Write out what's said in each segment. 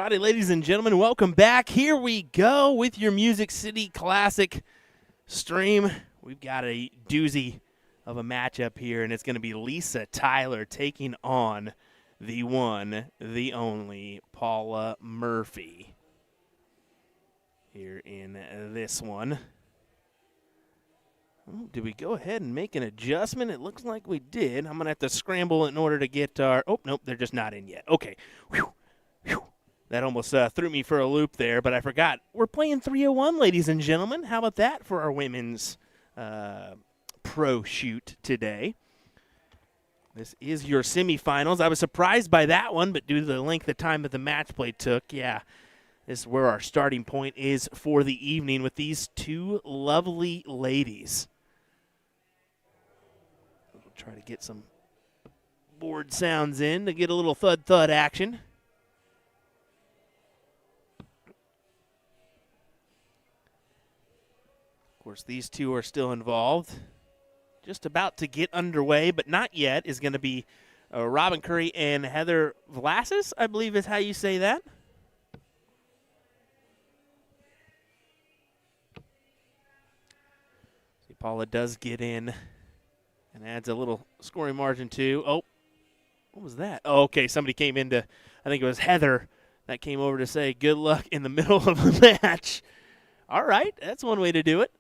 Howdy, ladies and gentlemen. Welcome back. Here we go with your Music City Classic stream. We've got a doozy of a matchup here, and it's going to be Lisa Tyler taking on the one, the only Paula Murphy here in this one. Did we go ahead and make an adjustment? It looks like we did. I'm going to have to scramble in order to get our – oh, nope, they're just not in yet. Okay. Whew. Whew. That almost threw me for a loop there, but I forgot. We're playing 301, ladies and gentlemen. How about that for our women's pro shoot today? This is your semifinals. I was surprised by that one, but due to the length of time that the match play took, yeah, this is where our starting point is for the evening with these two lovely ladies. We'll try to get some board sounds in to get a little thud-thud action. Of course, these two are still involved. Just about to get underway, but not yet, is going to be Robin Curry and Heather Vlasis, I believe is how you say that. See, Paula does get in and adds a little scoring margin too. Oh, what was that? Oh, okay, somebody came in to, I think it was Heather, that came over to say good luck in the middle of the match. All right, that's one way to do it.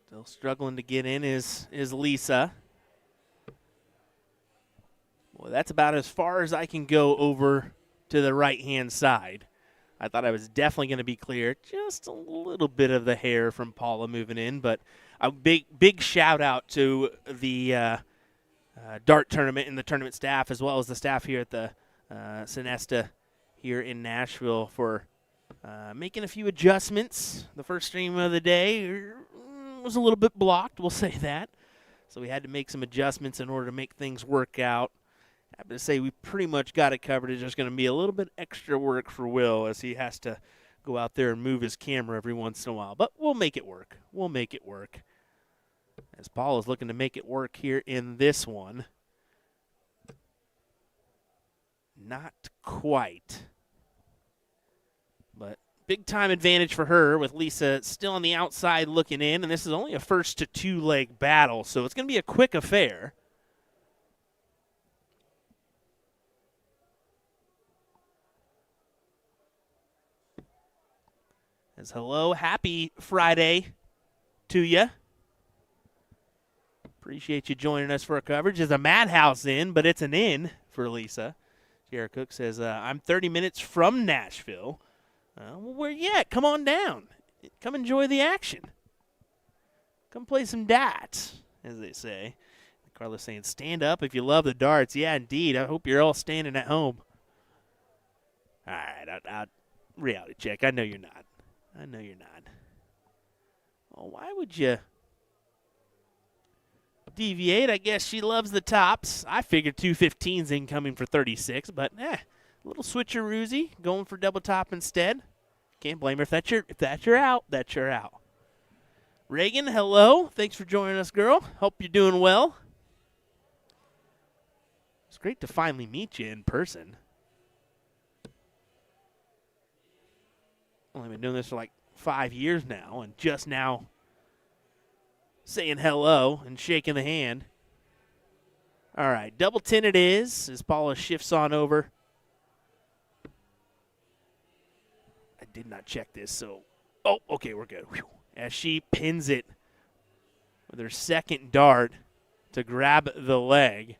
Still struggling to get in is Lisa. Well, that's about as far as I can go over to the right-hand side. I thought I was definitely going to be clear. Just a little bit of the hair from Paula moving in, but a big shout-out to the dart tournament and the tournament staff, as well as the staff here at the Sonesta here in Nashville for making a few adjustments. The first stream of the day was a little bit blocked, we'll say that. So we had to make some adjustments in order to make things work out. I have to say we pretty much got it covered. It's just going to be a little bit extra work for Will as he has to go out there and move his camera every once in a while. But we'll make it work. We'll make it work. As Paul is looking to make it work here in this one. Not quite. But big time advantage for her with Lisa still on the outside looking in. And this is only a first to two leg battle, so it's going to be a quick affair. As hello, happy Friday to you. Appreciate you joining us for a coverage. There's a madhouse in, but it's an in for Lisa. Jared Cook says, I'm 30 minutes from Nashville. Well, where you at? Come on down. Come enjoy the action. Come play some darts, as they say. Carlos saying, stand up if you love the darts. Yeah, indeed. I hope you're all standing at home. All right, reality check. I know you're not. I know you're not. Well, why would you deviate? I guess she loves the tops. I figured 215's incoming for 36, but a little switcheroozy, going for double top instead. Can't blame her. If that's your out, that's your out. Reagan, hello. Thanks for joining us, girl. Hope you're doing well. It's great to finally meet you in person. Well, I've been doing this for like 5 years now, and just now saying hello and shaking the hand. All right, double 10 it is as Paula shifts on over. I did not check this, so, oh, okay, we're good. Whew. As she pins it with her second dart to grab the leg.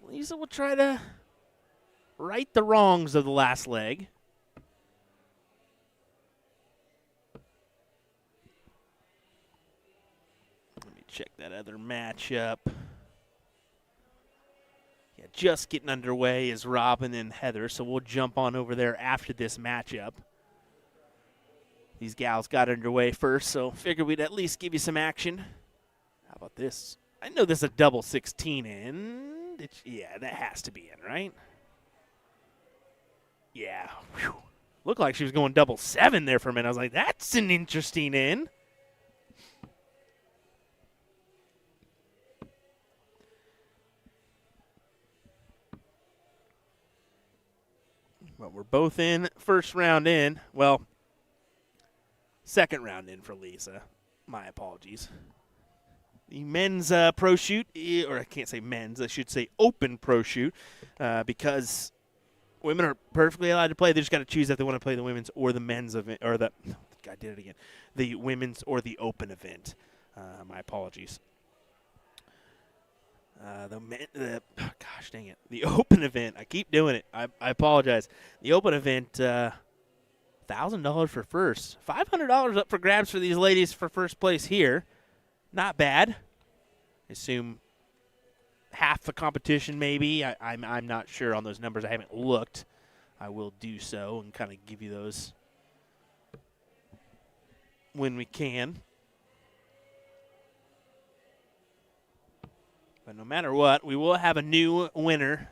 Lisa will try to right the wrongs of the last leg. Let me check that other matchup. Yeah, just getting underway is Robin and Heather, so we'll jump on over there after this matchup. These gals got underway first, so figured we'd at least give you some action. How about this? I know this is a double 16 in. Yeah, that has to be in, right? Yeah. Whew. Looked like she was going double 7 there for a minute. I was like, that's an interesting in. But we're both in first round in. Well, second round in for Lisa. My apologies. The men's pro shoot, or I can't say men's, I should say open pro shoot, because women are perfectly allowed to play. They just got to choose if they want to play the women's or the men's event, or the, I did it again, the women's or the open event. My apologies. Gosh dang it. The open event, I keep doing it. I apologize. The open event, $1,000 for first. $500 up for grabs for these ladies for first place here. Not bad. I assume half the competition maybe. I'm not sure on those numbers. I haven't looked. I will do so and kind of give you those when we can. But no matter what, we will have a new winner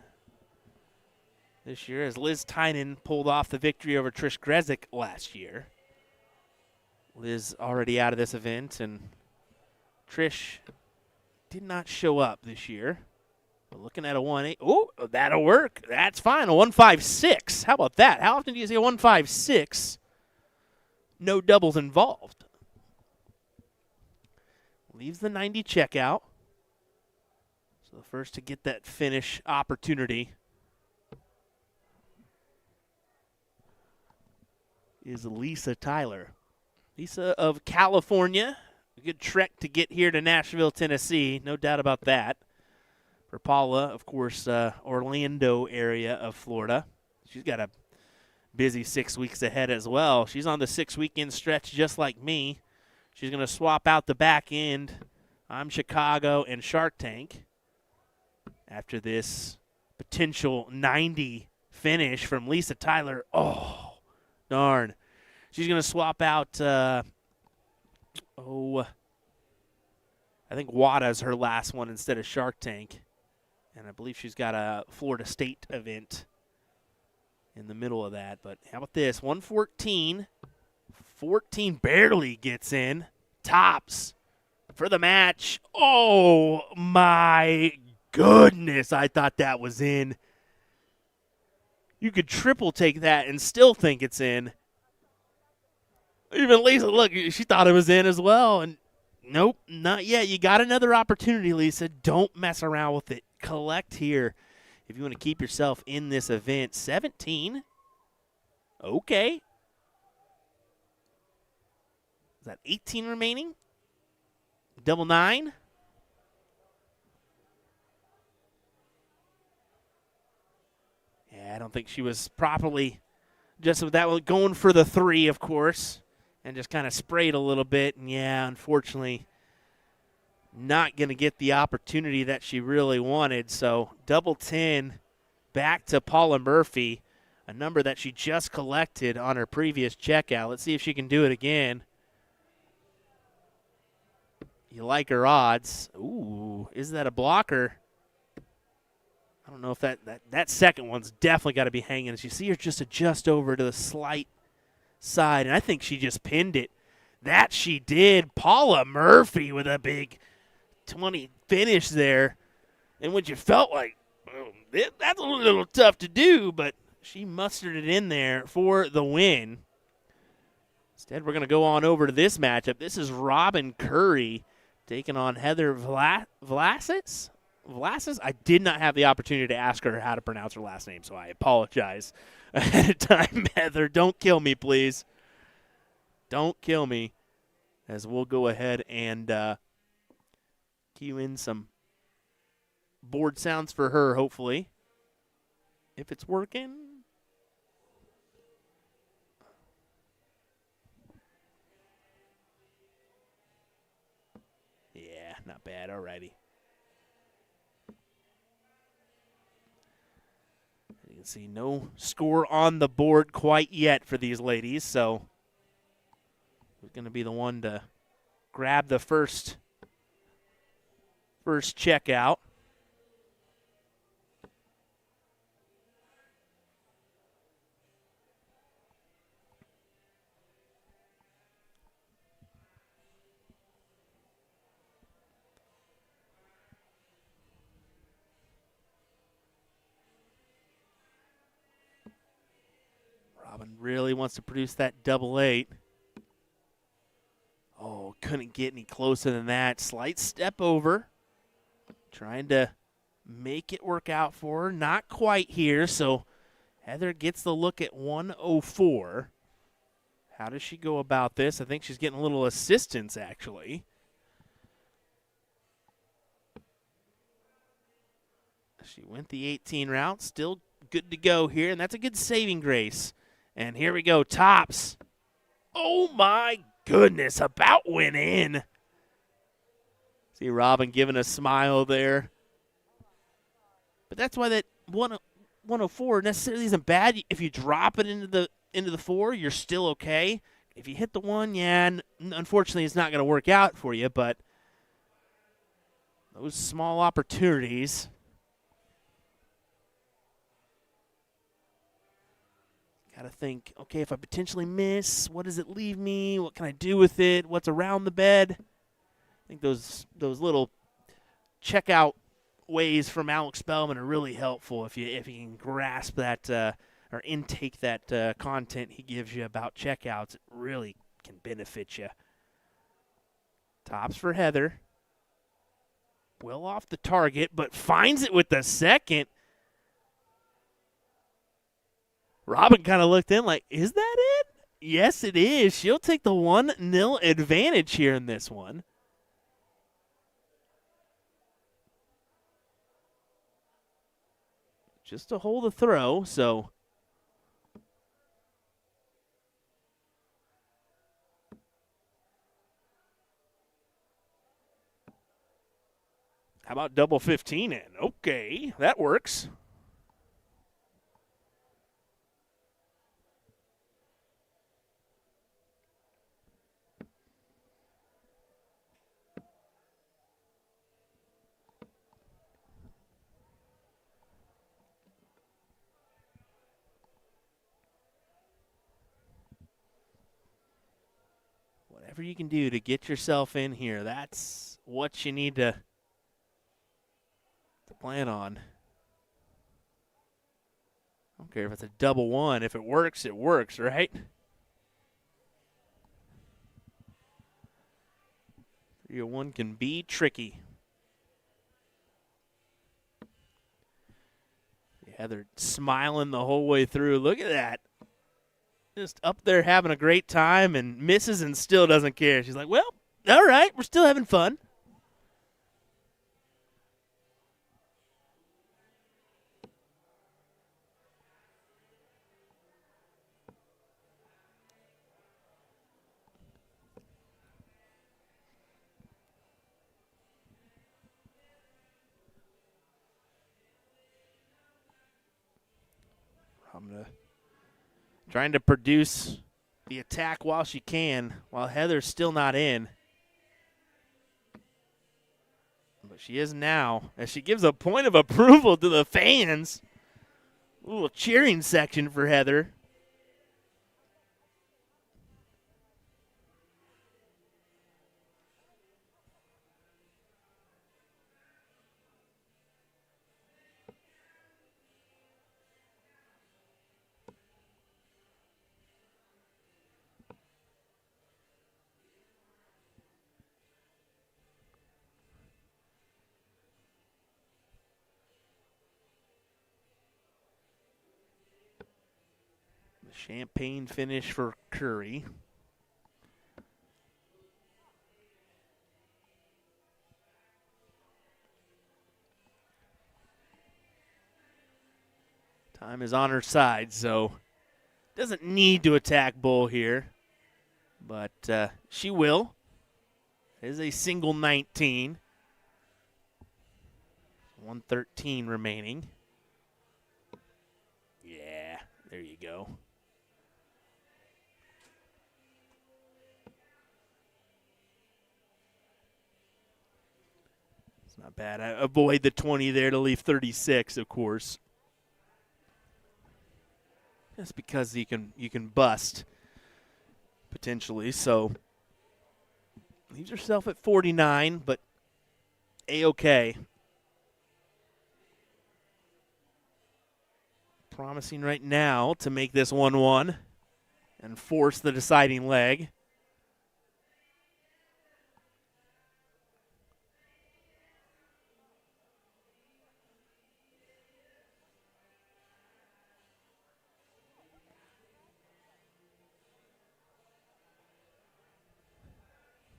this year as Liz Tynan pulled off the victory over Trish Grezik last year. Liz already out of this event, and Trish did not show up this year. We're looking at a 1-8. Oh, that'll work. That's fine. A 1.56. How about that? How often do you see a 1.56? No doubles involved. Leaves the 90 checkout. So the first to get that finish opportunity is Lisa Tyler. Lisa of California. A good trek to get here to Nashville, Tennessee. No doubt about that. For Paula, of course, Orlando area of Florida. She's got a busy 6 weeks ahead as well. She's on the 6-weekend stretch just like me. She's going to swap out the back end. I'm Chicago and Shark Tank. After this potential 90 finish from Lisa Tyler. Oh, darn. She's going to swap out, I think WADA's her last one instead of Shark Tank. And I believe she's got a Florida State event in the middle of that. But how about this? 114. 14 barely gets in. Tops for the match. Oh, my goodness. I thought that was in. You could triple take that and still think it's in. Even Lisa, look, she thought it was in as well. And nope, not yet. You got another opportunity, Lisa. Don't mess around with it. Collect here if you want to keep yourself in this event. 17. Okay. Is that 18 remaining? Double 9. Yeah, I don't think she was properly just with that one going for the 3, of course, and just kind of sprayed a little bit. And yeah, unfortunately, not going to get the opportunity that she really wanted. So double 10 back to Paula Murphy, a number that she just collected on her previous checkout. Let's see if she can do it again. You like her odds. Ooh, is that a blocker? I don't know if that second one's definitely got to be hanging. As you see her just adjust over to the slight side, and I think she just pinned it. That she did. Paula Murphy with a big 20 finish there. And what you felt like, that's a little tough to do, but she mustered it in there for the win. Instead, we're going to go on over to this matchup. This is Robin Curry taking on Heather Vlasis. I did not have the opportunity to ask her how to pronounce her last name, so I apologize ahead of time. Heather, don't kill me, please. Don't kill me, as we'll go ahead and cue in some board sounds for her, hopefully, if it's working. Yeah, not bad. All righty. You can see no score on the board quite yet for these ladies, so who's going to be the one to grab the first first check out. Robin really wants to produce that double 8. Oh, couldn't get any closer than that. Slight step over. Trying to make it work out for her. Not quite here, so Heather gets the look at 104. How does she go about this? I think she's getting a little assistance, actually. She went the 18 route. Still good to go here, and that's a good saving grace. And here we go, tops. Oh, my goodness, about went in. See Robin giving a smile there. But that's why that 104 necessarily isn't bad. If you drop it into the 4, you're still okay. If you hit the 1, yeah, unfortunately it's not going to work out for you, but those small opportunities. Got to think, okay, if I potentially miss, what does it leave me? What can I do with it? What's around the bed? I think those little checkout ways from Alex Spellman are really helpful if you can grasp that or intake that content he gives you about checkouts. It really can benefit you. Tops for Heather. Well off the target, but finds it with the second. Robin kind of looked in like, is that it? Yes, it is. She'll take the 1-0 advantage here in this one. Just to hold the throw, so how about double 15 in? Okay, that works. Whatever you can do to get yourself in here, that's what you need to plan on. I don't care if it's a double 1. If it works, right? Your 1 can be tricky. Yeah, they're smiling the whole way through. Look at that. Just up there having a great time and misses and still doesn't care. She's like, well, all right, we're still having fun. I'm trying to produce the attack while she can, while Heather's still not in. But she is now, as she gives a point of approval to the fans. Ooh, a cheering section for Heather. Champagne finish for Curry. Time is on her side, so doesn't need to attack Bull here, but she will. It is a single 19. 113 remaining. Yeah, there you go. Not bad. I avoid the 20 there to leave 36, of course. Just because you can bust potentially. So leaves herself at 49, but A-okay. Promising right now to make this 1-1 and force the deciding leg.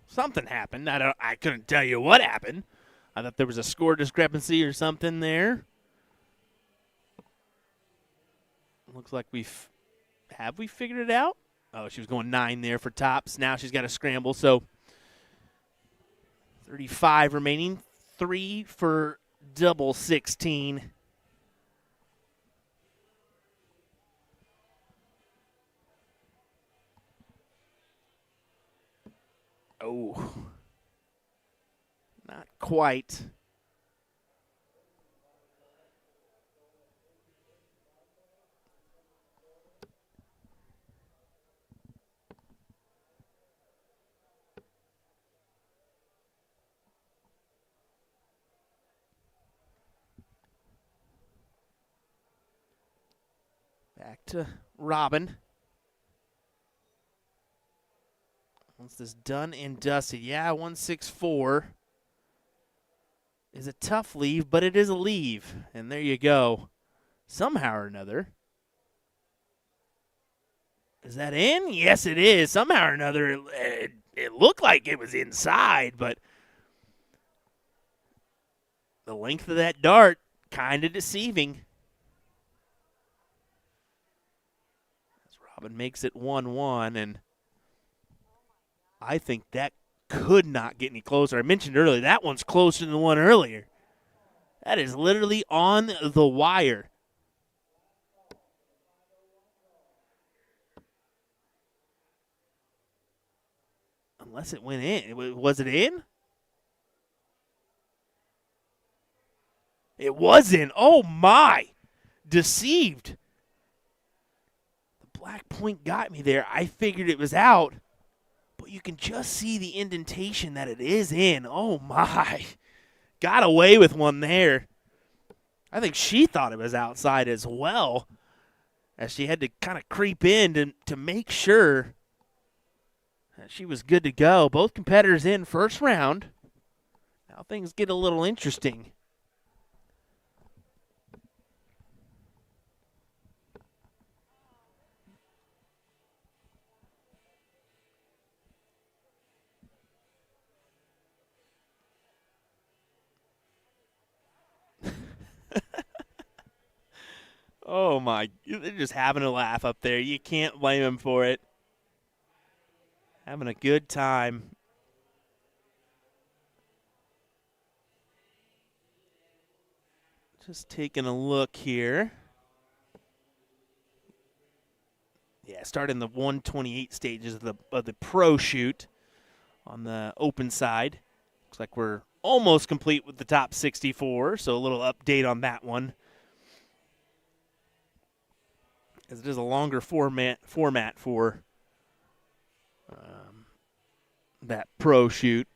Something happened. I couldn't tell you what happened. I thought there was a score discrepancy or something there. Looks like have we figured it out? Oh, she was going 9 there for tops. Now she's got to scramble. So 35 remaining. 3 for double 16. Oh, not quite. Back to Robin. Once this done and dusted, yeah, 164 is a tough leave, but it is a leave. And there you go. Somehow or another. Is that in? Yes, it is. Somehow or another, it looked like it was inside, but the length of that dart, kind of deceiving. As Robin makes it 1-1, and I think that could not get any closer. I mentioned earlier, that one's closer than the one earlier. That is literally on the wire. Unless it went in. Was it in? It was in. Oh, my. Deceived. The black point got me there. I figured it was out. But you can just see the indentation that it is in. Oh, my. Got away with one there. I think she thought it was outside as well, as she had to kind of creep in to make sure that she was good to go. Both competitors in first round. Now things get a little interesting. Oh, my. They're just having a laugh up there. You can't blame them for it. Having a good time. Just taking a look here. Yeah, starting the 128 stages of the pro shoot on the open side. Looks like we're almost complete with the top 64, so a little update on that one. As it is a longer format for that pro shoot.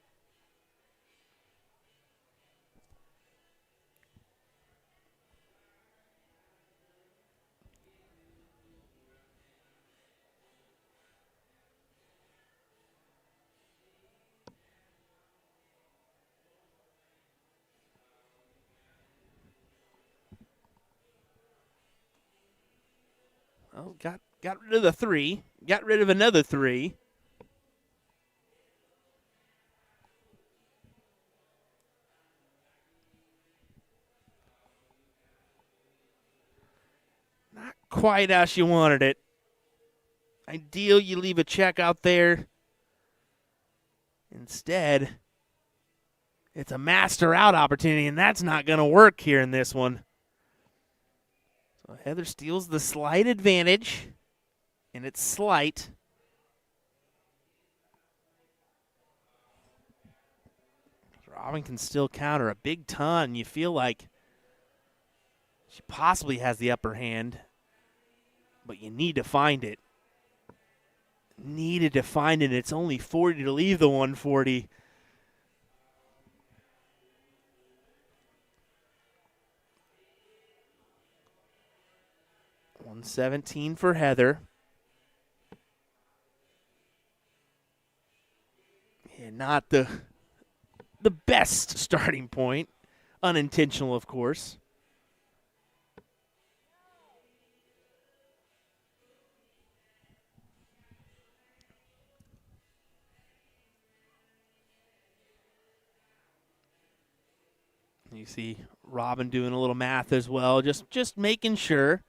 Oh, got rid of the 3. Got rid of another 3. Not quite how she wanted it. Ideal, you leave a check out there. Instead, it's a master out opportunity, and that's not going to work here in this one. So Heather steals the slight advantage, and it's slight. Robin can still counter a big ton. You feel like she possibly has the upper hand, but you need to find it. Needed to find it. It's only 40 to leave the 140. $117 for Heather. Yeah, not the best starting point. Unintentional, of course. You see Robin doing a little math as well, just making sure.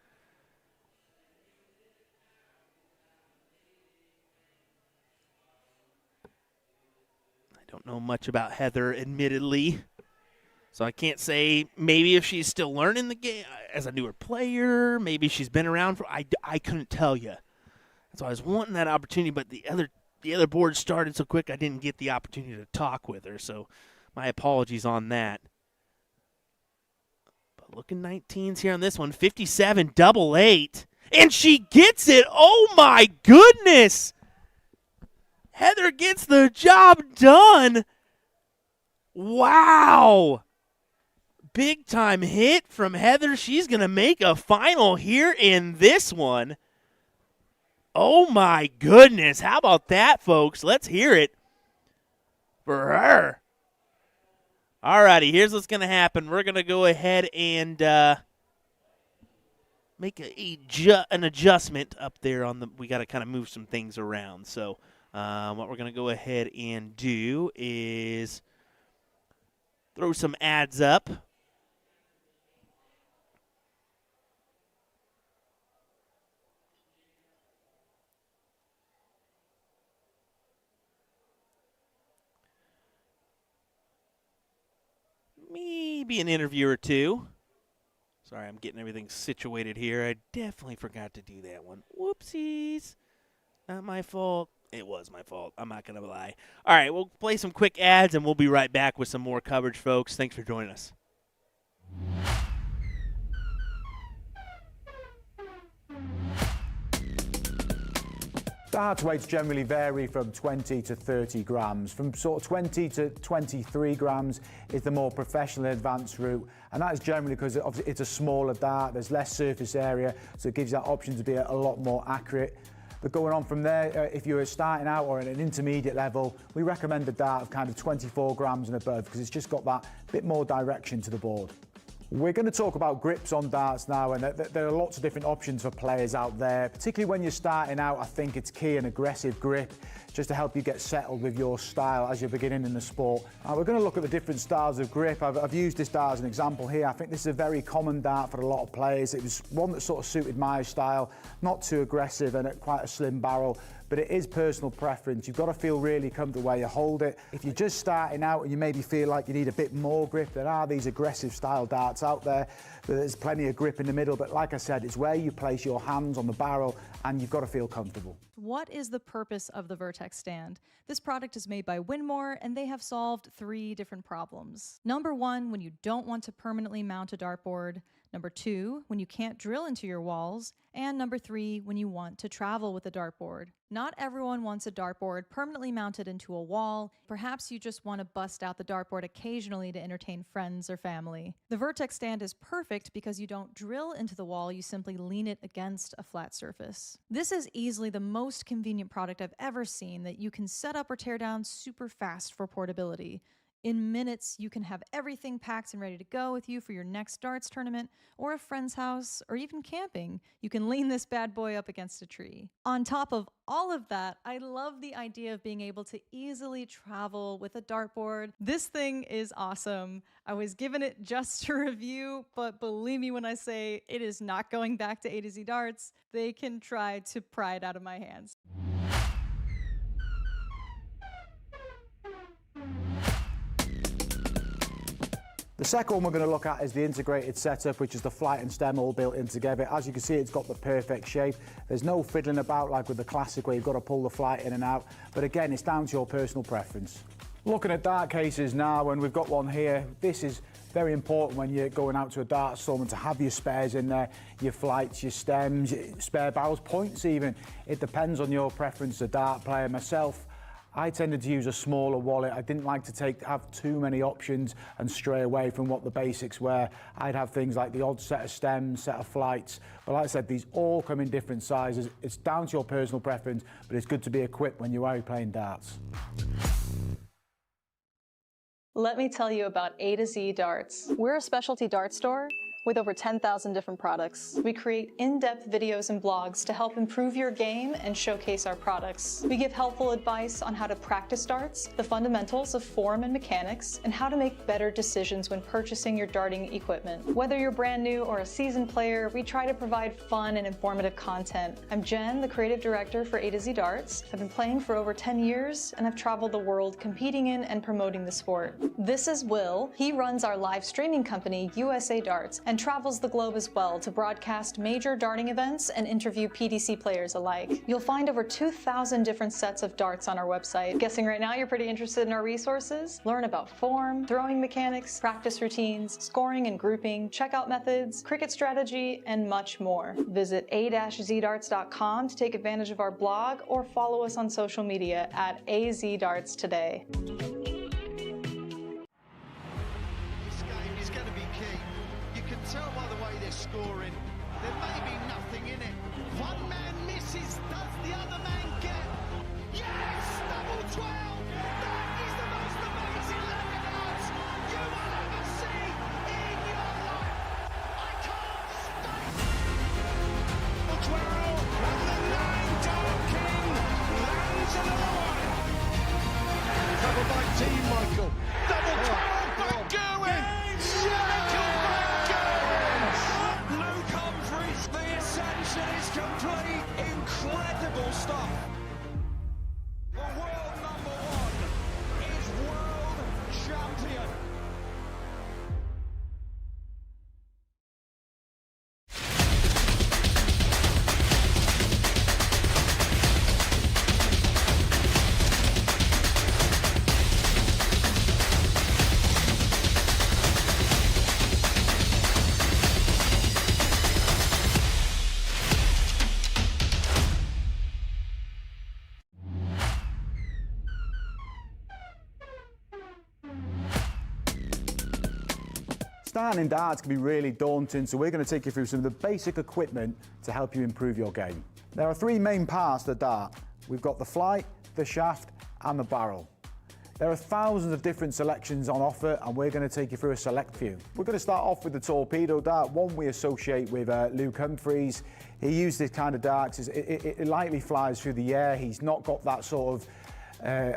I don't know much about Heather, admittedly, so I can't say maybe if she's still learning the game as a newer player, maybe she's been around for. I couldn't tell you. So I was wanting that opportunity, but the other board started so quick I didn't get the opportunity to talk with her. So my apologies on that. Looking 19s here on this one. 57, double 8. And she gets it. Oh, my goodness. Heather gets the job done. Wow. Big time hit from Heather. She's going to make a final here in this one. Oh, my goodness. How about that, folks? Let's hear it for her. Alrighty, here's what's going to happen. We're going to go ahead and make an adjustment up there on the. We got to kind of move some things around. So what we're going to go ahead and do is throw some ads up. Maybe an interview or two. Sorry, I'm getting everything situated here. I definitely forgot to do that one. Whoopsies. Not my fault. It was my fault. I'm not going to lie. All right, we'll play some quick ads, and we'll be right back with some more coverage, folks. Thanks for joining us. Darts weights generally vary from 20 to 30 grams. From sort of 20 to 23 grams is the more professional advanced route, and that is generally because it's a smaller dart, there's less surface area, so it gives you that option to be a lot more accurate. But going on from there, if you're starting out or at an intermediate level, we recommend a dart of kind of 24 grams and above because it's just got that bit more direction to the board. We're going to talk about grips on darts now, and there are lots of different options for players out there. Particularly when you're starting out, I think it's key an aggressive grip just to help you get settled with your style as you're beginning in the sport. We're going to look at the different styles of grip. I've used this dart as an example here. I think this is a very common dart for a lot of players. It was one that sort of suited my style, not too aggressive and at quite a slim barrel. But it is personal preference. You've got to feel really comfortable where you hold it. If you're just starting out and you maybe feel like you need a bit more grip, there are these aggressive style darts out there. There's plenty of grip in the middle, but like I said, it's where you place your hands on the barrel and you've got to feel comfortable. What is the purpose of the Vertex stand? This product is made by Winmore, and they have solved 3 different problems. Number 1, when you don't want to permanently mount a dartboard. Number 2, when you can't drill into your walls. And number 3, when you want to travel with a dartboard. Not everyone wants a dartboard permanently mounted into a wall. Perhaps you just want to bust out the dartboard occasionally to entertain friends or family. The Vertex stand is perfect because you don't drill into the wall, you simply lean it against a flat surface. This is easily the most convenient product I've ever seen that you can set up or tear down super fast for portability. In minutes, you can have everything packed and ready to go with you for your next darts tournament or a friend's house or even camping. You can lean this bad boy up against a tree. On top of all of that, I love the idea of being able to easily travel with a dartboard. This thing is awesome. I was given it just to review, but believe me when I say it is not going back to A to Z Darts. They can try to pry it out of my hands. The second one we're going to look at is the integrated setup, which is the flight and stem all built in together. As you can see, it's got the perfect shape. There's no fiddling about like with the classic where you've got to pull the flight in and out. But again, it's down to your personal preference. Looking at dart cases now, and we've got one here. This is very important when you're going out to a dart storm, to have your spares in there, your flights, your stems, spare barrels, points even. It depends on your preference as a dart player. Myself, I tended to use a smaller wallet. I didn't like to have too many options and stray away from what the basics were. I'd have things like the odd set of stems, set of flights. But like I said, these all come in different sizes. It's down to your personal preference, but it's good to be equipped when you are playing darts. Let me tell you about A to Z Darts. We're a specialty dart store with over 10,000 different products. We create in-depth videos and blogs to help improve your game and showcase our products. We give helpful advice on how to practice darts, the fundamentals of form and mechanics, and how to make better decisions when purchasing your darting equipment. Whether you're brand new or a seasoned player, we try to provide fun and informative content. I'm Jen, the creative director for A to Z Darts. I've been playing for over 10 years and I've traveled the world competing in and promoting the sport. This is Will. He runs our live streaming company, USA Darts, and travels the globe as well to broadcast major darting events and interview PDC players alike. You'll find over 2,000 different sets of darts on our website. Guessing right now you're pretty interested in our resources? Learn about form, throwing mechanics, practice routines, scoring and grouping, checkout methods, cricket strategy, and much more. Visit a-zdarts.com to take advantage of our blog or follow us on social media at AZDarts today. Tell by the way they're scoring, there may be nothing in it. One man misses, does the other man get? Yes! Double 12! That is the most amazing level of darts you will ever see in your life! I can't stop! 12, and the 9 Dart King lands another one! Double by Team Michael. Double 12 by Gerwin! Michael by Luke Humphries, the ascension is complete. Incredible stuff. The world #1 is world champion. Starting in darts can be really daunting, so we're going to take you through some of the basic equipment to help you improve your game. There are 3 main parts to the dart. We've got the flight, the shaft, and the barrel. There are thousands of different selections on offer, and we're going to take you through a select few. We're going to start off with the torpedo dart, one we associate with Luke Humphries. He used this kind of dart because it lightly flies through the air. He's not got that sort of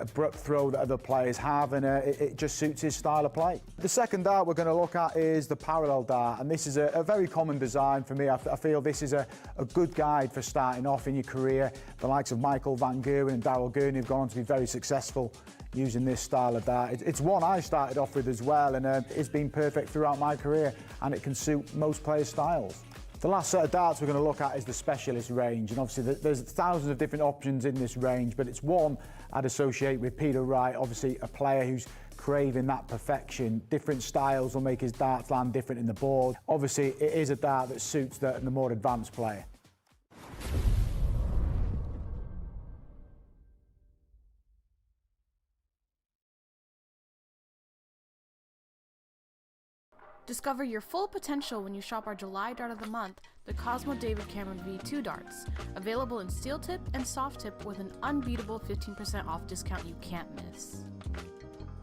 abrupt throw that other players have, and it just suits his style of play. The second dart we're going to look at is the parallel dart, and this is a very common design for me. I feel this is a good guide for starting off in your career. The likes of Michael Van Gerwen and Daryl Gurney have gone on to be very successful using this style of dart. It's one I started off with as well, and it's been perfect throughout my career, and it can suit most players' styles. The last set of darts we're going to look at is the specialist range, and obviously there's thousands of different options in this range, but it's one I'd associate with Peter Wright, obviously a player who's craving that perfection. Different styles will make his darts land different in the board. Obviously it is a dart that suits the more advanced player. Discover your full potential when you shop our July Dart of the Month, the Cosmo David Cameron V2 darts, available in steel tip and soft tip with an unbeatable 15% off discount you can't miss.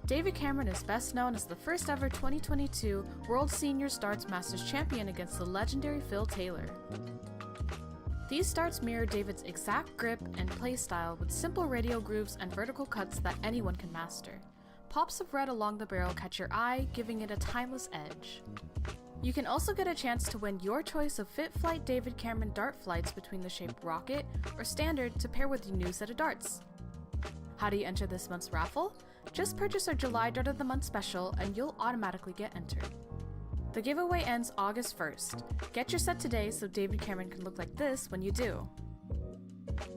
David Cameron is best known as the first ever 2022 World Seniors Darts Masters champion against the legendary Phil Taylor. These darts mirror David's exact grip and play style with simple radial grooves and vertical cuts that anyone can master. Pops of red along the barrel catch your eye, giving it a timeless edge. You can also get a chance to win your choice of Fit Flight David Cameron dart flights between the shape Rocket or Standard to pair with your new set of darts. How do you enter this month's raffle? Just purchase our July Dart of the Month special and you'll automatically get entered. The giveaway ends August 1st. Get your set today so David Cameron can look like this when you do.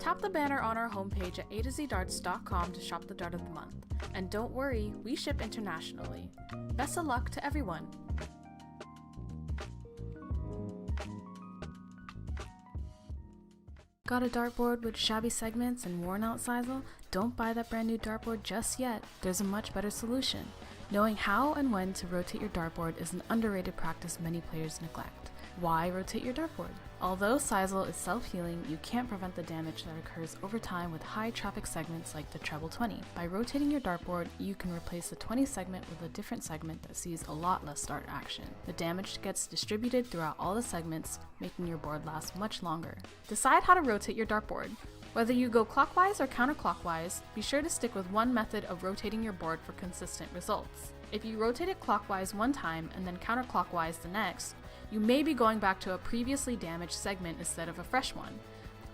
Tap the banner on our homepage at a2zdarts.com to shop the Dart of the Month. And don't worry, we ship internationally. Best of luck to everyone! Got a dartboard with shabby segments and worn out sisal? Don't buy that brand new dartboard just yet. There's a much better solution. Knowing how and when to rotate your dartboard is an underrated practice many players neglect. Why rotate your dartboard? Although sisal is self-healing, you can't prevent the damage that occurs over time with high traffic segments like the treble 20. By rotating your dartboard, you can replace the 20 segment with a different segment that sees a lot less dart action. The damage gets distributed throughout all the segments, making your board last much longer. Decide how to rotate your dartboard. Whether you go clockwise or counterclockwise, be sure to stick with one method of rotating your board for consistent results. If you rotate it clockwise one time and then counterclockwise the next, you may be going back to a previously damaged segment instead of a fresh one.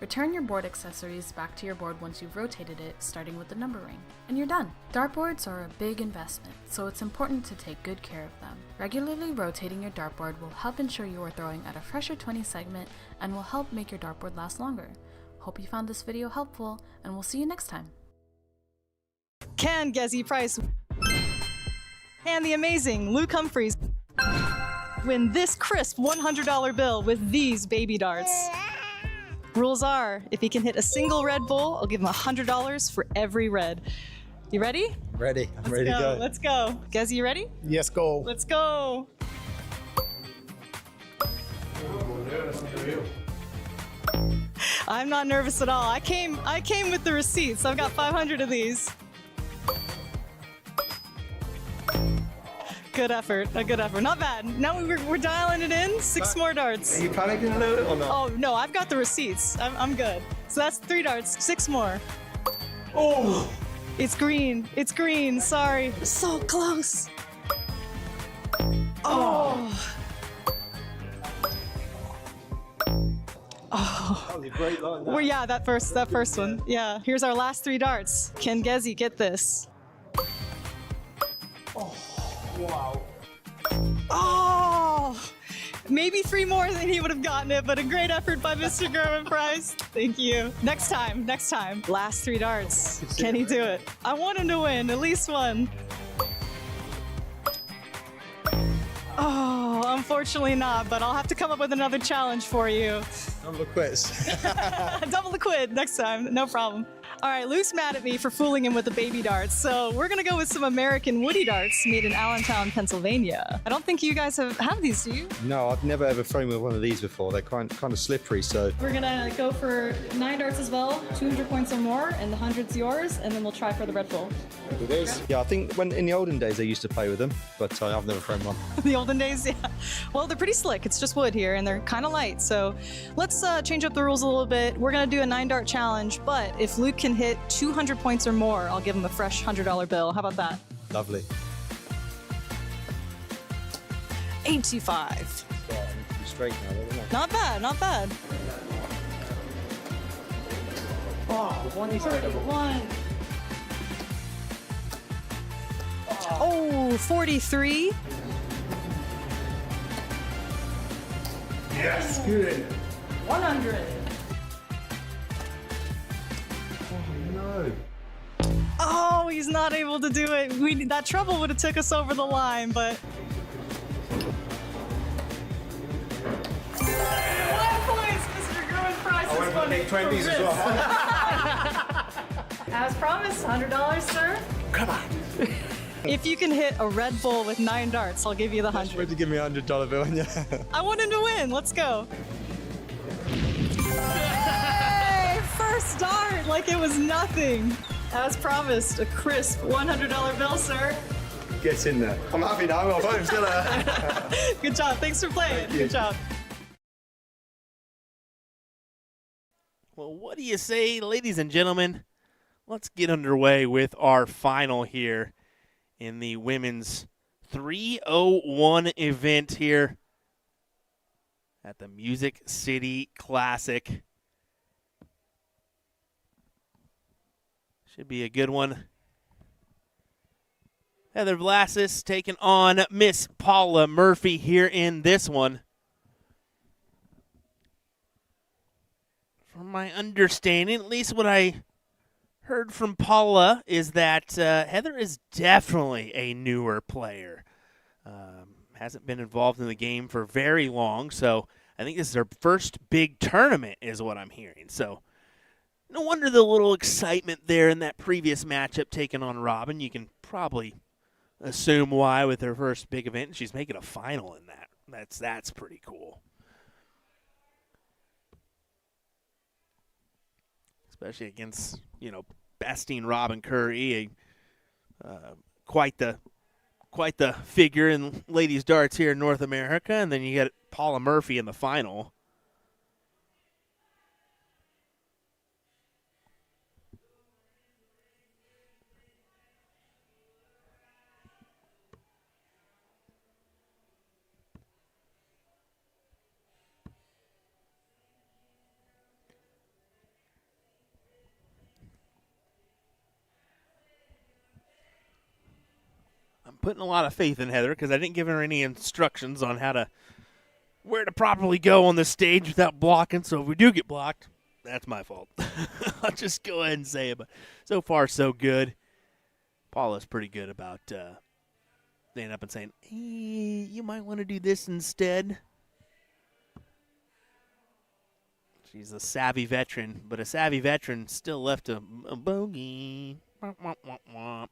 Return your board accessories back to your board once you've rotated it, starting with the number ring, and you're done. Dartboards are a big investment, so it's important to take good care of them. Regularly rotating your dartboard will help ensure you are throwing at a fresher 20 segment and will help make your dartboard last longer. Hope you found this video helpful, and we'll see you next time. Can Gezi Price and the amazing Luke Humphries win this crisp $100 bill with these baby darts? Rules are, if he can hit a single red bull, I'll give him $100 for every red. You ready? Ready. I'm ready to go. Let's go. Gezi, you ready? Yes, go. Let's go. I'm not nervous at all. I came with the receipts. I've got 500 of these. Good effort. A good effort. Not bad. Now we're dialing it in. 6 more darts. Are you panicking a little bit or not? Oh no, I've got the receipts. I'm good. So that's 3 darts. 6 more. Oh! It's green. It's green. Sorry. So close. Oh. Oh. That was a great line. Well, yeah, that first one. Yeah. Here's our last 3 darts. Can Gezi get this? Wow. Oh! Maybe 3 more than he would have gotten it, but a great effort by Mr. Gerwin Price. Thank you. Next time. Last 3 darts. Can he do it? I want him to win, at least one. Oh, unfortunately not, but I'll have to come up with another challenge for you. Number quits. Double the quid next time, no problem. All right, Luke's mad at me for fooling him with the baby darts, so we're gonna go with some American woody darts made in Allentown, Pennsylvania. I don't think you guys have these, do you? No, I've never ever thrown with one of these before. They're kind of slippery, so. We're gonna go for 9 darts as well, 200 points or more, and the 100's yours, and then we'll try for the red bull. It is. Yeah, I think when in the olden days they used to play with them, but I've never thrown one. The olden days, yeah. Well, they're pretty slick. It's just wood here, and they're kind of light. So let's change up the rules a little bit. We're gonna do a 9 dart challenge, but if Luke can hit 200 points or more, I'll give him a fresh $100 bill. How about that? Lovely. 85. Yeah, I need to be straight now, isn't it? Not bad, not bad. Oh, 131. Oh, 43. Yes, good. 100. No. Oh, he's not able to do it. That trouble would have took us over the line, but. 1 point, Mr. Gerwin Price is winning. 20s as well. As promised, $100, sir. Come on. If you can hit a red bull with 9 darts, I'll give you the 100. Would you give me a $100 bill? Yeah. I want him to win. Let's go. Hey, first dart, like it was nothing. As promised, a crisp $100 bill, sir. Get in there. I'm happy now. I'm off home still. Good job. Thanks for playing. Good job. Well, what do you say, ladies and gentlemen? Let's get underway with our final here in the women's 301 event here at the Music City Classic. Should be a good one. Heather Vlasis taking on Miss Paula Murphy here in this one. From my understanding, at least what I heard from Paula is that Heather is definitely a newer player. Hasn't been involved in the game for very long, so I think this is her first big tournament is what I'm hearing. So no wonder the little excitement there in that previous matchup taken on Robin. You can probably assume why with her first big event. She's making a final in that. That's pretty cool. Especially against, besting Robin Curry, quite the figure in ladies darts here in North America, and then you get Paula Murphy in the final. I'm putting a lot of faith in Heather because I didn't give her any instructions on where to properly go on the stage without blocking. So if we do get blocked, that's my fault. I'll just go ahead and say it. But so far, so good. Paula's pretty good about standing up and saying, hey, you might want to do this instead. She's a savvy veteran, but a savvy veteran still left a bogey. Womp, womp, womp, womp.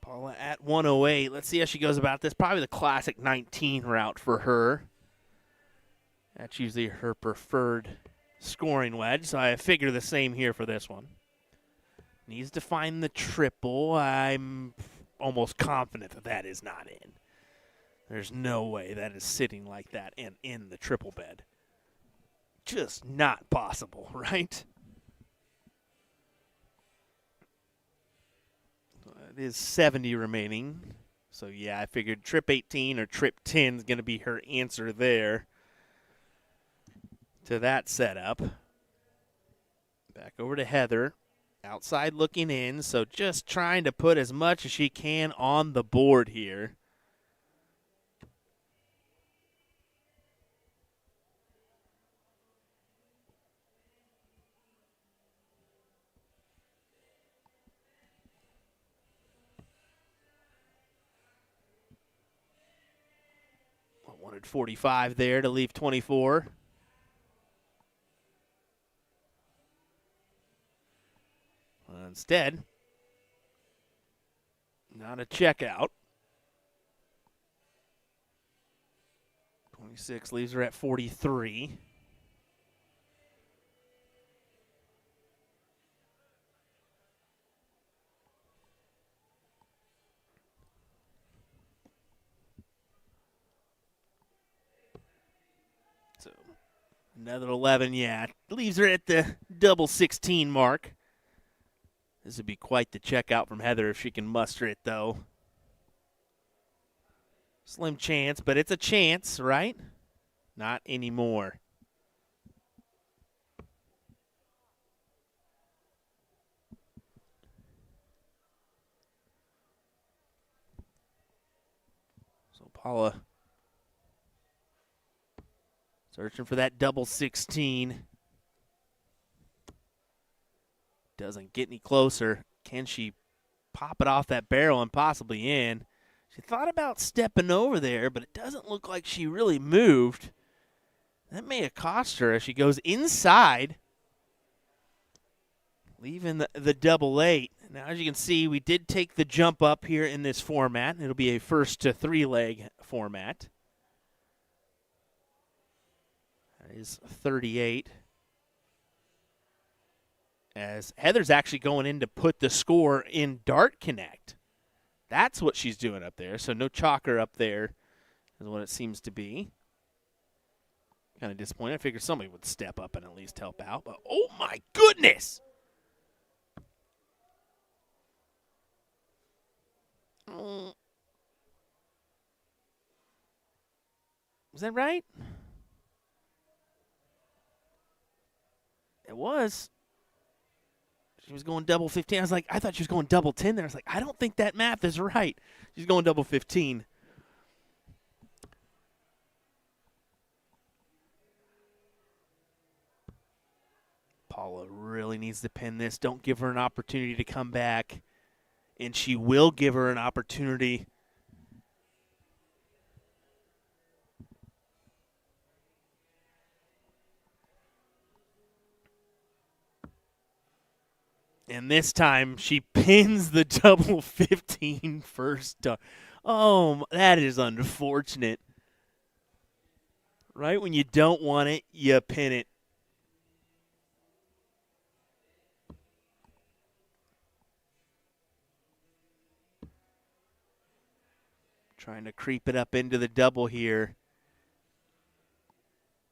Paula at 108. Let's see how she goes about this. Probably the classic 19 route for her. That's usually her preferred scoring wedge, so I figure the same here for this one. Needs to find the triple. I'm almost confident that is not in. There's no way that is sitting like that and in the triple bed. Just not possible, right? It is 70 remaining. So, yeah, I figured trip 18 or trip 10 is going to be her answer there to that setup. Back over to Heather. Outside looking in, so just trying to put as much as she can on the board here. Wanted 45 there to leave 24. Instead, not a checkout. 26 leaves her at 43. So another 11, yeah, leaves her at the double 16 mark. This would be quite the checkout from Heather if she can muster it, though. Slim chance, but it's a chance, right? Not anymore. So Paula searching for that double 16. Doesn't get any closer. Can she pop it off that barrel and possibly in? She thought about stepping over there, but it doesn't look like she really moved. That may have cost her as she goes inside, leaving the double 8. Now, as you can see, we did take the jump up here in this format. It'll be a first to 3-leg format. That is 38. As Heather's actually going in to put the score in Dart Connect. That's what she's doing up there. So no chalker up there is what it seems to be. Kind of disappointed. I figured somebody would step up and at least help out. But, oh, my goodness. Was that right? It was. She was going double 15. I thought she was going double 10 there. I was like, I don't think that math is right. She's going double 15. Paula really needs to pin this. Don't give her an opportunity to come back. And she will give her an opportunity. And this time she pins the double 15 first. Oh, that is unfortunate. Right when you don't want it, you pin it. Trying to creep it up into the double here.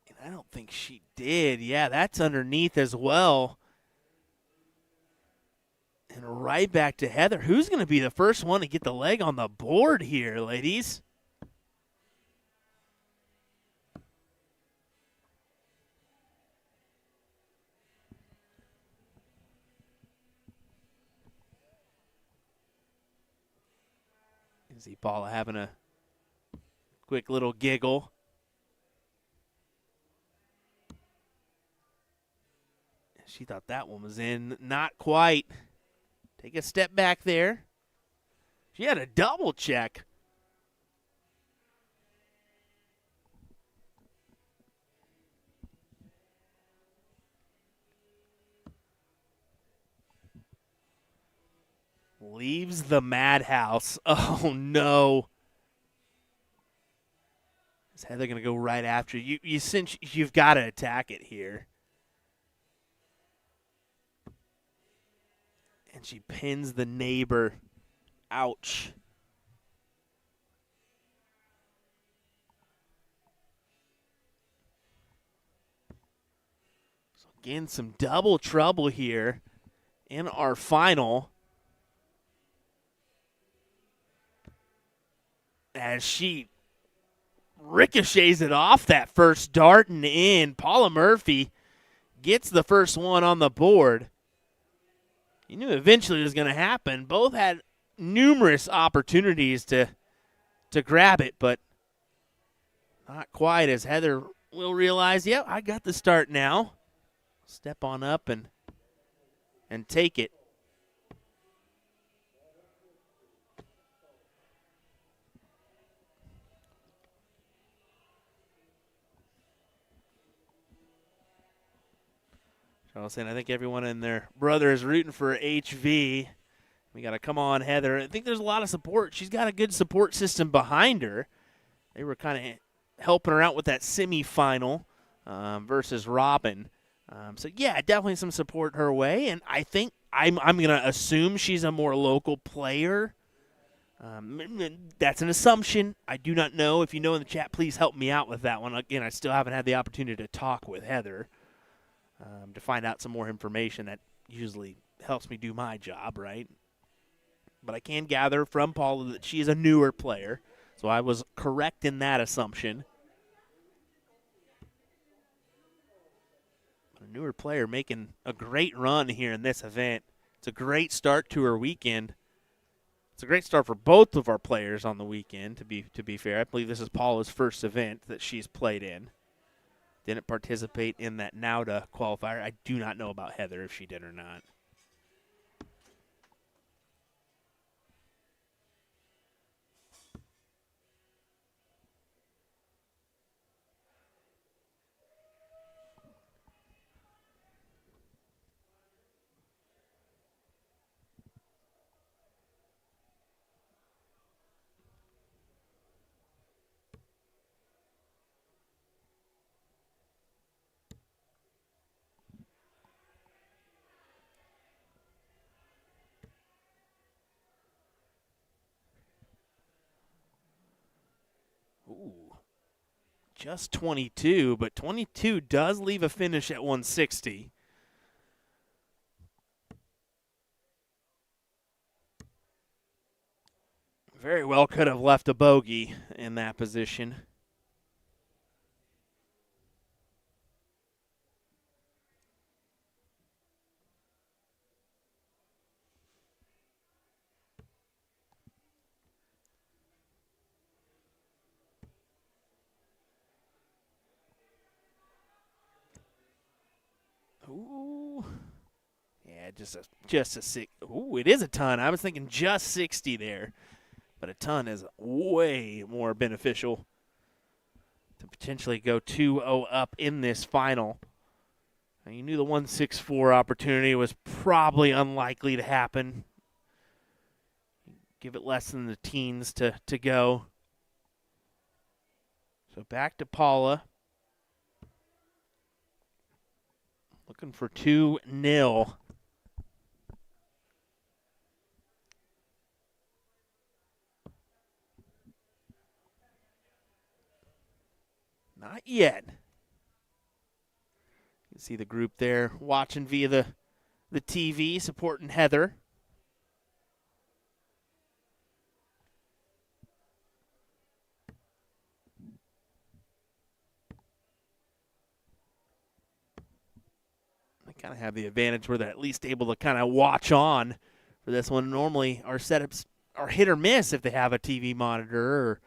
And I don't think she did. Yeah, that's underneath as well. And right back to Heather. Who's going to be the first one to get the leg on the board here, ladies? You see Paula having a quick little giggle. She thought that one was in. Not quite. Take a step back there. She had a double check. Leaves the madhouse. Oh, no. Is Heather going to go right after you? You've got to attack it here. And she pins the neighbor. Ouch. So again, some double trouble here in our final. As she ricochets it off that first dart and in. Paula Murphy gets the first one on the board. You knew eventually it was going to happen. Both had numerous opportunities to grab it, but not quite, as Heather will realize, yep, I got the start now. Step on up and take it. Charles saying, I think everyone and their brother is rooting for HV. We got to come on, Heather. I think there's a lot of support. She's got a good support system behind her. They were kind of helping her out with that semifinal versus Robin. So, yeah, definitely some support her way. And I think I'm going to assume she's a more local player. That's an assumption. I do not know. If you know in the chat, please help me out with that one. Again, I still haven't had the opportunity to talk with Heather. To find out some more information that usually helps me do my job, right? But I can gather from Paula that she is a newer player, so I was correct in that assumption. A newer player making a great run here in this event. It's a great start to her weekend. It's a great start for both of our players on the weekend, to be fair. I believe this is Paula's first event that she's played in. Didn't participate in that NAUDA qualifier. I do not know about Heather if she did or not. just 22, but 22 does leave a finish at 160. Very well could have left a bogey in that position. Ooh. Yeah, just a six. Ooh, it is a ton. I was thinking just 60 there. But a ton is way more beneficial to potentially go 2-0 up in this final. Now, you knew the 164 opportunity was probably unlikely to happen. Give it less than the teens to go. So back to Paula. Looking for 2-0. Not yet. You can see the group there watching via the TV, supporting Heather. They kind of have the advantage where they're at least able to kind of watch on for this one. Normally, our setups are hit or miss if they have a TV monitor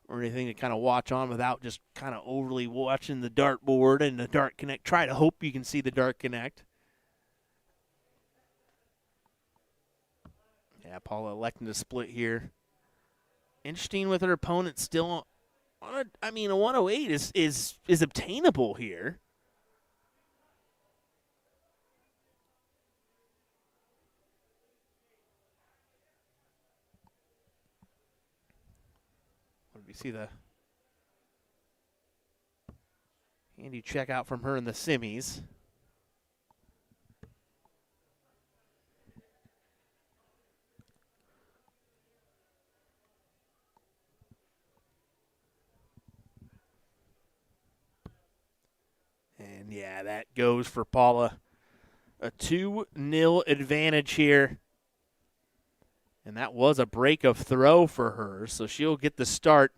or anything to kind of watch on without just kind of overly watching the dartboard and the Dart Connect. Try to hope you can see the Dart Connect. Yeah, Paula electing to split here. Interesting with her opponent still on a 108 is obtainable here. We see the handy checkout from her in the semis. And yeah, that goes for Paula. A 2-0 advantage here. And that was a break of throw for her, so she'll get the start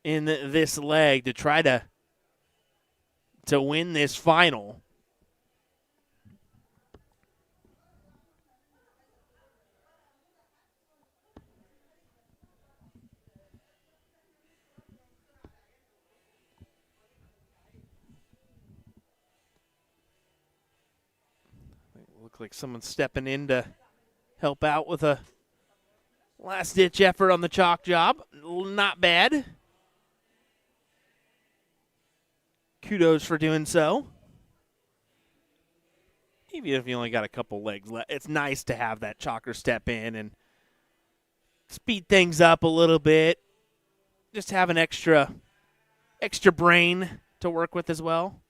in this leg to try to win this final. Look like someone's stepping in to help out with a last-ditch effort on the chalk job. Not bad. Kudos for doing so. Even if you only got a couple legs left, it's nice to have that chalker step in and speed things up a little bit. Just have an extra brain to work with as well.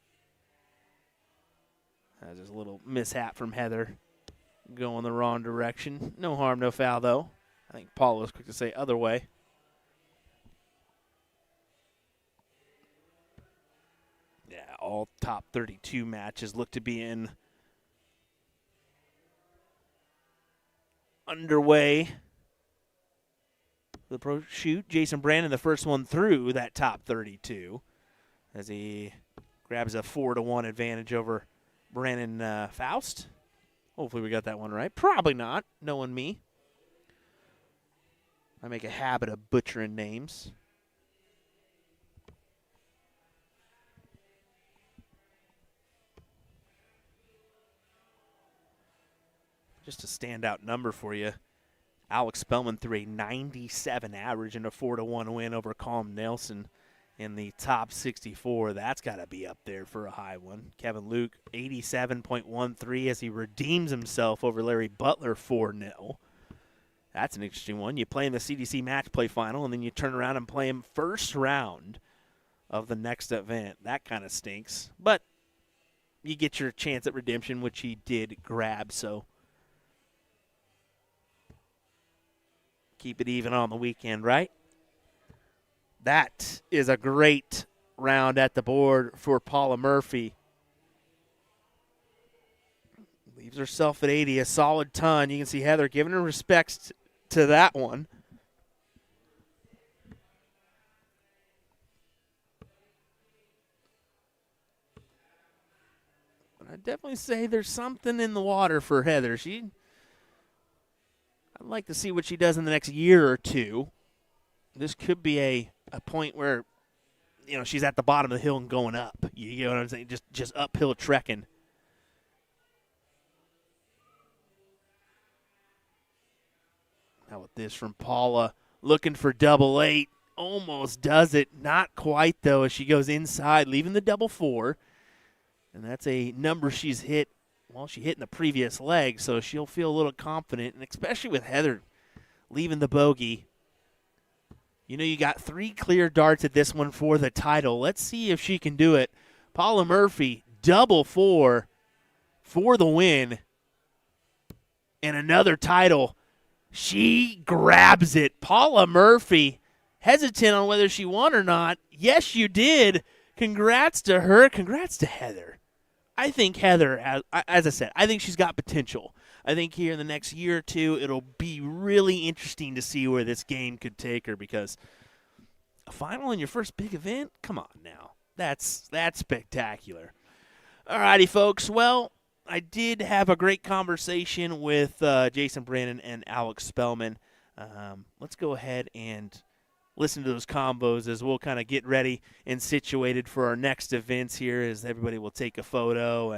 That's just a little mishap from Heather. Going the wrong direction. No harm, no foul, though. I think Paul was quick to say other way. Yeah, all top 32 matches look to be underway. The pro shoot, Jason Brandon, the first one through that top 32, as he grabs a 4-1 advantage over Brandon Faust. Hopefully we got that one right. Probably not, knowing me. I make a habit of butchering names. Just a standout number for you. Alex Spellman threw a 97 average in a 4-1 win over Colm Nelson in the top 64. That's got to be up there for a high one. Kevin Luke, 87.13 as he redeems himself over Larry Butler 4-0. That's an interesting one. You play in the CDC match play final, and then you turn around and play him first round of the next event. That kind of stinks. But you get your chance at redemption, which he did grab, so keep it even on the weekend, right? That is a great round at the board for Paula Murphy. Leaves herself at 80, a solid ton. You can see Heather giving her respects to that one. But I'd definitely say there's something in the water for Heather. I'd like to see what she does in the next year or two. This could be a point where, she's at the bottom of the hill and going up. You know what I'm saying? Just uphill trekking. How about this from Paula? Looking for double 8. Almost does it. Not quite, though, as she goes inside, leaving the double 4. And that's a number she's hit. Well, she hit in the previous leg, so she'll feel a little confident, and especially with Heather leaving the bogey. You got 3 clear darts at this one for the title. Let's see if she can do it. Paula Murphy, double 4 for the win. And another title. She grabs it. Paula Murphy, hesitant on whether she won or not. Yes, you did. Congrats to her. Congrats to Heather. I think Heather, as I said, I think she's got potential. I think here in the next year or two, it'll be really interesting to see where this game could take her, because a final in your first big event? Come on now. That's spectacular. All righty, folks. Well, I did have a great conversation with Jason Brandon and Alex Spellman. Let's go ahead and listen to those combos as we'll kind of get ready and situated for our next events here, as everybody will take a photo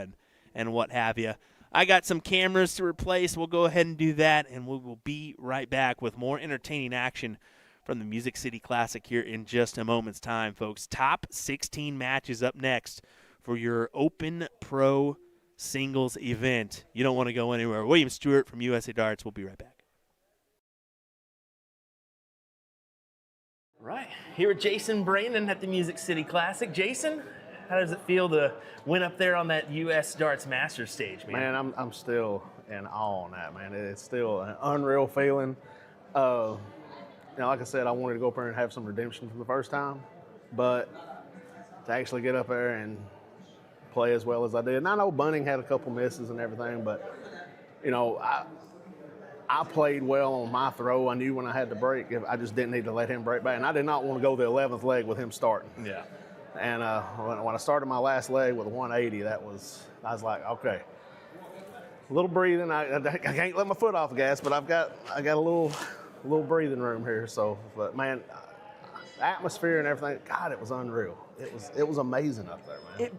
and what have you. I got some cameras to replace. We'll go ahead and do that, and we will be right back with more entertaining action from the Music City Classic here in just a moment's time, folks. Top 16 matches up next for your Open Pro Singles event. You don't want to go anywhere. William Stewart from USA Darts. We'll be right back. Right, here with Jason Brandon at the Music City Classic. Jason, how does it feel to win up there on that U.S. Darts Masters stage, man? Man, I'm still in awe on that, man. It's still an unreal feeling. Like I said, I wanted to go up there and have some redemption for the first time, but to actually get up there and play as well as I did. And I know Bunning had a couple misses and everything, but, I played well on my throw. I knew when I had to break. I just didn't need to let him break back. And I did not want to go the 11th leg with him starting. Yeah. And when I started my last leg with a 180, I was like, okay, a little breathing. I can't let my foot off the gas, but I got a little breathing room here. So, but man, the atmosphere and everything, God, it was unreal. It was amazing up there, man.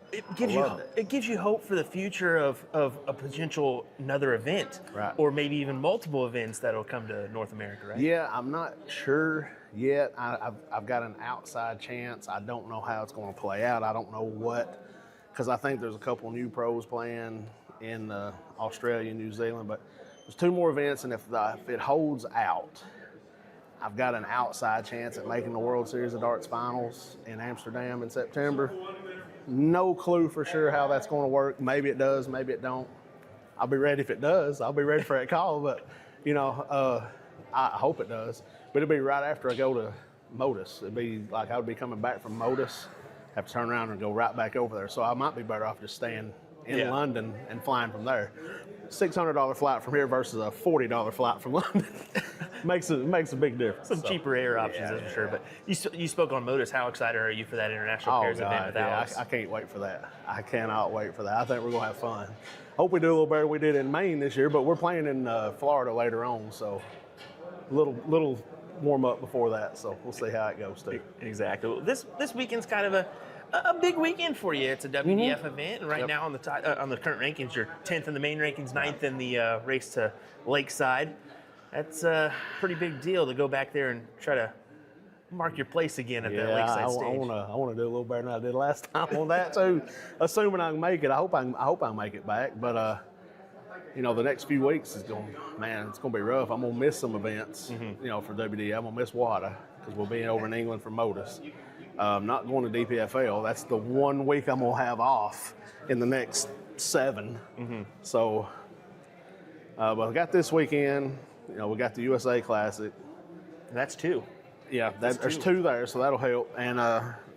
It gives you hope for the future of a potential another event, right? Or maybe even multiple events that'll come to North America, right? Yeah, I'm not sure yet. I've got an outside chance. I don't know how it's going to play out. I don't know what, because I think there's a couple new pros playing in Australia and New Zealand, but there's 2 more events, and if it holds out, I've got an outside chance at making the World Series of Darts Finals in Amsterdam in September. No clue for sure how that's going to work. Maybe it does, maybe it don't. I'll be ready if it does. I'll be ready for that call, but, I hope it does. But it'll be right after I go to Modus. It'd be like I would be coming back from Modus, have to turn around and go right back over there. So I might be better off just staying in London and flying from there. $600 flight from here versus a $40 flight from London makes a big difference. Some cheaper air options, that's for sure. But you spoke on Modus. How excited are you for that international pairs event with Alex? I can't wait for that. I cannot wait for that. I think we're gonna have fun. Hope we do a little better than we did in Maine this year, but we're playing in Florida later on, so a little warm up before that. So we'll see how it goes too. Exactly. Well, this weekend's kind of a big weekend for you. It's a WDF event, and right now on the current rankings, you're 10th in the main rankings, 9th in the race to Lakeside. That's a pretty big deal to go back there and try to mark your place again at that Lakeside stage. I want to do a little better than I did last time on that too. Assuming I can make it, I hope I make it back. But the next few weeks it's gonna be rough. I'm gonna miss some events. For WDF, I'm gonna miss WADA because we'll be over in England for Modus. Not going to DPFL. That's the 1 week I'm gonna have off in the next 7. So, but I got this weekend. We got the USA Classic. That's 2. Yeah, there's two there, so that'll help. And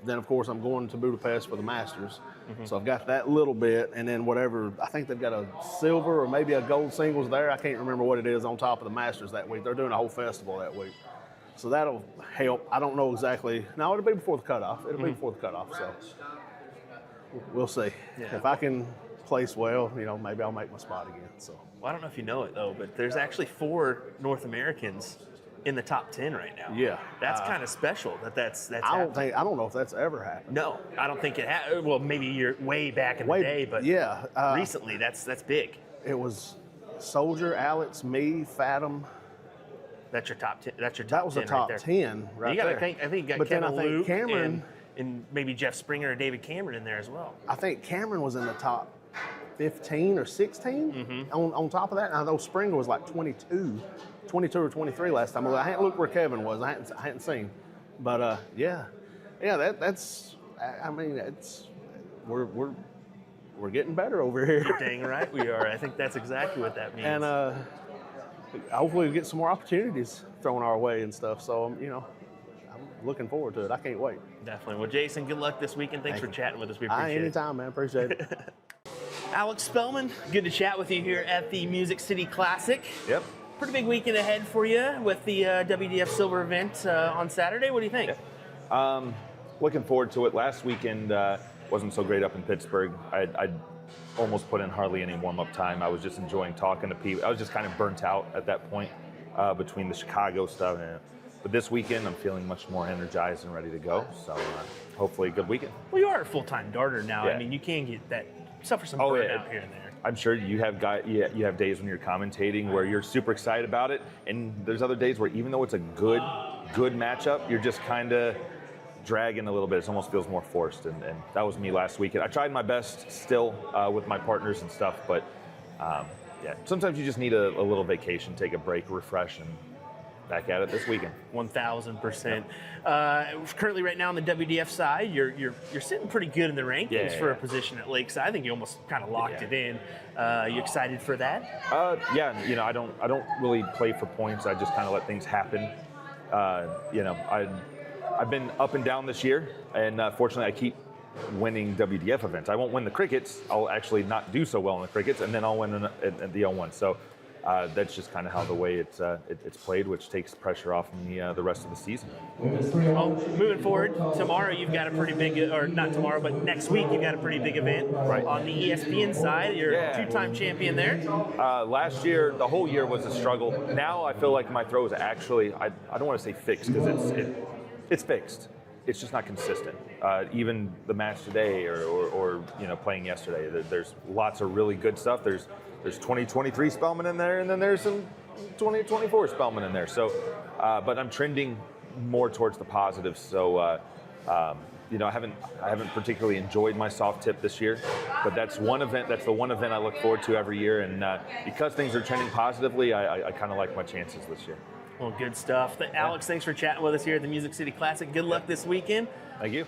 then, of course, I'm going to Budapest for the Masters. So I've got that little bit, and then whatever, I think they've got a silver or maybe a gold singles there. I can't remember what it is on top of the Masters that week. They're doing a whole festival that week. So that'll help. I don't know exactly. No, it'll be before the cutoff. It'll be before the cutoff, so we'll see. Yeah. If I can place well, maybe I'll make my spot again. So. Well, I don't know if you know it, though, but there's actually 4 North Americans in the top 10 right now. Yeah. That's kind of special that's I don't know if that's ever happened. No, I don't think it has. Well, maybe you're way back in the day, but recently that's big. It was Soldier, Alex, me, Fathom. That's your top 10. That's your top 10. That was the top right 10 right you gotta there. think, I think you got But then Kevin I think Luke Cameron, and maybe Jeff Springer or David Cameron in there as well. I think Cameron was in the top 15 or 16 on top of that. And I know Springer was like 22 or 23 last time. I hadn't looked where Kevin was. I hadn't seen. But that's. I mean, we're getting better over here. You're dang right we are. I think that's exactly what that means. And hopefully we get some more opportunities thrown our way and stuff. So I'm looking forward to it. I can't wait. Definitely. Well, Jason, good luck this weekend. Thanks for chatting with us. We appreciate it. Anytime, man. Appreciate it. Alex Spellman, good to chat with you here at the Music City Classic. Yep. Pretty big weekend ahead for you with the WDF Silver event on Saturday. What do you think? Looking forward to it. Last weekend wasn't so great up in Pittsburgh. I almost put in hardly any warm-up time. I was just enjoying talking to people. I was just kind of burnt out at that point between the Chicago stuff. But this weekend, I'm feeling much more energized and ready to go. So hopefully a good weekend. Well, you are a full-time darter now. Yeah. I mean, you can get that, suffer some burnout here and there. I'm sure you have you have days when you're commentating where you're super excited about it, and there's other days where even though it's a good matchup, you're just kind of dragging a little bit. It almost feels more forced, and that was me last weekend. I tried my best still with my partners and stuff, but sometimes you just need a little vacation, take a break, refresh, and back at it this weekend. 1,000%. Currently, right now on the WDF side, you're sitting pretty good in the rankings for a position at Lakeside. I think you almost kind of locked it in. You excited for that? I don't really play for points. I just kind of let things happen. I've been up and down this year, and fortunately, I keep winning WDF events. I won't win the crickets. I'll actually not do so well in the crickets, and then I'll win at the O1. So. That's just kind of how the way it's played, which takes pressure off the rest of the season. Well, moving forward, tomorrow you've got a pretty big, or not tomorrow, but next week you've got a pretty big event on the ESPN side. You're a two-time champion there. Last year, the whole year was a struggle. Now I feel like my throw is actually, I don't want to say fixed because it's fixed. It's just not consistent. Even the match today or playing yesterday, there's lots of really good stuff. There's 2023 Spellman in there, and then there's some 2024 Spellman in there. So, but I'm trending more towards the positives. So, I haven't particularly enjoyed my soft tip this year, but that's one event. That's the one event I look forward to every year, and because things are trending positively, I kind of like my chances this year. Well, good stuff. Alex, thanks for chatting with us here at the Music City Classic. Good luck this weekend. Thank you.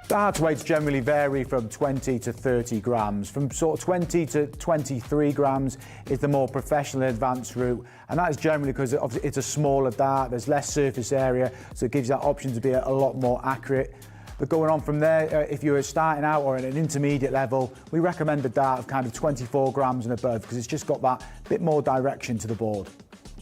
The heart weights generally vary from 20 to 30 grams. From sort of 20 to 23 grams is the more professional and advanced route, and that is generally because it's a smaller dart, there's less surface area, so it gives you that option to be a lot more accurate. But going on from there, if you're starting out or at an intermediate level, we recommend a dart of kind of 24 grams and above because it's just got that bit more direction to the board.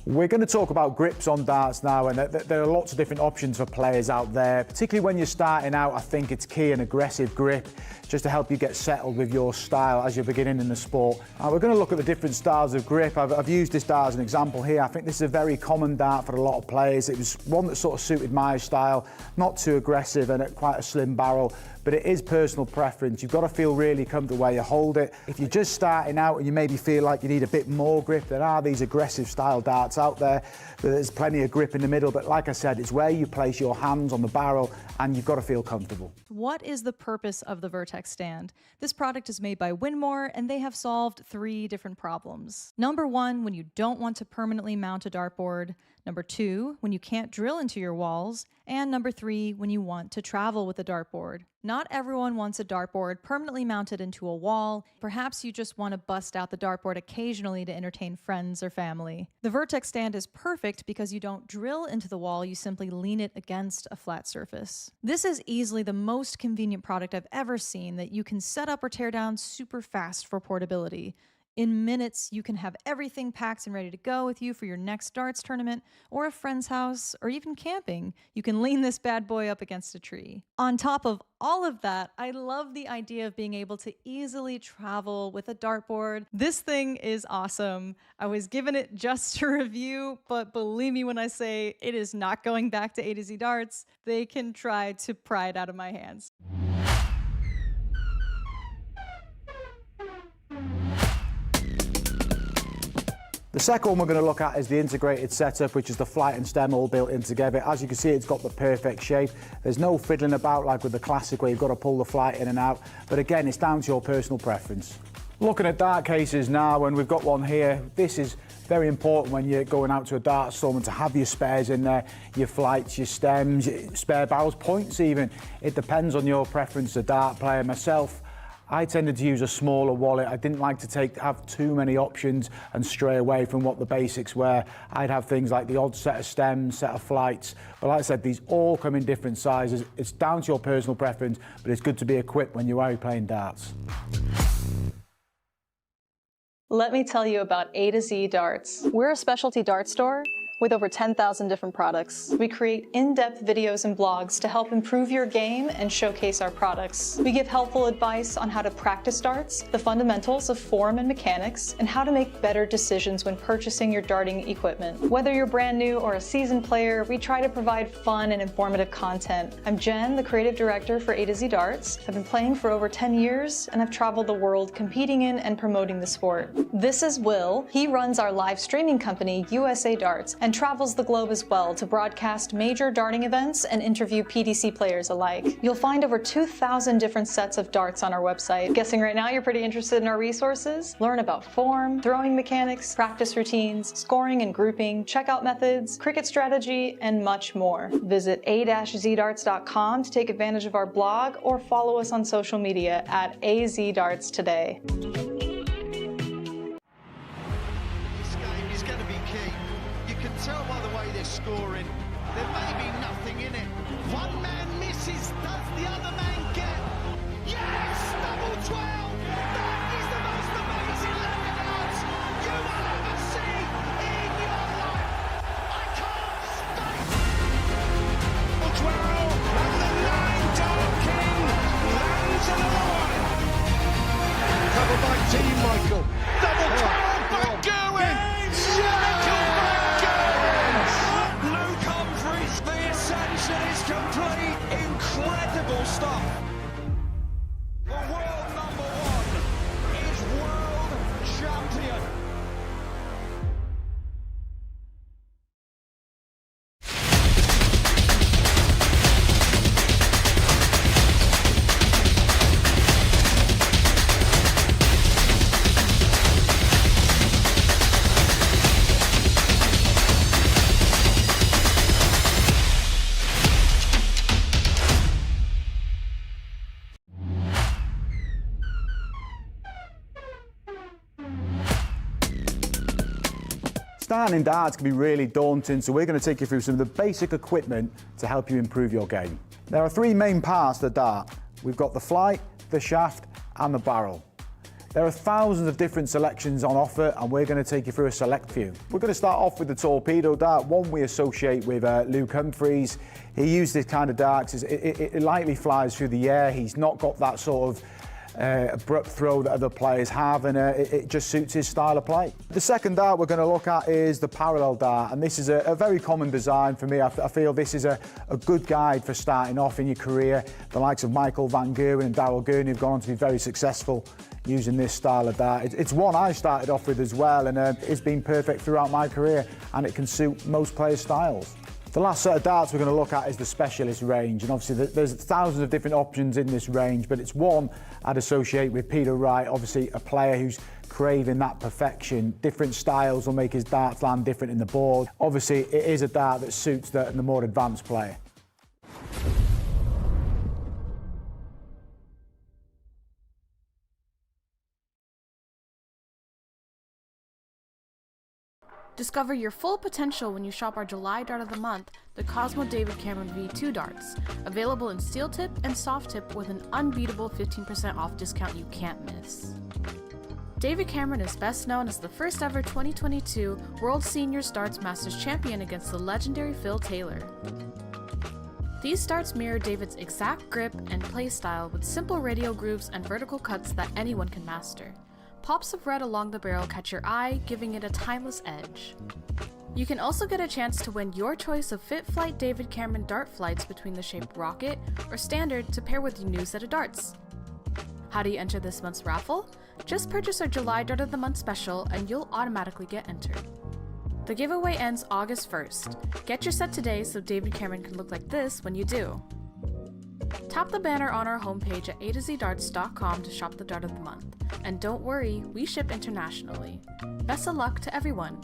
We're going to talk about grips on darts now, and there are lots of different options for players out there. Particularly when you're starting out, I think it's key an aggressive grip just to help you get settled with your style as you're beginning in the sport. We're going to look at the different styles of grip. I've used this dart as an example here. I think this is a very common dart for a lot of players. It was one that sort of suited my style, not too aggressive and at quite a slim barrel. But it is personal preference. You've got to feel really comfortable where you hold it. If you're just starting out and you maybe feel like you need a bit more grip, there are these aggressive style darts out there. There's plenty of grip in the middle, but like I said, it's where you place your hands on the barrel and you've got to feel comfortable. What is the purpose of the Vertex stand? This product is made by Winmore, and they have solved 3 different problems. Number 1, when you don't want to permanently mount a dartboard. Number 2, when you can't drill into your walls. And number 3, when you want to travel with a dartboard. Not everyone wants a dartboard permanently mounted into a wall. Perhaps you just want to bust out the dartboard occasionally to entertain friends or family. The Vertex stand is perfect because you don't drill into the wall, you simply lean it against a flat surface. This is easily the most convenient product I've ever seen that you can set up or tear down super fast for portability. In minutes, you can have everything packed and ready to go with you for your next darts tournament or a friend's house or even camping. You can lean this bad boy up against a tree. On top of all of that, I love the idea of being able to easily travel with a dartboard. This thing is awesome. I was given it just to review, but believe me when I say it is not going back to A to Z Darts. They can try to pry it out of my hands. The second one we're going to look at is the integrated setup, which is the flight and stem all built in together. As you can see, it's got the perfect shape. There's no fiddling about like with the classic where you've got to pull the flight in and out. But again, it's down to your personal preference. Looking at dart cases now, and we've got one here. This is very important when you're going out to a dart tournament to have your spares in there, your flights, your stems, your spare barrels, points even. It depends on your preference, a dart player. Myself, I tended to use a smaller wallet. I didn't like to have too many options and stray away from what the basics were. I'd have things like the odd set of stems, set of flights. But like I said, these all come in different sizes. It's down to your personal preference, but it's good to be equipped when you are playing darts. Let me tell you about A to Z Darts. We're a specialty dart store with over 10,000 different products. We create in-depth videos and blogs to help improve your game and showcase our products. We give helpful advice on how to practice darts, the fundamentals of form and mechanics, and how to make better decisions when purchasing your darting equipment. Whether you're brand new or a seasoned player, we try to provide fun and informative content. I'm Jen, the creative director for A to Z Darts. I've been playing for over 10 years, and I've traveled the world competing in and promoting the sport. This is Will. He runs our live streaming company, USA Darts, and travels the globe as well to broadcast major darting events and interview PDC players alike. You'll find over 2,000 different sets of darts on our website. Guessing right now you're pretty interested in our resources? Learn about form, throwing mechanics, practice routines, scoring and grouping, checkout methods, cricket strategy, and much more. Visit a-zdarts.com to take advantage of our blog or follow us on social media at AZDarts today. Tell by the way they're scoring, there may be nothing in it. One man misses, does the other man get? Yes! Double 12! That is the most amazing level of darts you will ever see in your life! I can't state! Double 12, and the 9 Dart King lands another one! Covered by Team Michael. Double 12, back going! Is complete, incredible stuff. The world number one is world champion. Starting in darts can be really daunting, so we're going to take you through some of the basic equipment to help you improve your game. There are three main parts to the dart. We've got the flight, the shaft, and the barrel. There are thousands of different selections on offer, and we're going to take you through a select few. We're going to start off with the torpedo dart, one we associate with Luke Humphries. He used this kind of dart because it lightly flies through the air. He's not got that sort of abrupt throw that other players have, and it just suits his style of play. The second dart we're going to look at is the parallel dart, and this is a very common design for me. I feel this is a good guide for starting off in your career. The likes of Michael Van Gerwen and Darrell Gurney have gone on to be very successful using this style of dart. It's one I started off with as well, and it's been perfect throughout my career, and it can suit most players' styles. The last set of darts we're going to look at is the specialist range, and obviously there's thousands of different options in this range, but it's one I'd associate with Peter Wright, obviously a player who's craving that perfection. Different styles will make his darts land different in the board. Obviously it is a dart that suits the more advanced player. Discover your full potential when you shop our July Dart of the Month, the Cosmo David Cameron V2 darts, available in steel tip and soft tip with an unbeatable 15% off discount you can't miss. David Cameron is best known as the first ever 2022 World Senior Darts Masters champion against the legendary Phil Taylor. These darts mirror David's exact grip and play style with simple radial grooves and vertical cuts that anyone can master. Pops of red along the barrel catch your eye, giving it a timeless edge. You can also get a chance to win your choice of Fit Flight David Cameron dart flights between the shape Rocket or Standard to pair with your new set of darts. How do you enter this month's raffle? Just purchase our July Dart of the Month special and you'll automatically get entered. The giveaway ends August 1st. Get your set today so David Cameron can look like this when you do. Tap the banner on our homepage at a2zdarts.com to shop the Dart of the Month. And don't worry, we ship internationally. Best of luck to everyone!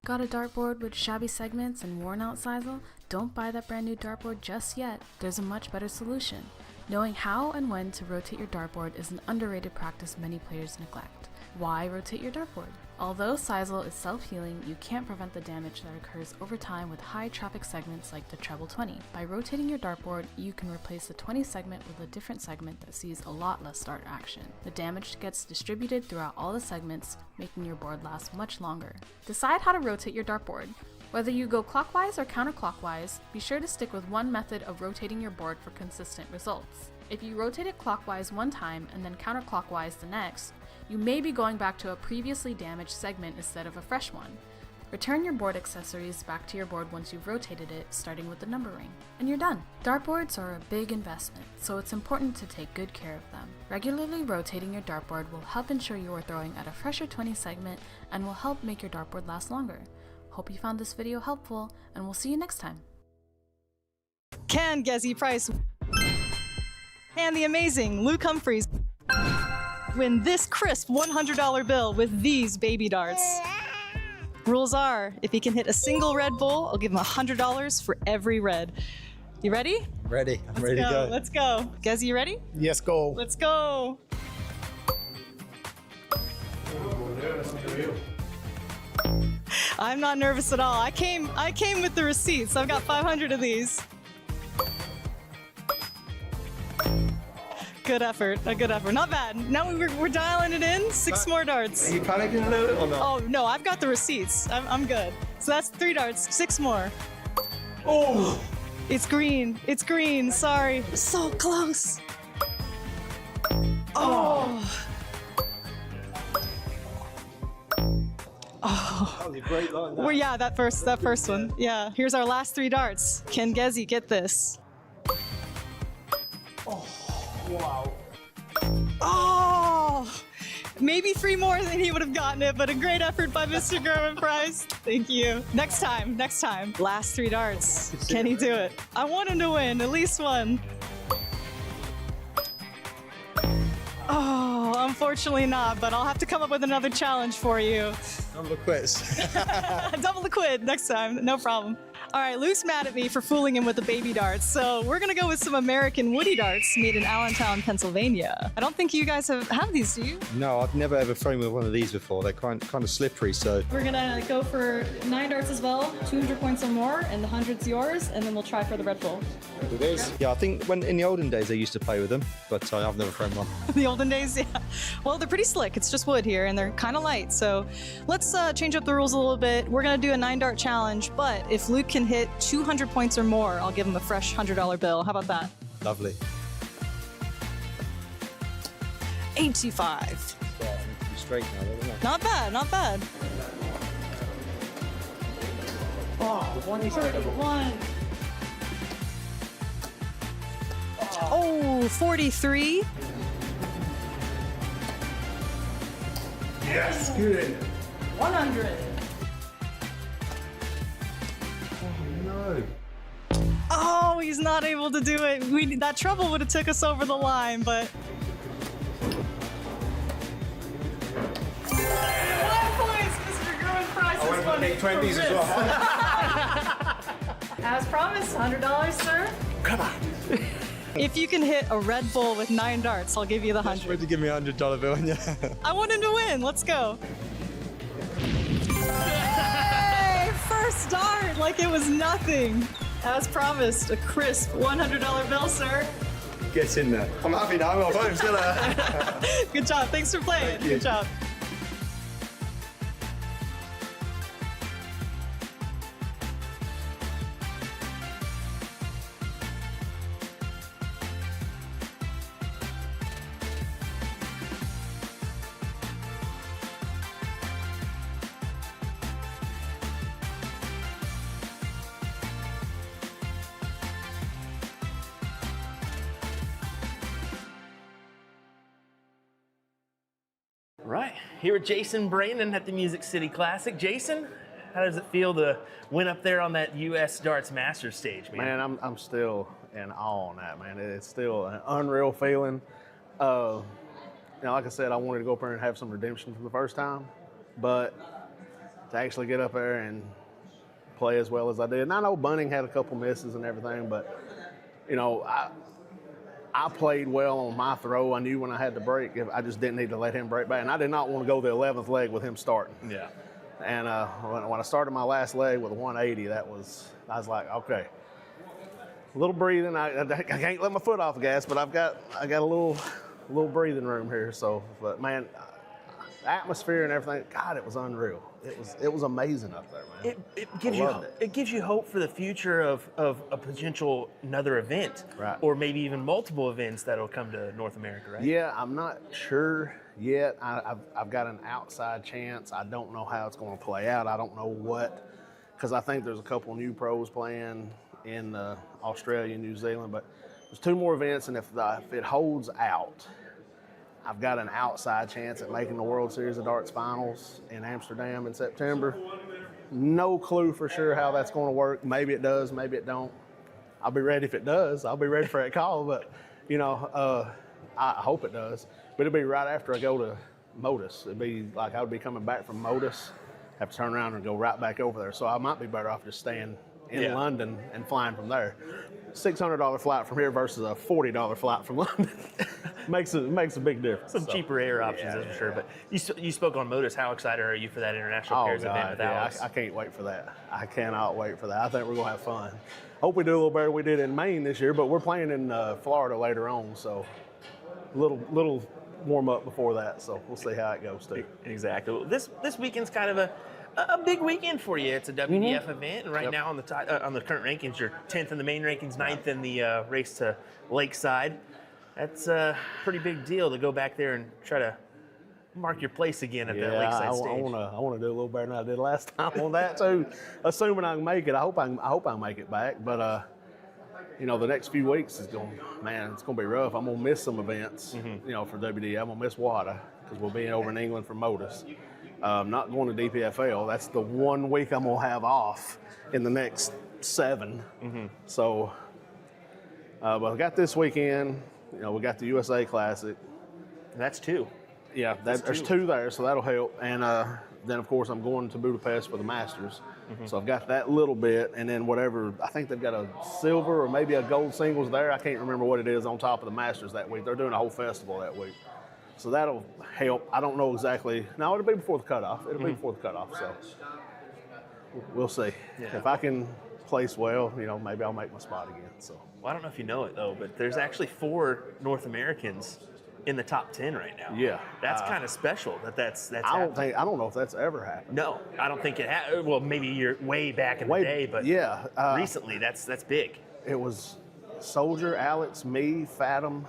Got a dartboard with shabby segments and worn out sisal? Don't buy that brand new dartboard just yet. There's a much better solution. Knowing how and when to rotate your dartboard is an underrated practice many players neglect. Why rotate your dartboard? Although sisal is self-healing, you can't prevent the damage that occurs over time with high traffic segments like the treble 20. By rotating your dartboard, you can replace the 20 segment with a different segment that sees a lot less dart action. The damage gets distributed throughout all the segments, making your board last much longer. Decide how to rotate your dartboard. Whether you go clockwise or counterclockwise, be sure to stick with one method of rotating your board for consistent results. If you rotate it clockwise one time and then counterclockwise the next, you may be going back to a previously damaged segment instead of a fresh one. Return your board accessories back to your board once you've rotated it, starting with the number ring, and you're done. Dartboards are a big investment, so it's important to take good care of them. Regularly rotating your dartboard will help ensure you are throwing at a fresher 20 segment and will help make your dartboard last longer. Hope you found this video helpful, and we'll see you next time. Can Gezi Price and the amazing Luke Humphries win this crisp $100 bill with these baby darts? Rules are, if he can hit a single red bull, I'll give him $100 for every red. You ready? Ready. I'm ready to go. Let's go. Gezi, you ready? Yes, go. Let's go. I'm not nervous at all. I came with the receipts. I've got 500 of these. Good effort, a good effort. Not bad. Now we're dialing it in. 6 more darts. Are you panicking a little bit or not? Oh no, I've got the receipts. I'm good. So that's 3 darts, 6 more. Oh! It's green. It's green. Sorry. So close. Oh. Oh. That was a great line. Well, yeah, that first one. Yeah. Here's our last 3 darts. Can Gezi get this? Oh, wow. Oh! Maybe 3 more than he would have gotten it, but a great effort by Mr. German Price. Thank you. Next time. Last 3 darts. Can he do it? I want him to win, at least one. Oh, unfortunately not, but I'll have to come up with another challenge for you. Double the quiz. Double the quid next time, no problem. All right, Luke's mad at me for fooling him with the baby darts, so we're gonna go with some American woody darts made in Allentown, Pennsylvania. I don't think you guys have these, do you? No, I've never ever thrown with one of these before. They're kind of slippery, so. We're gonna go for 9 darts as well, 200 points or more, and the 100's yours, and then we'll try for the Red Bull. It is. Yeah, I think when in the olden days I used to play with them, but I've never thrown one. The olden days, yeah. Well, they're pretty slick. It's just wood here, and they're kind of light. So let's change up the rules a little bit. We're gonna do a 9 dart challenge, but if Luke can hit 200 points or more, I'll give him a fresh $100 bill. How about that? Lovely. 85. Yeah, I'm straight now, isn't it? Not bad, not bad. Oh, 31. Oh, 43. Yes, good. 100. No. Oh, he's not able to do it. That trouble would have took us over the line, but. 1 point, Mr. Gruen prizes money. 20s as well. As promised, $100, sir. Come on. If you can hit a Red Bull with 9 darts, I'll give you the 100. Would you give me a $100 bill? Yeah. I want him to win. Let's go. Yay! First dart, like it was nothing. As promised, a crisp $100 bill, sir. Get in there. I'm happy now. I'm home, still there. Good job. Thanks for playing. Good job. Right, here with Jason Brandon at the Music City Classic. Jason, how does it feel to win up there on that U.S. Darts Masters stage, man? Man, I'm still in awe on that, man. It's still an unreal feeling. You know, like I said, I wanted to go up there and have some redemption for the first time, but to actually get up there and play as well as I did. And I know Bunning had a couple misses and everything, but, you know, I played well on my throw. I knew when I had to break, I just didn't need to let him break back. And I did not want to go the 11th leg with him starting. Yeah. And when I started my last leg with a 180, I was like, okay, a little breathing. I can't let my foot off the gas, but I got a little breathing room here. So, but man, the atmosphere and everything, God, it was unreal. It was amazing up there, man. It gives you hope for the future of a potential another event, Right. Or maybe even multiple events that'll come to North America, right? Yeah, I'm not sure yet. I've got an outside chance. I don't know how it's going to play out. I don't know what, because I think there's a couple new pros playing in Australia and New Zealand, but there's 2 more events, and if it holds out, I've got an outside chance at making the World Series of Darts Finals in Amsterdam in September. No clue for sure how that's going to work. Maybe it does, maybe it don't. I'll be ready if it does. I'll be ready for that call, but, you know, I hope it does. But it'll be right after I go to Modus. It'd be like I would be coming back from Modus, have to turn around and go right back over there. So I might be better off just staying in London and flying from there. $600 flight from here versus a $40 flight from London makes a big difference. Some cheaper air options, that's for sure. But you spoke on Modus. How excited are you for that international pairs event with Alex? I can't wait for that. I cannot wait for that. I think we're gonna have fun. Hope we do a little better than we did in Maine this year, but we're playing in Florida later on, so little warm up before that. So we'll see how it goes too. Exactly. Well, this weekend's kind of a big weekend for you. It's a WDF event, and right now on the current rankings, you're 10th in the main rankings, 9th in the race to Lakeside. That's a pretty big deal to go back there and try to mark your place again at that Lakeside stage. I want to do a little better than I did last time on that too. Assuming I can make it, I hope I make it back. But you know, the next few weeks it's gonna be rough. I'm gonna miss some events. You know, for WD, I'm gonna miss WADA because we'll be over in England for Modus. Not going to DPFL. That's the 1 week I'm gonna have off in the next 7. So, but I got this weekend. You know, we got the USA Classic. That's 2. Yeah, there's 2 there, so that'll help. And then, of course, I'm going to Budapest for the Masters. So I've got that little bit, and then whatever, I think they've got a silver or maybe a gold singles there. I can't remember what it is on top of the Masters that week. They're doing a whole festival that week. So that'll help. I don't know exactly. No, it'll be before the cutoff. It'll be before the cutoff, so we'll see. Yeah. If I can place well, you know, maybe I'll make my spot again. So. Well, I don't know if you know it, though, but there's actually 4 North Americans in the top 10 right now. Yeah. That's kind of special that's I happening. don't know if that's ever happened. No, I don't think it has. Well, maybe you're way back in the day, but recently that's big. It was Soldier, Alex, me, Fathom.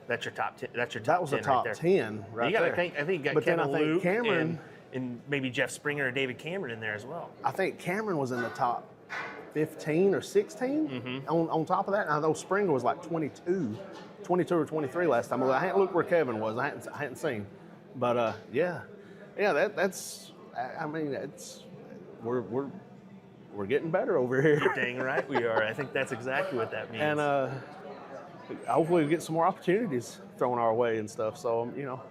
That's your top 10. That's your top 10 That was the top right there. 10 right You got there. to think. I think you got But then Kevin I think Luke Cameron, and maybe Jeff Springer or David Cameron in there as well. I think Cameron was in the top 15 or 16 on top of that. And I know Springer was like 22 or 23 last time. I hadn't looked where Kevin was. I hadn't seen. But yeah, Yeah, that's. I mean, we're getting better over here. Dang right we are. I think that's exactly what that means. And hopefully we get some more opportunities thrown our way and stuff. So, I'm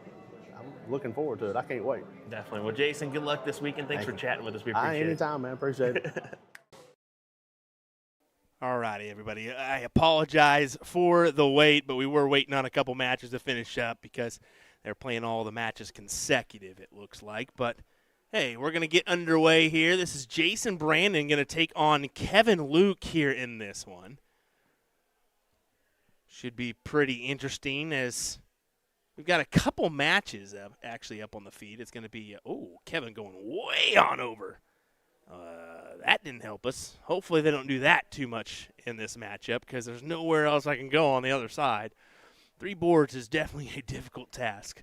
looking forward to it. I can't wait. Definitely. Well, Jason, good luck this weekend. Thanks for chatting with us. We appreciate it. Anytime, man. Appreciate it. All righty, everybody. I apologize for the wait, but we were waiting on a couple matches to finish up because they're playing all the matches consecutive, it looks like. But, hey, we're going to get underway here. This is Jason Brandon going to take on Kevin Luke here in this one. Should be pretty interesting as we've got a couple matches actually up on the feed. It's going to be, Kevin going way on over. That didn't help us. Hopefully they don't do that too much in this matchup because there's nowhere else I can go on the other side. 3 boards is definitely a difficult task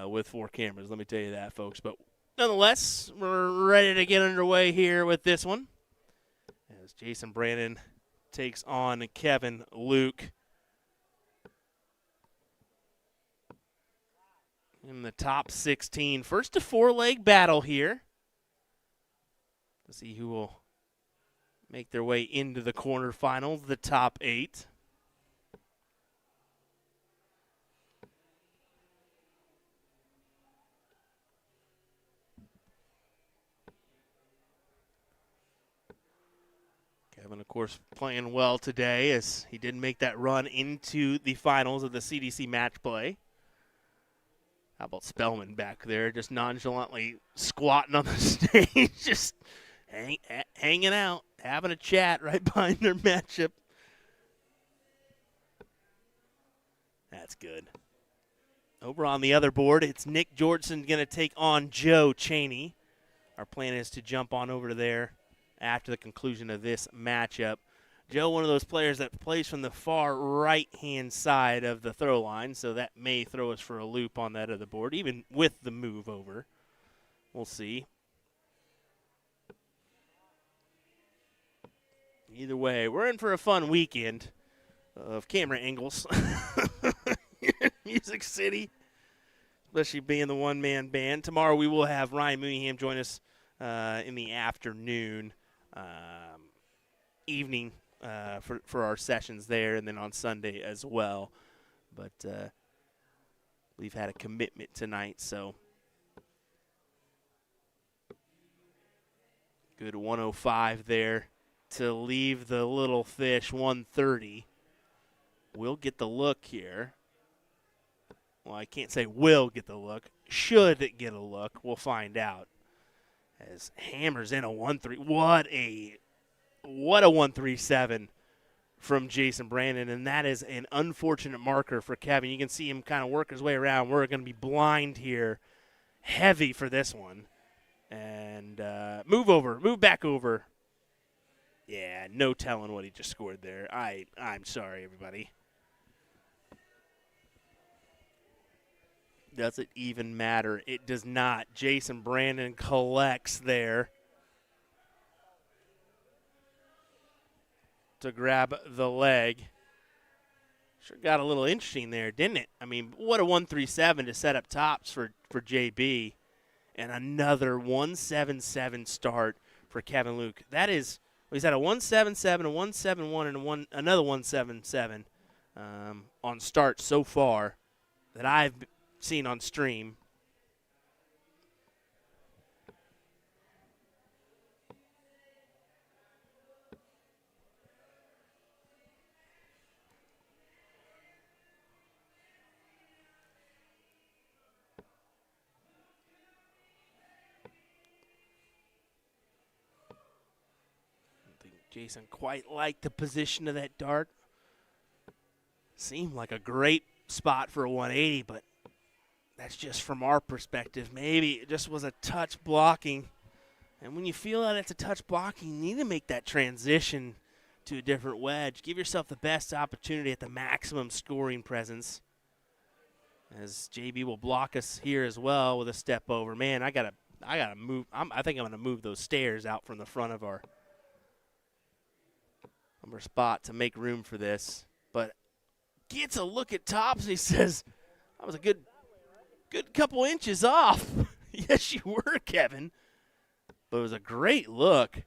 with 4 cameras, let me tell you that, folks. But nonetheless, we're ready to get underway here with this one as Jason Brandon takes on Kevin Luke. In the top 16. First to 4-leg battle here. To see who will make their way into the quarterfinals, the top 8. Kevin, of course, playing well today as he did make that run into the finals of the CDC match play. How about Spellman back there just nonchalantly squatting on the stage, just hanging out, having a chat right behind their matchup. That's good. Over on the other board, it's Nick Georgeson going to take on Joe Cheney. Our plan is to jump on over to there after the conclusion of this matchup. Joe, one of those players that plays from the far right-hand side of the throw line, so that may throw us for a loop on that other board, even with the move over. We'll see. Either way, we're in for a fun weekend of camera angles. Music City, especially being the one-man band. Tomorrow we will have Ryan Mooneyham join us in the afternoon, evening for our sessions there, and then on Sunday as well. But we've had a commitment tonight, so good 105 there to leave the little fish 130. We'll get the look here. Well, I can't say will get the look. Should get a look. We'll find out. As hammers in a 1-3. What a 137 from Jason Brandon, and that is an unfortunate marker for Kevin. You can see him kind of work his way around. We're going to be blind here, heavy for this one. And move back over. Yeah, no telling what he just scored there. I'm sorry, everybody. Does it even matter? It does not. Jason Brandon collects there to grab the leg. Sure got a little interesting there, didn't it? I mean, what a 137 to set up tops for JB. And another 177 start for Kevin Luke. That is, he's had a 177, a 171, and another 177 on start so far that I've seen on stream. Jason quite liked the position of that dart. Seemed like a great spot for a 180, but that's just from our perspective. Maybe it just was a touch blocking. And when you feel that it's a touch blocking, you need to make that transition to a different wedge. Give yourself the best opportunity at the maximum scoring presence. As JB will block us here as well with a step over. Man, I gotta move. I think I'm gonna move those stairs out from the front of our spot to make room for this. But gets a look at tops. He says, "I was a good couple inches off." Yes, you were, Kevin. But it was a great look.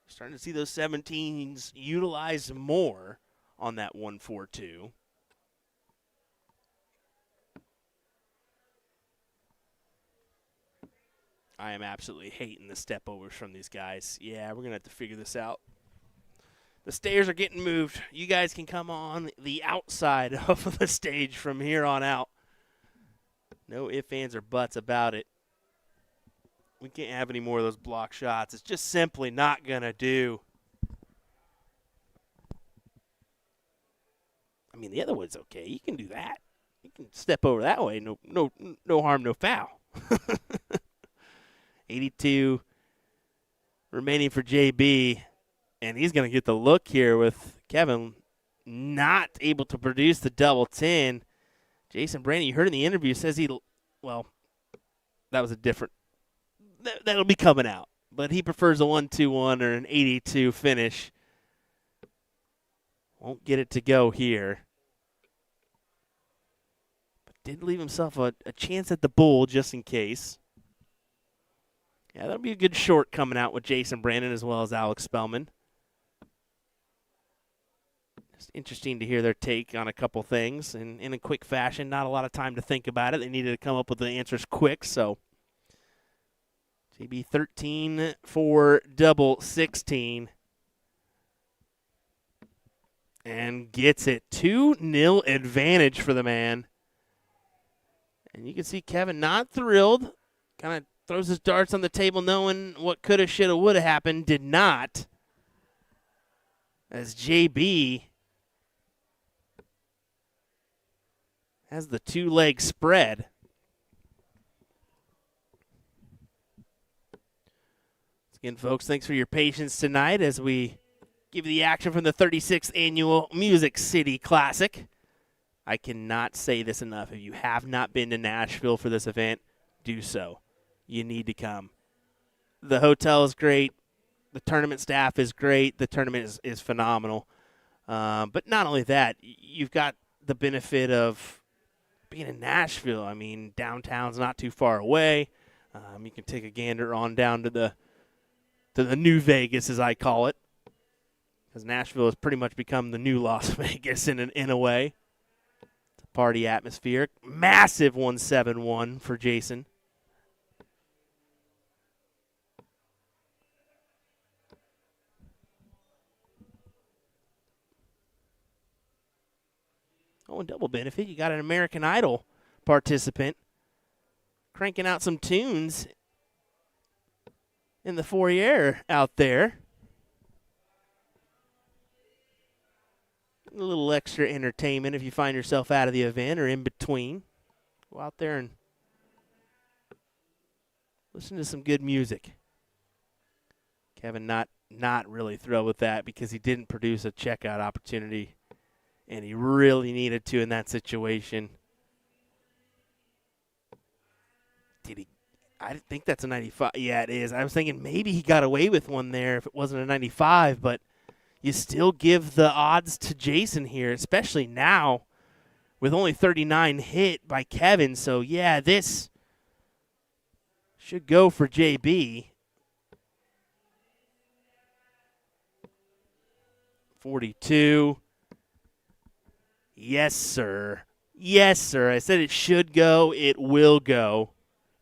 Starting to see those 17s utilized more on that 1-4-2. I am absolutely hating the step overs from these guys. Yeah, we're going to have to figure this out. The stairs are getting moved. You guys can come on the outside of the stage from here on out. No ifs, ands, or buts about it. We can't have any more of those block shots. It's just simply not going to do. I mean, the other one's okay. You can do that. You can step over that way. No harm, no foul. 82 remaining for JB. And he's going to get the look here with Kevin not able to produce the double 10. Jason Brandon, you heard in the interview, says that was a different, that'll be coming out. But he prefers a 1-2-1 or an 82 finish. Won't get it to go here. But did leave himself a chance at the bull just in case. Yeah, that'll be a good short coming out with Jason Brandon as well as Alex Spellman. It's interesting to hear their take on a couple things and in a quick fashion. Not a lot of time to think about it. They needed to come up with the answers quick, so JB 13 for double 16 and gets it. 2-0 advantage for the man. And you can see Kevin not thrilled. Kind of throws his darts on the table knowing what coulda, shoulda, woulda happened. Did not. As JB has the two-leg spread. Again, folks, thanks for your patience tonight as we give you the action from the 36th Annual Music City Classic. I cannot say this enough. If you have not been to Nashville for this event, do so. You need to come. The hotel is great. The tournament staff is great. The tournament is phenomenal. But not only that, you've got the benefit of being in Nashville. I mean, downtown's not too far away. You can take a gander on down to the new Vegas, as I call it, because Nashville has pretty much become the new Las Vegas in a way. It's a party atmosphere. Massive 171 for Jason. Oh, and double benefit, you got an American Idol participant cranking out some tunes in the foyer out there. A little extra entertainment if you find yourself out of the event or in between. Go out there and listen to some good music. Kevin not really thrilled with that because he didn't produce a checkout opportunity, and he really needed to in that situation. Did he? I think that's a 95. Yeah, it is. I was thinking maybe he got away with one there if it wasn't a 95, but you still give the odds to Jason here, especially now with only 39 hit by Kevin. So, yeah, this should go for JB. 42. Yes, sir. Yes, sir. I said it should go. It will go.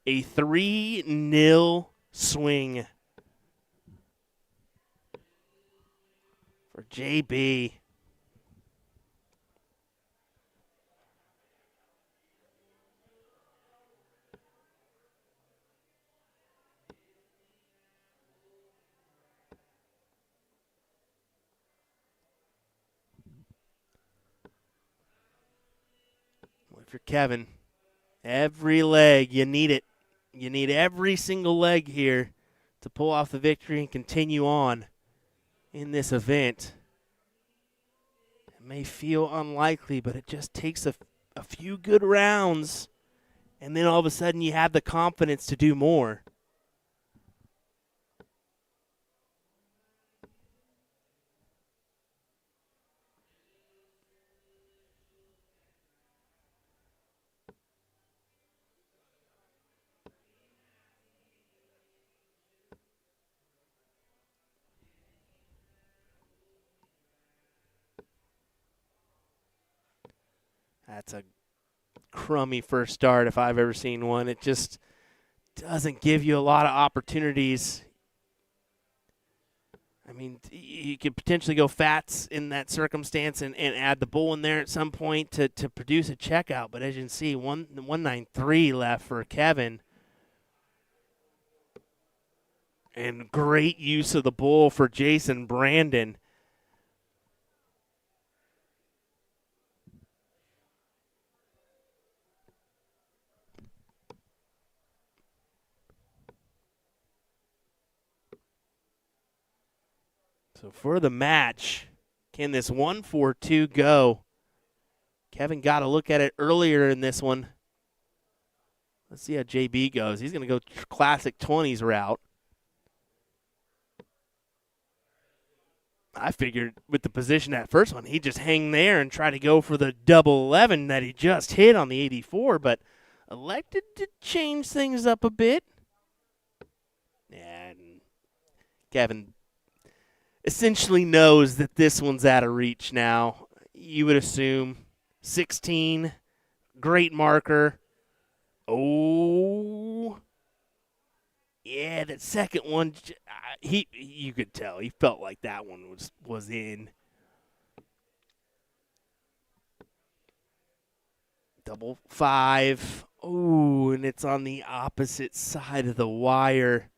A 3-0 swing for JB. If you're Kevin, every leg, you need it. You need every single leg here to pull off the victory and continue on in this event. It may feel unlikely, but it just takes a few good rounds, and then all of a sudden you have the confidence to do more. That's a crummy first start if I've ever seen one. It just doesn't give you a lot of opportunities. I mean, you could potentially go Fats in that circumstance and add the bull in there at some point to produce a checkout. But as you can see, 193 left for Kevin. And great use of the bull for Jason Brandon. So for the match, can this 1-4-2 go? Kevin got a look at it earlier in this one. Let's see how JB goes. He's going to go classic 20s route. I figured with the position that first one, he'd just hang there and try to go for the double 11 that he just hit on the 84, but elected to change things up a bit. And Kevin essentially knows that this one's out of reach now. You would assume 16, great marker. Oh, yeah, that second one, you could tell he felt like that one was in. Double 5. Oh, and it's on the opposite side of the wire.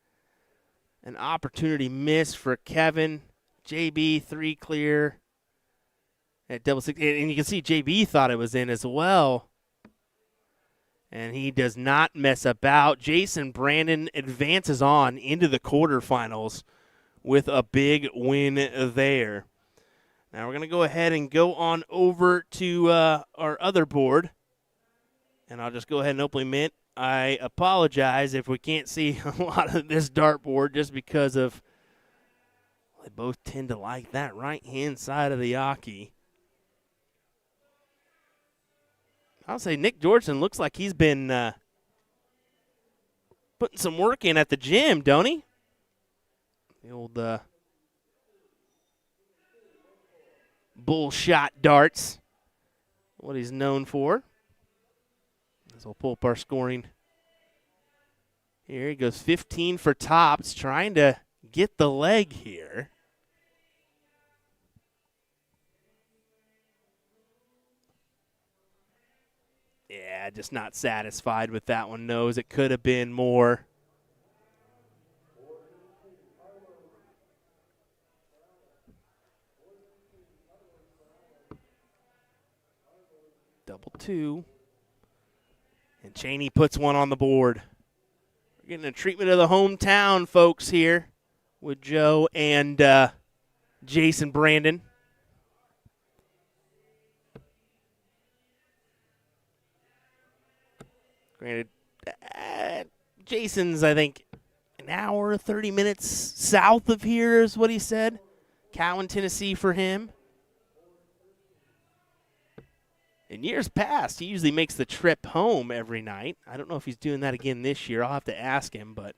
An opportunity missed for Kevin. JB 3 clear at double 6. And you can see JB thought it was in as well. And he does not mess about. Jason Brandon advances on into the quarterfinals with a big win there. Now we're going to go ahead and go on over to our other board. And I'll just go ahead and openly admit, I apologize if we can't see a lot of this dartboard just because of they both tend to like that right-hand side of the Aki. I'll say Nick Georgeson looks like he's been putting some work in at the gym, don't he? The old bull shot darts, what he's known for. As we'll pull up our scoring. Here he goes 15 for tops, trying to get the leg here. Yeah, just not satisfied with that one. Knows it could have been more. Double 2. And Cheney puts one on the board. We're getting a treatment of the hometown folks here with Joe and Jason Brandon. Granted, Jason's, I think, an hour, 30 minutes south of here is what he said. Cowan, Tennessee for him. In years past, he usually makes the trip home every night. I don't know if he's doing that again this year. I'll have to ask him, but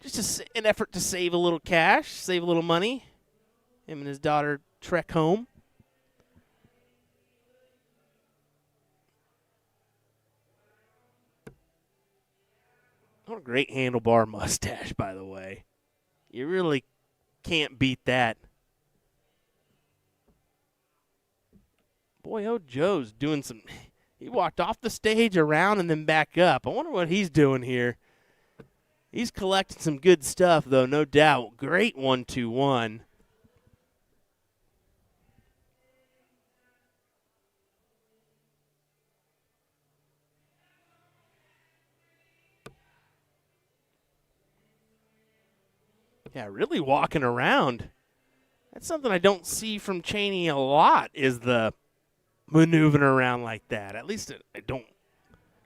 just an effort to save a little cash, save a little money. Him and his daughter trek home. What a great handlebar mustache, by the way. You really can't beat that. Boy, oh, Joe's doing some. He walked off the stage, around, and then back up. I wonder what he's doing here. He's collecting some good stuff, though, no doubt. Great 1-2-1. Yeah, really walking around. That's something I don't see from Cheney a lot, is the maneuvering around like that. At least I don't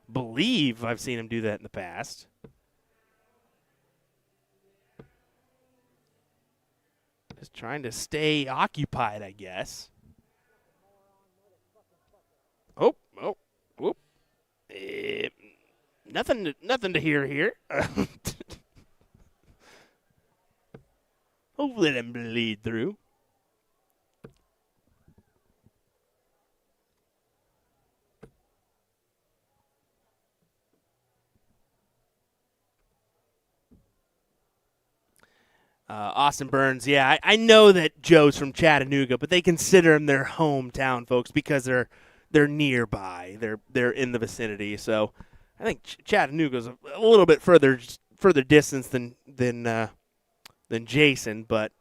believe I've seen him do that in the past. Just trying to stay occupied, I guess. Oh, whoop. Nothing to hear here. Hopefully let him bleed through. Austin Burns, yeah, I know that Joe's from Chattanooga, but they consider him their hometown folks because they're nearby. They're in the vicinity. So I think Chattanooga's a little bit further distance than Jason, but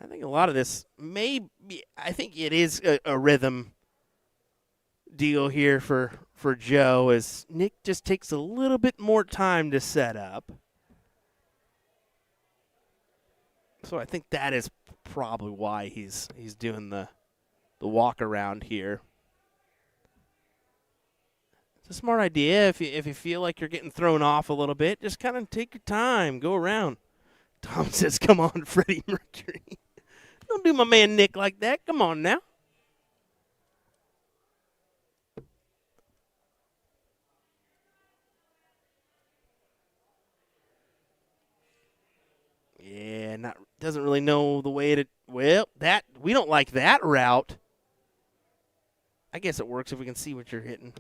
I think a lot of this I think it is a rhythm deal here for Joe, as Nick just takes a little bit more time to set up. So I think that is probably why he's doing the walk around here. It's a smart idea if you feel like you're getting thrown off a little bit, just kind of take your time, go around. Tom says, "Come on, Freddie Mercury." Don't do my man Nick like that. Come on now. Yeah, doesn't really know the way to. Well, that we don't like that route. I guess it works if we can see what you're hitting.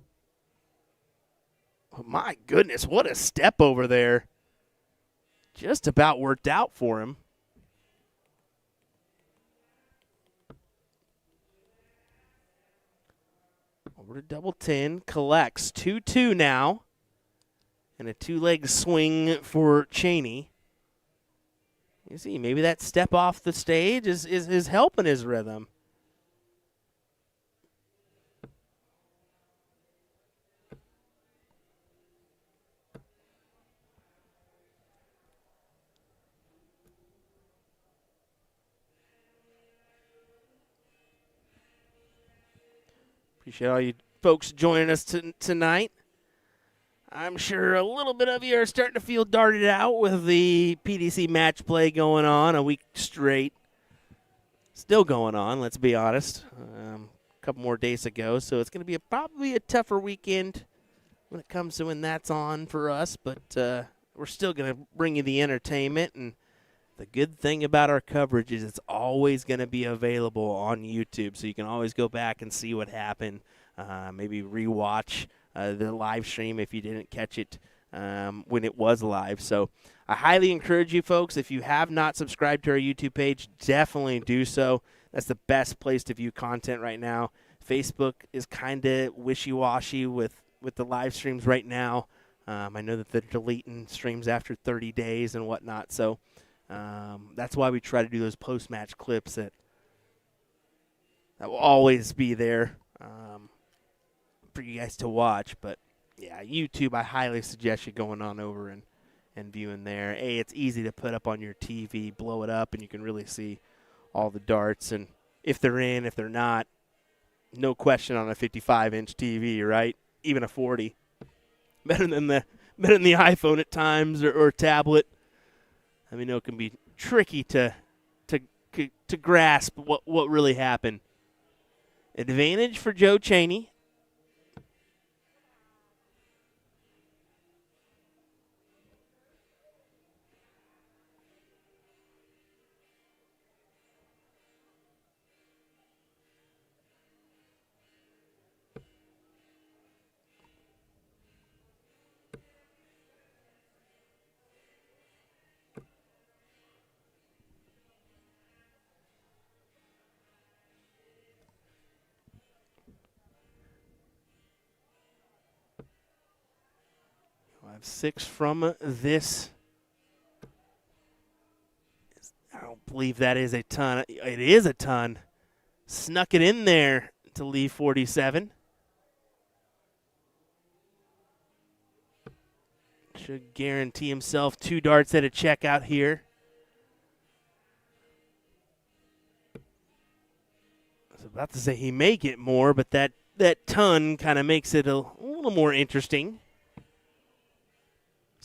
Oh, my goodness, what a step over there. Just about worked out for him. Over to double 10, collects 2-2 now. And a two-leg swing for Cheney. You see, maybe that step off the stage is helping his rhythm. Appreciate all you folks joining us tonight. I'm sure a little bit of you are starting to feel darted out with the PDC match play going on a week straight. Still going on, let's be honest. A couple more days to go, so it's going to be probably a tougher weekend when it comes to when that's on for us, but we're still going to bring you the entertainment, and the good thing about our coverage is it's always going to be available on YouTube, so you can always go back and see what happened, maybe rewatch the live stream if you didn't catch it when it was live. So I highly encourage you folks, if you have not subscribed to our YouTube page, definitely do so. That's the best place to view content right now. Facebook is kind of wishy-washy with the live streams right now. I know that they're deleting streams after 30 days and whatnot, so that's why we try to do those post-match clips that will always be there for you guys to watch. But yeah, YouTube, I highly suggest you going on over and viewing there. It's easy to put up on your TV, blow it up, and you can really see all the darts, and if they're in, if they're not, no question on a 55-inch TV, right? Even a 40. Better than the iPhone at times or tablet. I mean, it can be tricky to grasp what really happened. Advantage for Joe Cheney. I have 6 from this. I don't believe that is a ton. It is a ton. Snuck it in there to leave 47. Should guarantee himself 2 darts at a checkout here. I was about to say he may get more, but that ton kind of makes it a little more interesting.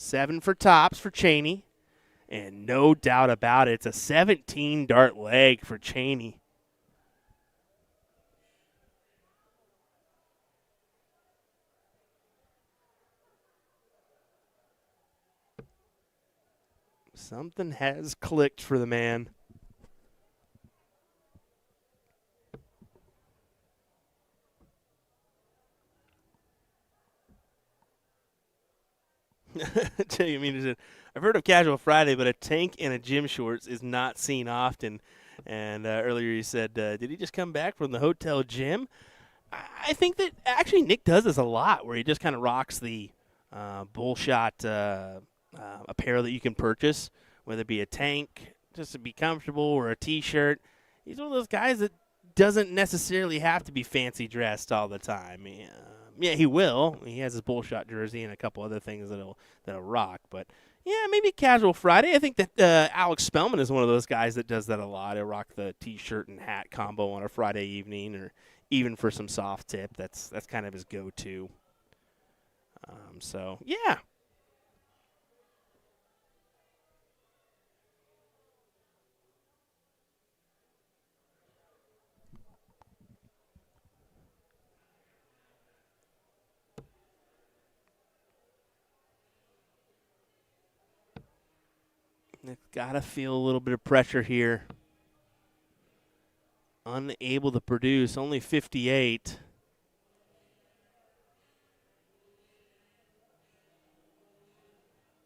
7 for tops for Cheney. And no doubt about it, it's a 17-dart leg for Cheney. Something has clicked for the man. tell you, I mean, I've heard of Casual Friday, but a tank and a gym shorts is not seen often. And earlier you said, did he just come back from the hotel gym? I think that actually Nick does this a lot, where he just kind of rocks the Bullshot apparel that you can purchase, whether it be a tank just to be comfortable or a T-shirt. He's one of those guys that doesn't necessarily have to be fancy dressed all the time. Yeah, he will. He has his Bullshot jersey and a couple other things that'll rock. But yeah, maybe Casual Friday. I think that Alex Spellman is one of those guys that does that a lot. He'll rock the T-shirt and hat combo on a Friday evening, or even for some soft tip. That's kind of his go-to. So yeah. Nick's got to feel a little bit of pressure here. Unable to produce, only 58.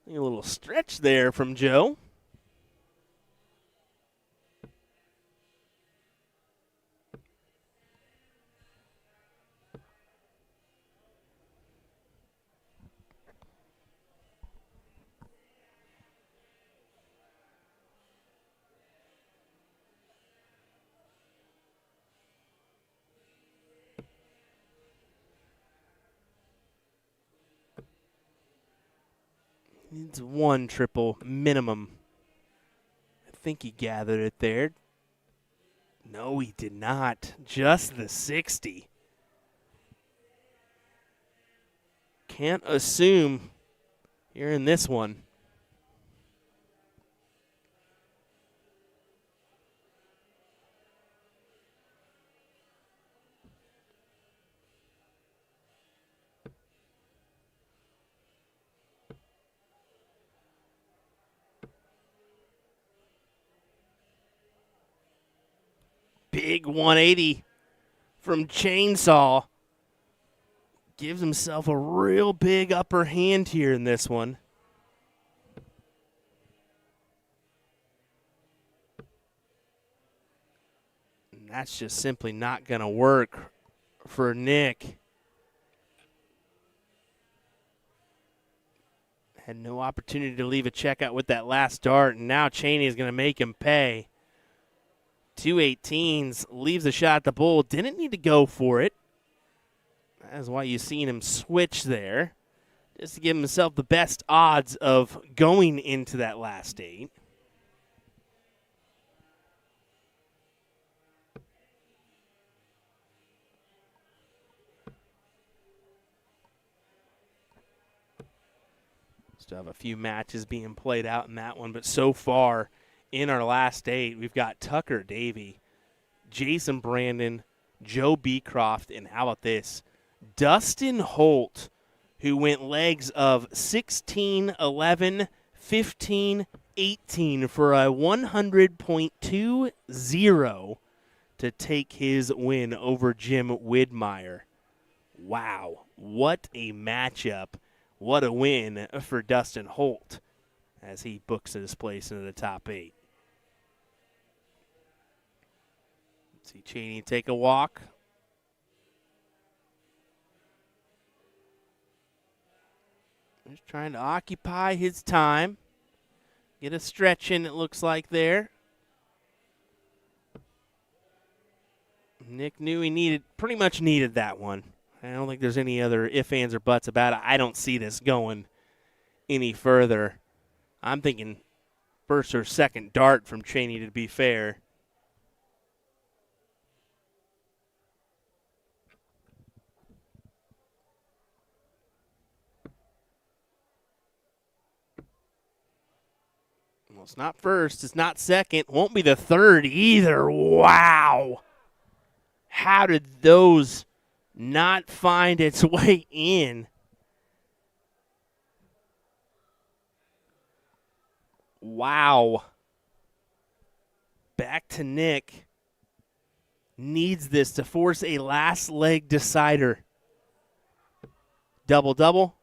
A little stretch there from Joe. Needs one triple minimum. I think he gathered it there. No, he did not. Just the 60. Can't assume here in this one. Big 180 from Chainsaw. Gives himself a real big upper hand here in this one. And that's just simply not going to work for Nick. Had no opportunity to leave a checkout with that last dart, and now Cheney is going to make him pay. 218s, leaves a shot at the bull. Didn't need to go for it. That's why you've seen him switch there, just to give himself the best odds of going into that last 8. Still have a few matches being played out in that one, but so far in our last 8, we've got Tucker Davey, Jason Brandon, Joe Beecroft, and how about this? Dustin Holt, who went legs of 16, 11, 15, 18 for a 100.20 to take his win over Jim Widmeyer. Wow, what a matchup. What a win for Dustin Holt as he books his place into the top 8. See Cheney take a walk. Just trying to occupy his time. Get a stretch in, it looks like there. Nick knew he pretty much needed that one. I don't think there's any other ifs, ands, or buts about it. I don't see this going any further. I'm thinking first or second dart from Cheney, to be fair. Well, it's not first. It's not second. Won't be the third either. Wow. How did those not find its way in? Wow. Back to Nick. Needs this to force a last leg decider. Double-double.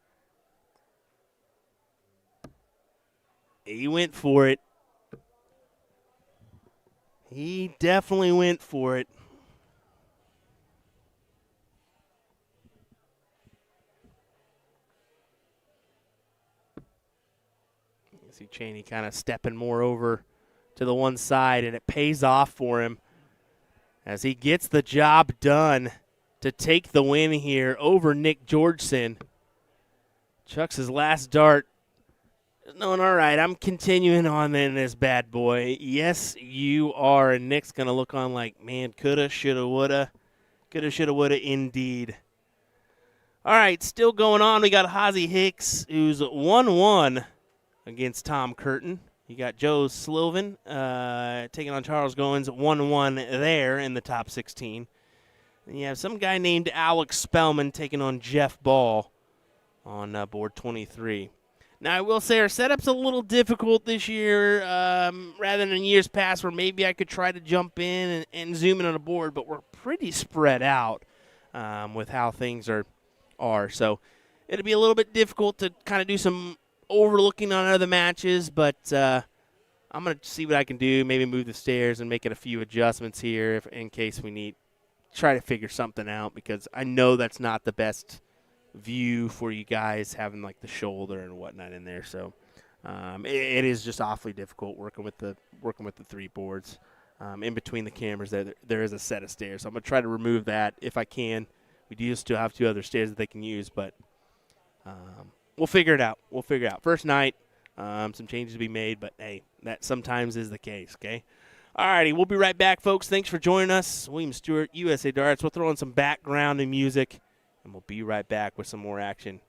He went for it. He definitely went for it. You see Chaney kind of stepping more over to the one side, and it pays off for him as he gets the job done to take the win here over Nick Georgeson. Chucks his last dart. Knowing, all right, I'm continuing on in this bad boy. Yes, you are. And Nick's going to look on like, man, coulda, shoulda, woulda. Coulda, shoulda, woulda, indeed. All right, still going on. We got Hazy Hicks, who's 1-1 against Tom Curtin. You got Joe Slilvan taking on Charles Goins, 1-1 there in the top 16. And you have some guy named Alex Spellman taking on Jeff Ball on board 23. Now, I will say our setup's a little difficult this year rather than in years past where maybe I could try to jump in and zoom in on a board, but we're pretty spread out with how things are. So it'll be a little bit difficult to kind of do some overlooking on other matches, but I'm going to see what I can do, maybe move the stairs and make it a few adjustments here in case we need try to figure something out, because I know that's not the best view for you guys having like the shoulder and whatnot in there. So it is just awfully difficult working with the 3 boards in between the cameras. There is a set of stairs, so I'm going to try to remove that if I can. We do still have 2 other stairs that they can use, but we'll figure it out. First night, some changes to be made, but hey, that sometimes is the case, okay? All righty, we'll be right back, folks. Thanks for joining us. William Stewart, USA Darts. We'll throw in some background and music, and we'll be right back with some more action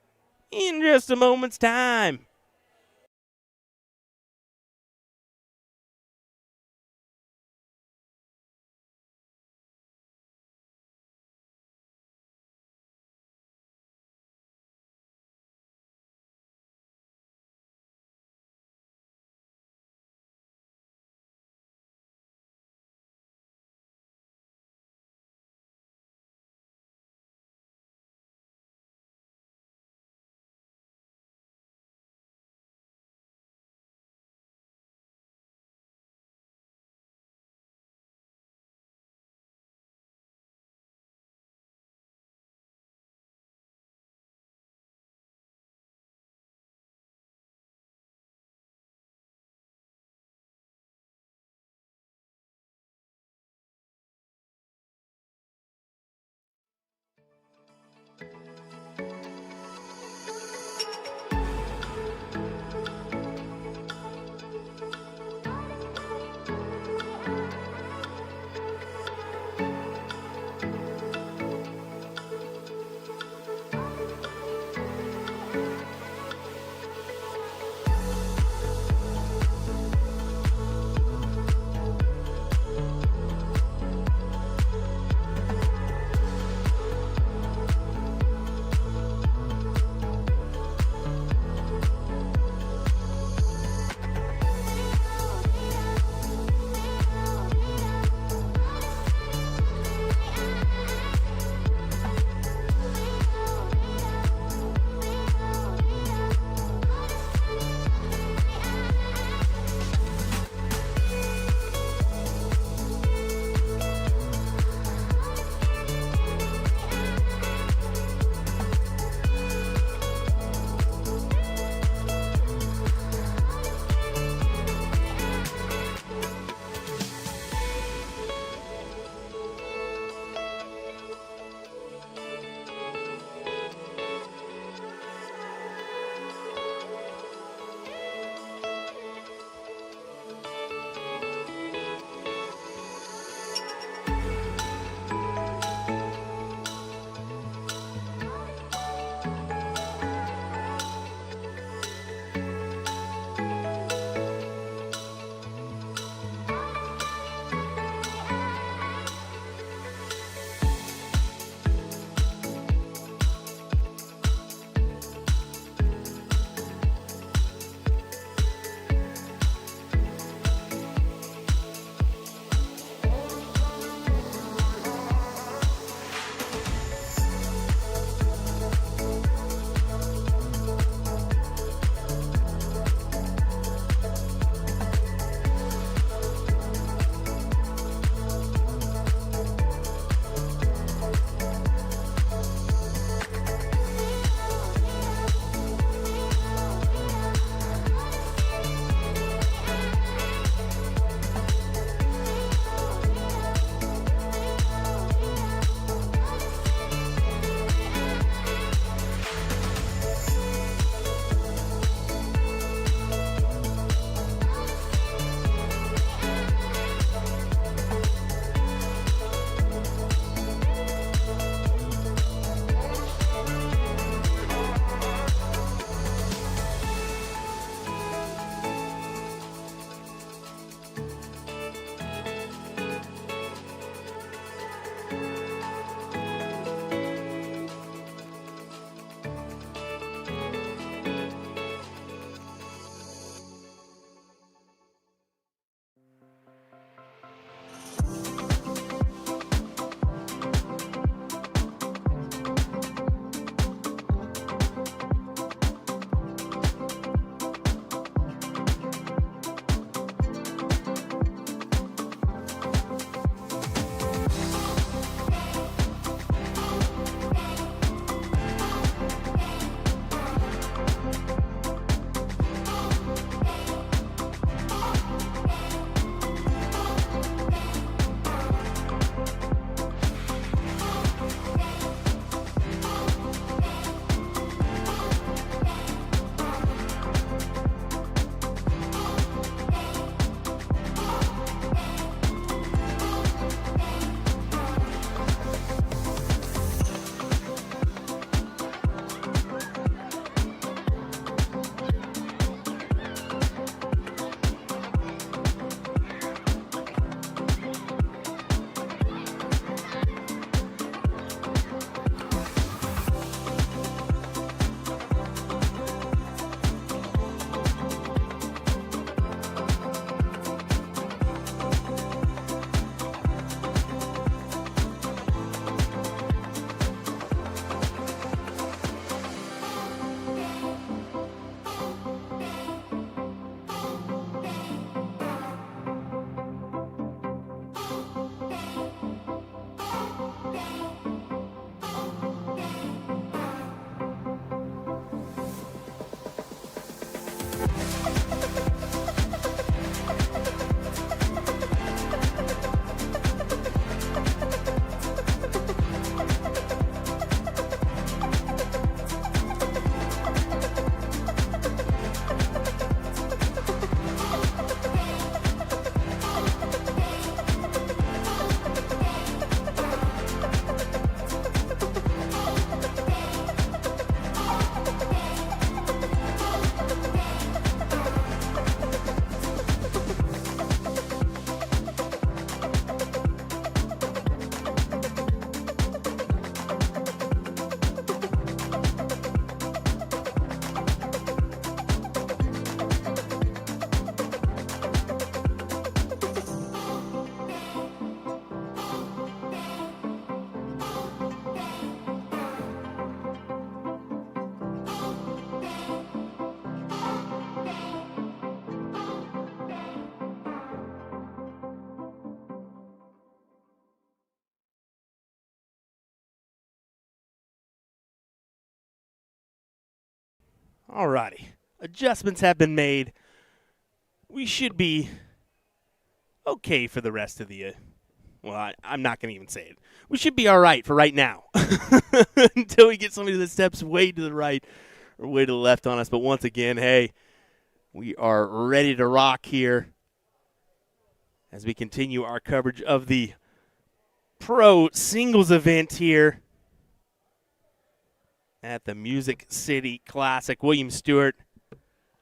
in just a moment's time. Alrighty. Adjustments have been made. We should be okay for the rest of the well, I'm not going to even say it. We should be all right for right now until we get somebody that steps way to the right or way to the left on us. But once again, hey, we are ready to rock here as we continue our coverage of the pro singles event here at the Music City Classic. William Stewart,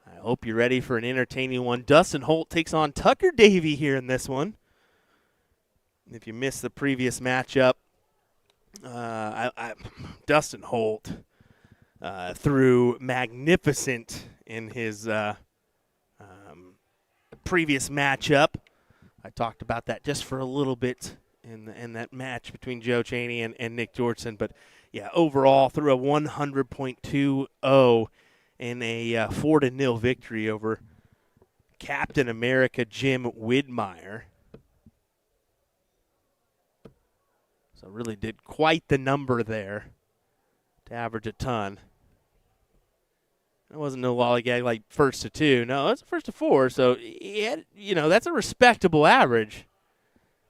I hope you're ready for an entertaining one. Dustin Holt takes on Tucker Davey here in this one. If you missed the previous matchup, Dustin Holt threw magnificent in his previous matchup. I talked about that just for a little bit in that match between Joe Chaney and Nick Georgeson. But, yeah, overall threw a 100.20 in a 4-0 victory over Captain America Jim Widmeyer. So really did quite the number there to average a ton. It wasn't no lollygag like first to 2. No, it's first to 4. So, that's a respectable average.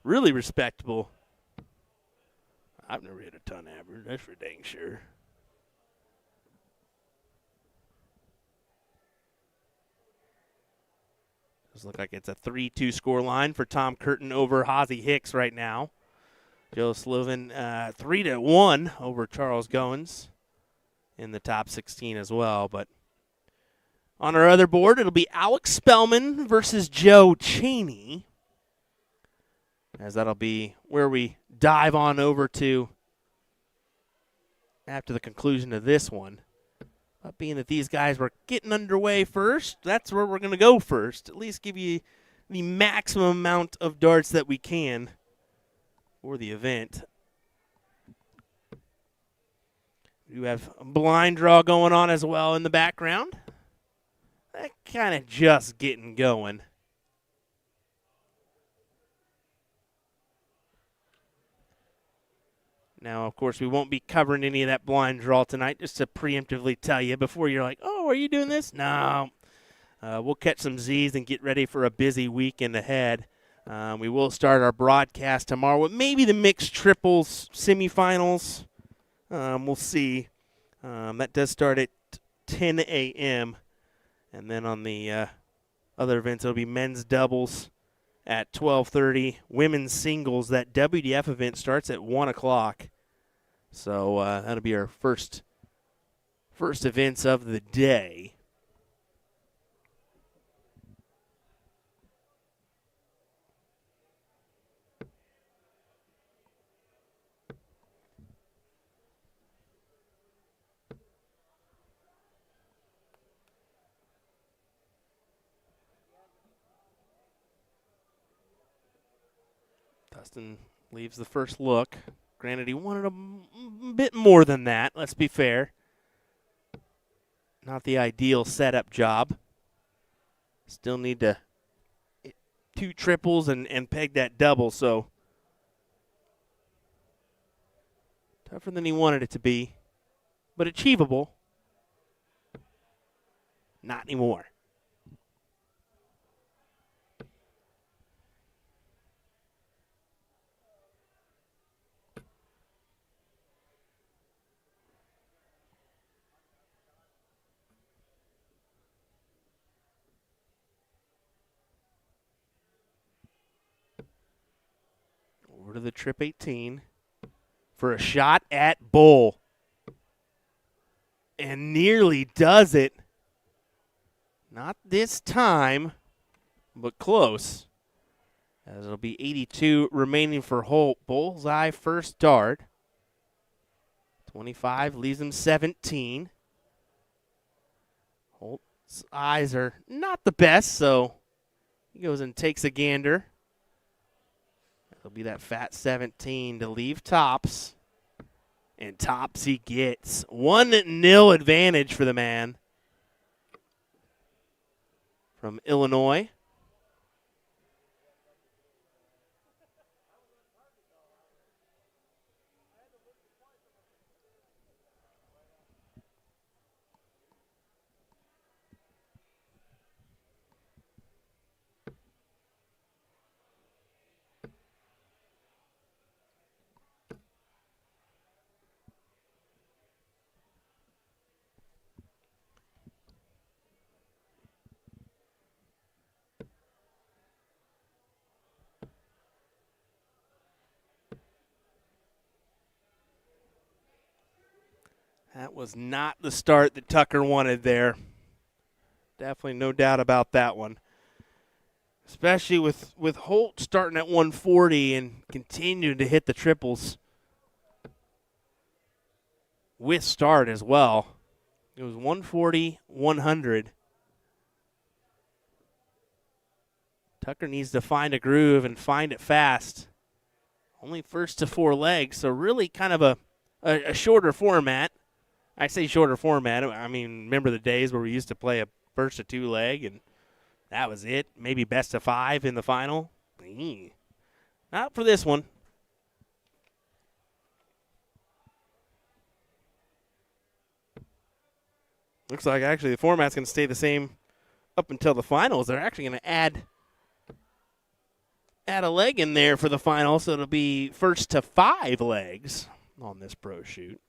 Really respectable. I've never hit a ton average. That's for dang sure. Does look like it's a 3-2 score line for Tom Curtin over Hozzie Hicks right now. Joe Slovin 3-1 over Charles Goins in the top 16 as well. But on our other board, it'll be Alex Spellman versus Joe Chaney, as that'll be where we dive on over to after the conclusion of this one. But being that these guys were getting underway first, that's where we're going to go first. At least give you the maximum amount of darts that we can for the event. We have a blind draw going on as well in the background. That kind of just getting going. Now, of course, we won't be covering any of that blind draw tonight, just to preemptively tell you before you're like, oh, are you doing this? No. We'll catch some Z's and get ready for a busy weekend ahead. We will start our broadcast tomorrow with maybe the mixed triples semifinals. We'll see. That does start at 10 a.m. And then on the other events, it'll be men's doubles at 12:30. Women's singles, that WDF event starts at 1 o'clock. So that'll be our first events of the day. Dustin leaves the first look. Granted, he wanted a bit more than that, let's be fair. Not the ideal setup job. Still need to hit 2 triples and peg that double, so tougher than he wanted it to be, but achievable. Not anymore. Over to the trip 18 for a shot at Bull. And nearly does it. Not this time, but close. As it'll be 82 remaining for Holt. Bullseye first dart. 25 leaves him 17. Holt's eyes are not the best, so he goes and takes a gander. It'll be that fat 17 to leave tops. And tops he gets. 1-0 advantage for the man from Illinois. That was not the start that Tucker wanted there. Definitely no doubt about that one. Especially with Holt starting at 140 and continuing to hit the triples with start as well. It was 140, 100. Tucker needs to find a groove and find it fast. Only first to 4 legs, so really kind of a shorter format. I say shorter format. I mean, remember the days where we used to play a first to 2 leg and that was it? Maybe best of 5 in the final? Not for this one. Looks like actually the format's going to stay the same up until the finals. They're actually going to add a leg in there for the final, so it'll be first to 5 legs on this pro shoot.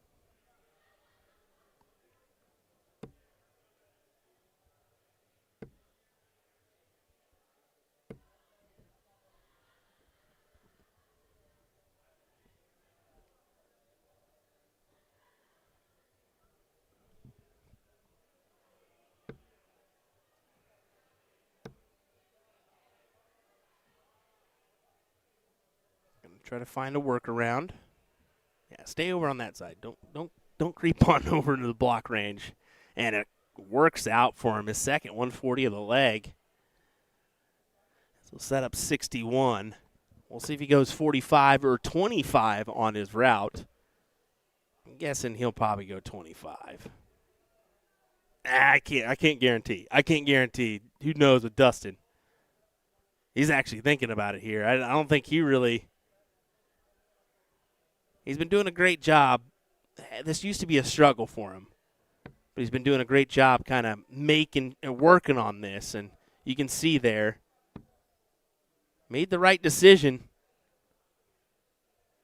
Try to find a workaround. Yeah, stay over on that side. Don't creep on over to the block range. And it works out for him. His second 140 of the leg. So set up 61. We'll see if he goes 45 or 25 on his route. I'm guessing he'll probably go 25. I can't guarantee. I can't guarantee. Who knows with Dustin? He's actually thinking about it here. I don't think he really. He's been doing a great job. This used to be a struggle for him, but he's been doing a great job kind of making and working on this, and you can see there. Made the right decision.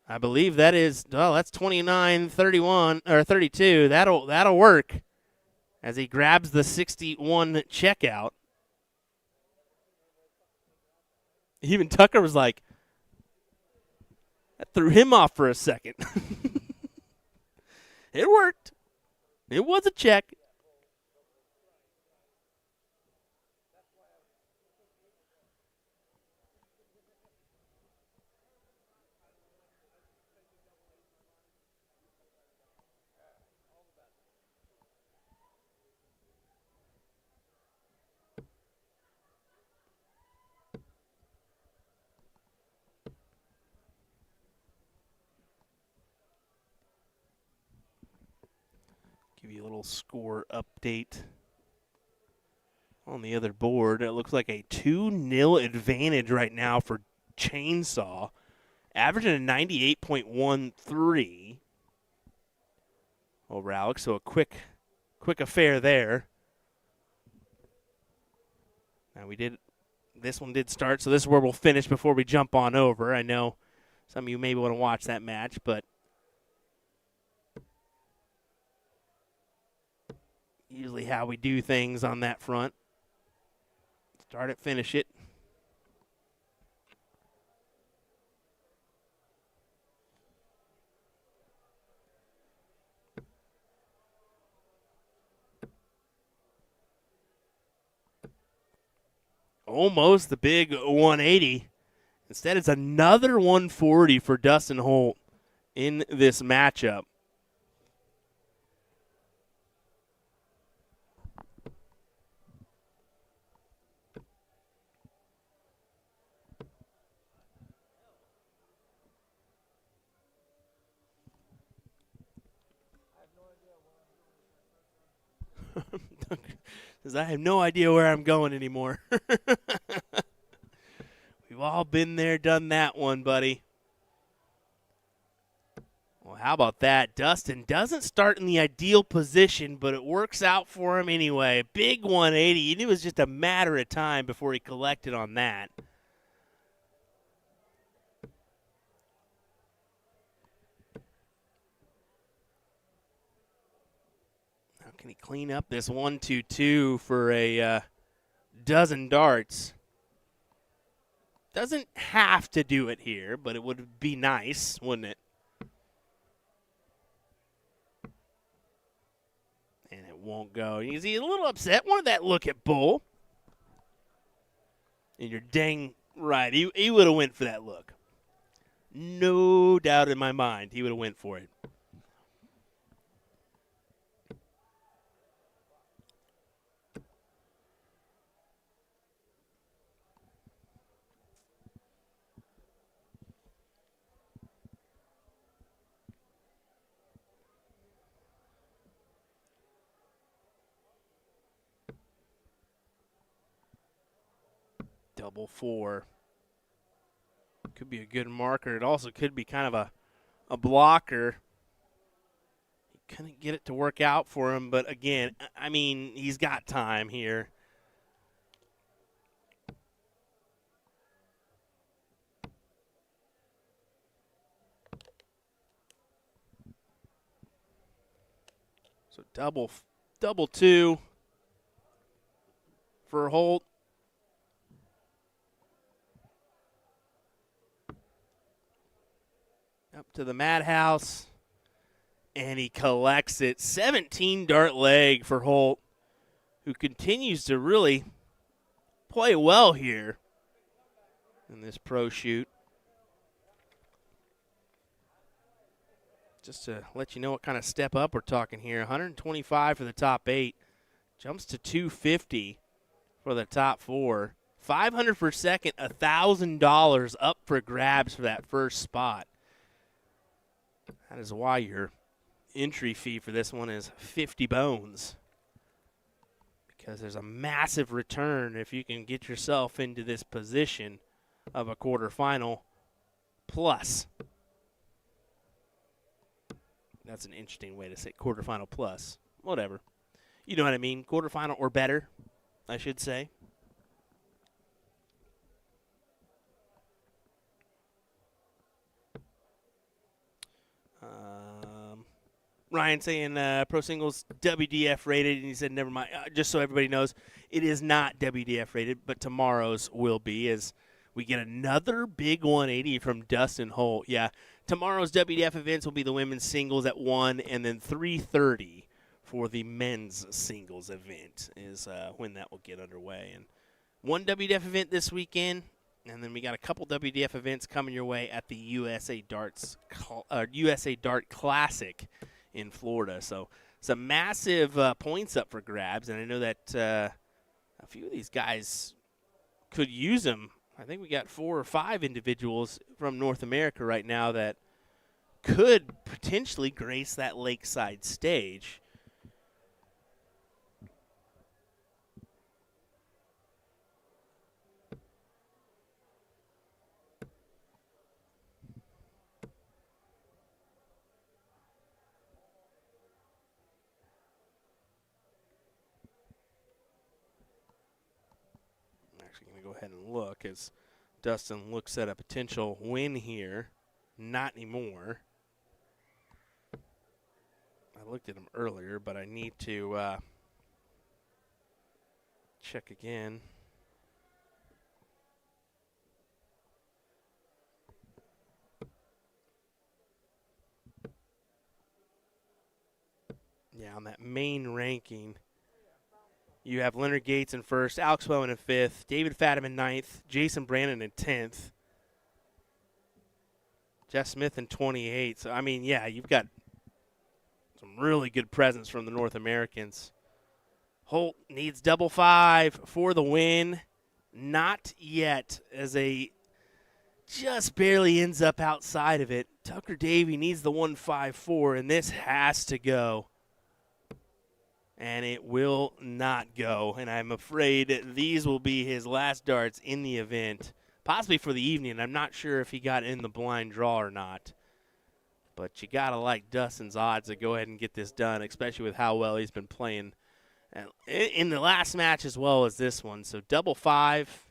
I believe that is, well, that's 29, 31, or 32. That'll work as he grabs the 61 checkout. Even Tucker was like, that threw him off for a second. It worked. It was a check. Give you a little score update on the other board. It looks like a 2-0 advantage right now for Chainsaw, averaging a 98.13 over Alex. So a quick affair there. Now this one did start, so this is where we'll finish before we jump on over. I know some of you maybe want to watch that match, but usually how we do things on that front. Start it, finish it. almost the big 180. Instead, it's another 140 for Dustin Holt in this matchup. Because I have no idea where I'm going anymore. We've all been there, done that one, buddy. Well, how about that? Dustin doesn't start in the ideal position, but it works out for him anyway. Big 180. You knew it was just a matter of time before he collected on that. How can he clean up this 1-2-2 for a dozen darts? Doesn't have to do it here, but it would be nice, wouldn't it? And it won't go. You can see he's a little upset. Wanted that look at Bull. And you're dang right. He would have went for that look. No doubt in my mind he would have went for it. Double 4. Could be a good marker. It also could be kind of a blocker. He couldn't get it to work out for him, but again, I mean, he's got time here. So double 2 for Holt. Up to the madhouse, and he collects it. 17 dart leg for Holt, who continues to really play well here in this pro shoot. Just to let you know what kind of step up we're talking here. 125 for the top 8. Jumps to 250 for the top 4. 500 per second, $1,000 up for grabs for that first spot. That is why your entry fee for this one is 50 bones. Because there's a massive return if you can get yourself into this position of a quarterfinal plus. That's an interesting way to say quarterfinal plus. Whatever. You know what I mean. Quarterfinal or better, I should say. Ryan saying Pro Singles WDF rated, and he said, never mind. Just so everybody knows, it is not WDF rated, but tomorrow's will be, as we get another big 180 from Dustin Holt. Yeah, tomorrow's WDF events will be the women's singles at 1, and then 3:30 for the men's singles event is when that will get underway. And one WDF event this weekend, and then we got a couple WDF events coming your way at the USA Dart Classic in Florida. So some massive points up for grabs, and I know that a few of these guys could use them. I think we got 4 or 5 individuals from North America right now that could potentially grace that lakeside stage. Going to go ahead and look as Dustin looks at a potential win here. Not anymore. I looked at him earlier, but I need to check again. Yeah, on that main ranking, You have Leonard Gates in first, Alex Bowman in fifth, David Fatima in ninth, Jason Brandon in 10th, Jeff Smith in 28th. So, I mean, yeah, you've got some really good presence from the North Americans. Holt needs double 5 for the win. Not yet, as a just barely ends up outside of it. Tucker Davey needs the 1-5-4, and this has to go. And it will not go. And I'm afraid these will be his last darts in the event, possibly for the evening. I'm not sure if he got in the blind draw or not. But you got to like Dustin's odds to go ahead and get this done, especially with how well he's been playing in the last match as well as this one. So double 5,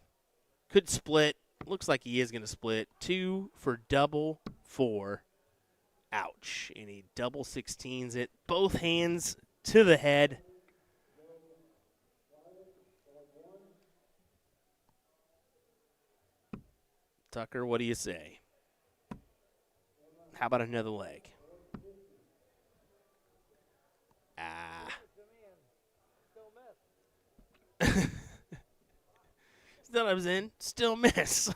could split. Looks like he is going to split. 2 for double 4. Ouch. And he double 16s it. Both hands to the head. Tucker, what do you say? How about another leg? Thought I was in. Still miss.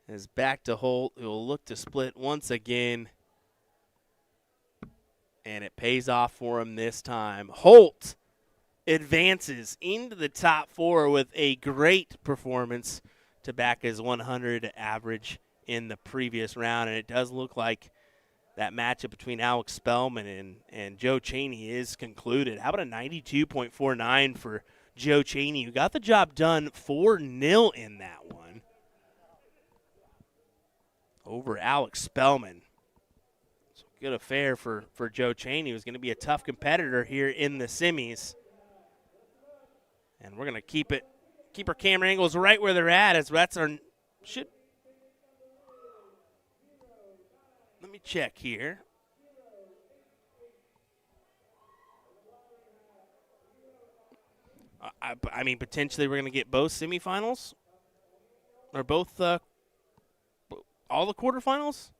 Is back to Holt, who will look to split once again. And it pays off for him this time. Holt advances into the top 4 with a great performance to back his 100 average in the previous round. And it does look like that matchup between Alex Spellman and Joe Cheney is concluded. How about a 92.49 for Joe Cheney, who got the job done 4-0 in that one over Alex Spellman. So good affair for Joe Cheney, who's going to be a tough competitor here in the semis. And we're going to keep our camera angles right where they're at, as that's our should. Let me check here. I mean, potentially we're going to get both semifinals or both all the quarterfinals.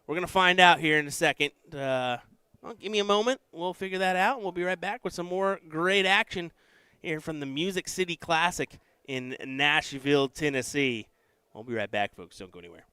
We're going to find out here in a second. Well, give me a moment. We'll figure that out. We'll be right back with some more great action here from the Music City Classic in Nashville, Tennessee. We'll be right back, folks. Don't go anywhere.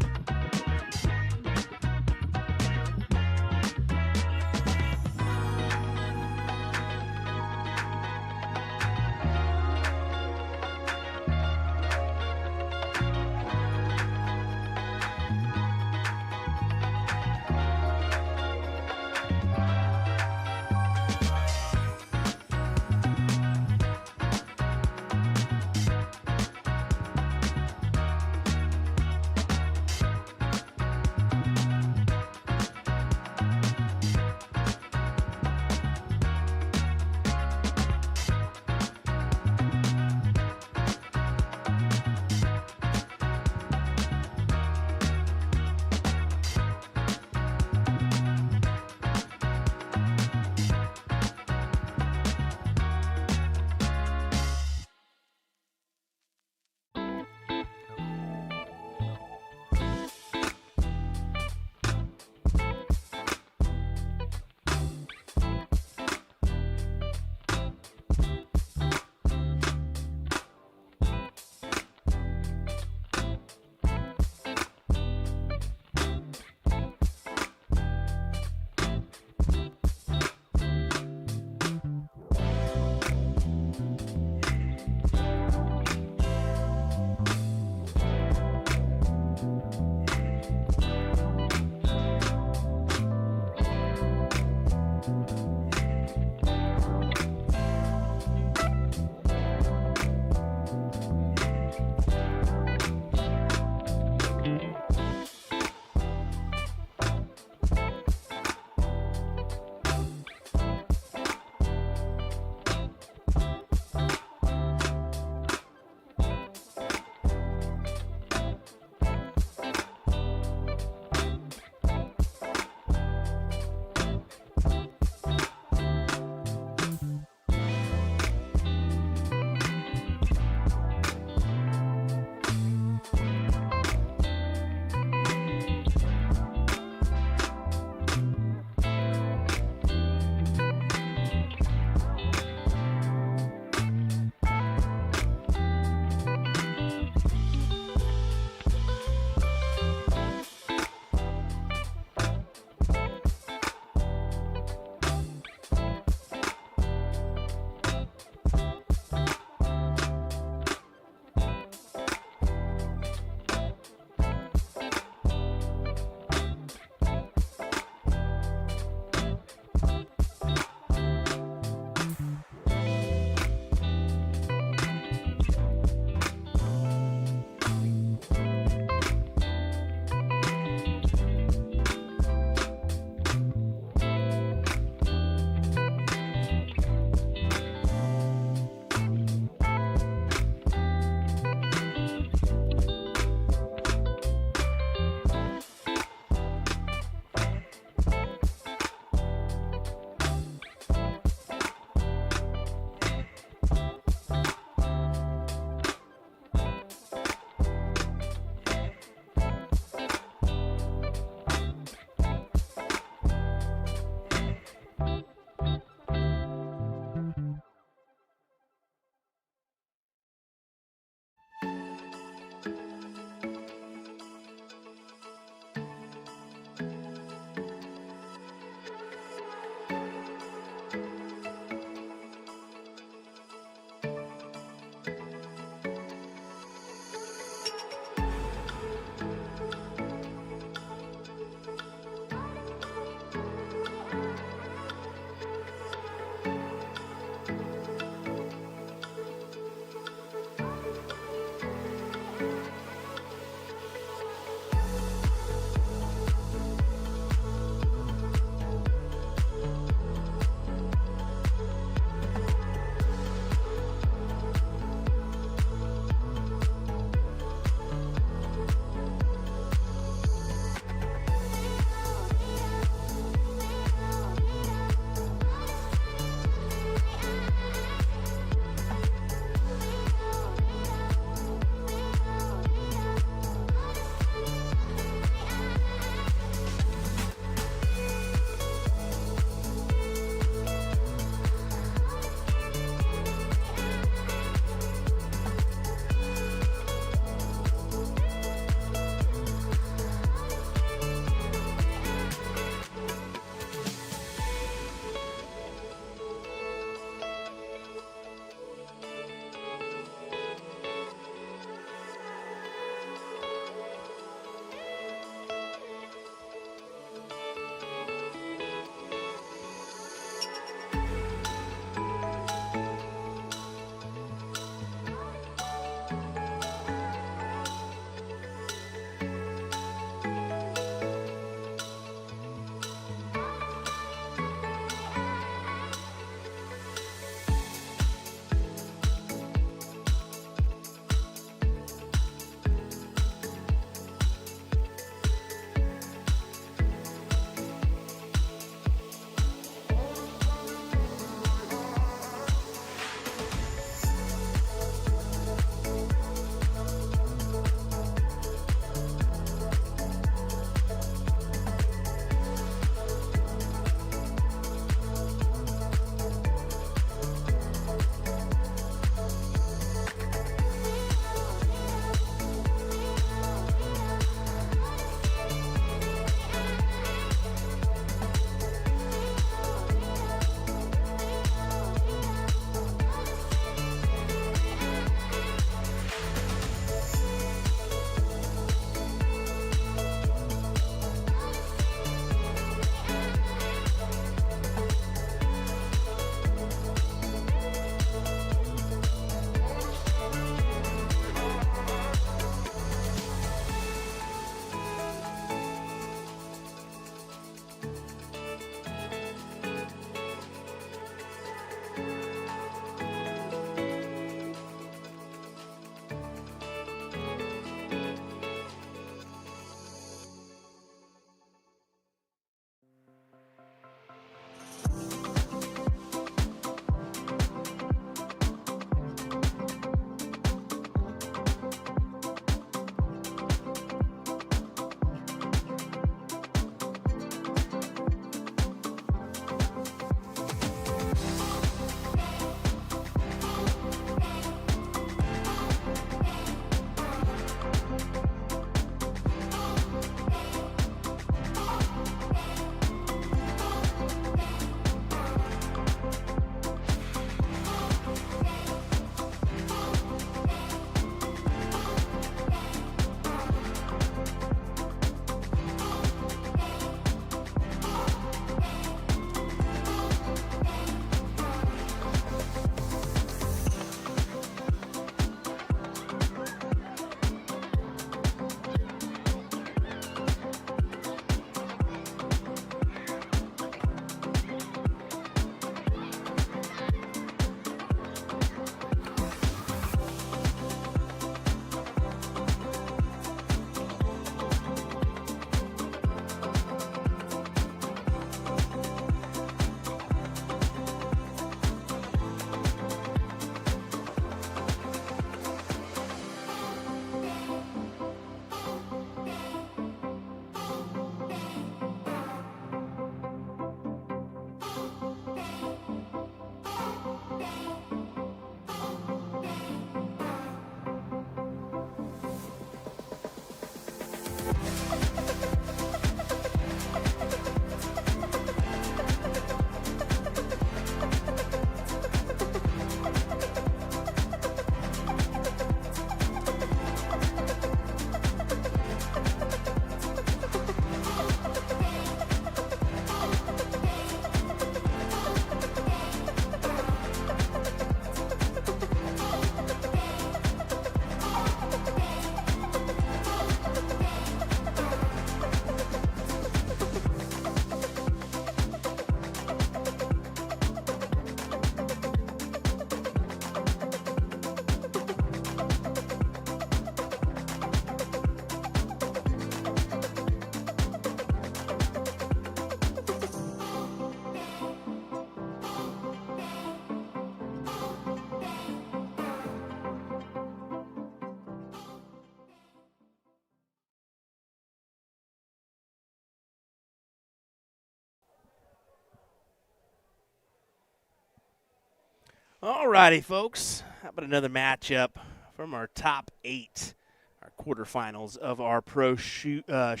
Alrighty, folks. How about another matchup from our top 8, our quarterfinals of our pro shoot. As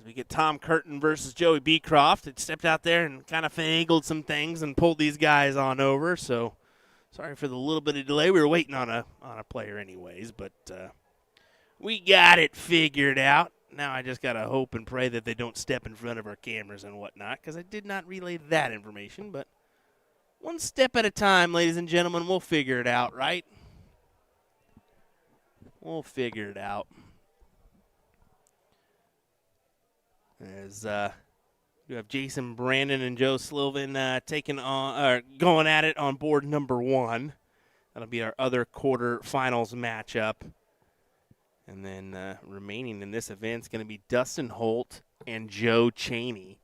we get Tom Curtin versus Joey Beecroft. It stepped out there and kind of finagled some things and pulled these guys on over. So sorry for the little bit of delay. We were waiting on a player anyways, but we got it figured out. Now I just got to hope and pray that they don't step in front of our cameras and whatnot, because I did not relay that information, but one step at a time, ladies and gentlemen. We'll figure it out, right? We'll figure it out. As you have Jason Brandon and Joe Sylvan going at it on board number 1. That'll be our other quarterfinals matchup. And then remaining in this event is going to be Dustin Holt and Joe Cheney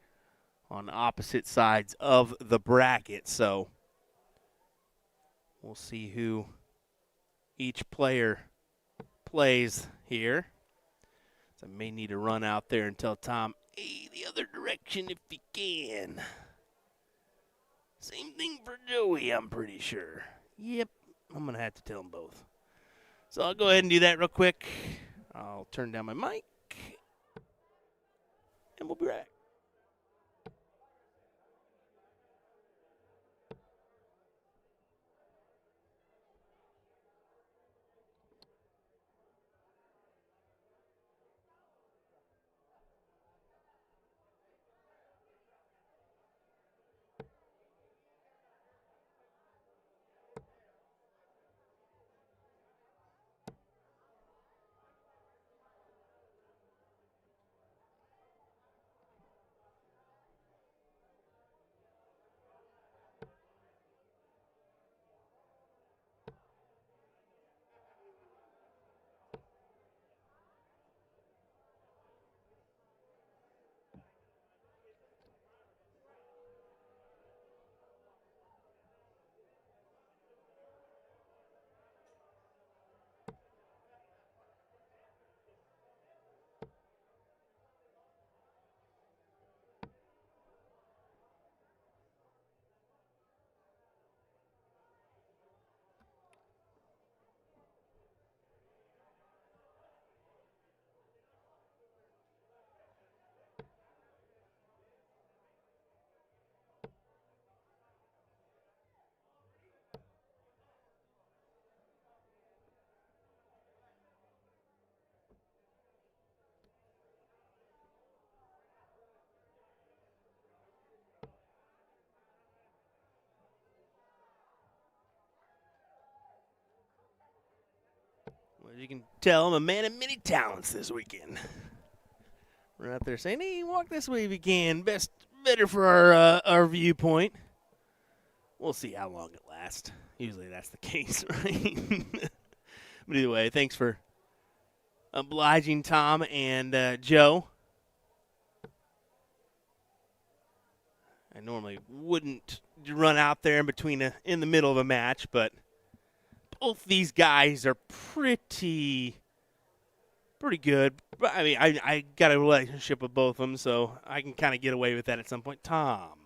on opposite sides of the bracket. So we'll see who each player plays here. So I may need to run out there and tell Tom, hey, the other direction if you can. Same thing for Joey, I'm pretty sure. Yep, I'm going to have to tell them both. So I'll go ahead and do that real quick. I'll turn down my mic, and we'll be right back. Well, as you can tell, I'm a man of many talents this weekend. We're out there saying, hey, walk this way if you can. Better for our viewpoint. We'll see how long it lasts. Usually that's the case, right? But either way, thanks for obliging Tom and Joe. I normally wouldn't run out there in the middle of a match, but both these guys are pretty good. I mean, I got a relationship with both of them, so I can kind of get away with that at some point. Tom,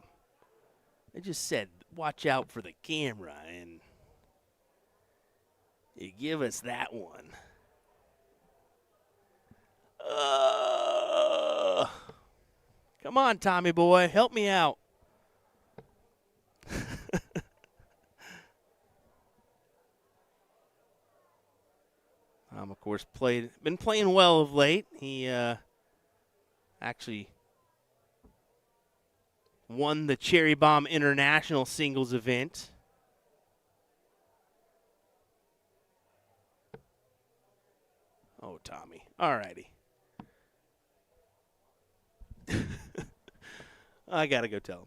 I just said, watch out for the camera, and you give us that one. Come on, Tommy boy, help me out. Of course, been playing well of late. He actually won the Cherry Bomb International Singles event. Oh, Tommy. All righty. I got to go tell him.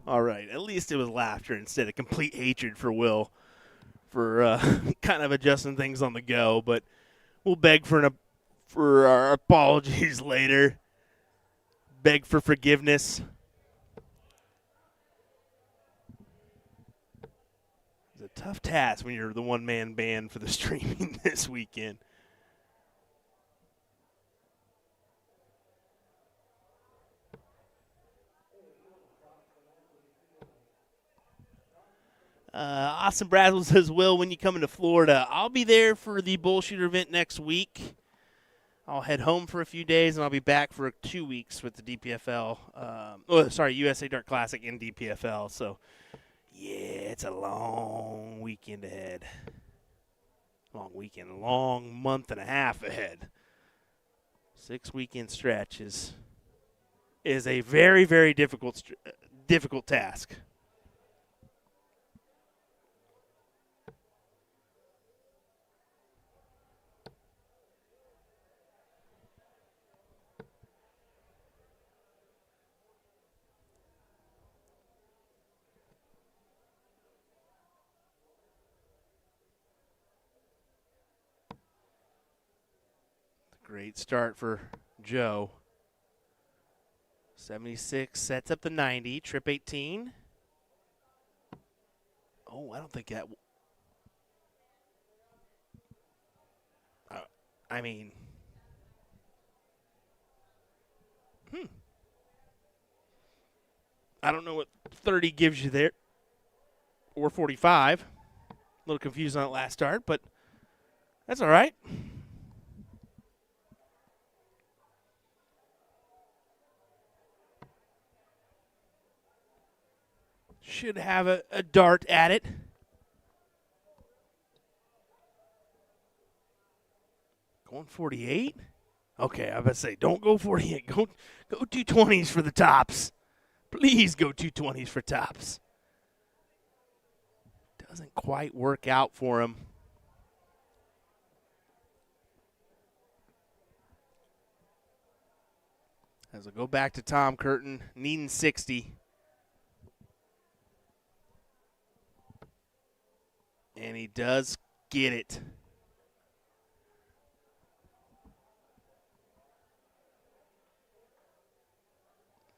All right, at least it was laughter instead of complete hatred for Will for kind of adjusting things on the go. But we'll beg for our apologies later. Beg for forgiveness. It's a tough task when you're the one-man band for the streaming this weekend. Austin Braswell says, Will, when you come into Florida, I'll be there for the Bullshooter event next week. I'll head home for a few days, and I'll be back for 2 weeks with the DPFL. USA Dart Classic and DPFL. So, yeah, it's a long weekend ahead. Long month and a half ahead. 6 weekend stretch is a very, very difficult task. Great start for Joe. 76 sets up the 90, trip 18. Oh, I don't think that. I don't know what 30 gives you there, or 45. A little confused on that last start, but that's all right. Should have a dart at it. Going 48? Okay, I was about to say, don't go 48. Go 220s for the tops. Please go 220s for tops. Doesn't quite work out for him. As we go back to Tom Curtin, needing 60. And he does get it.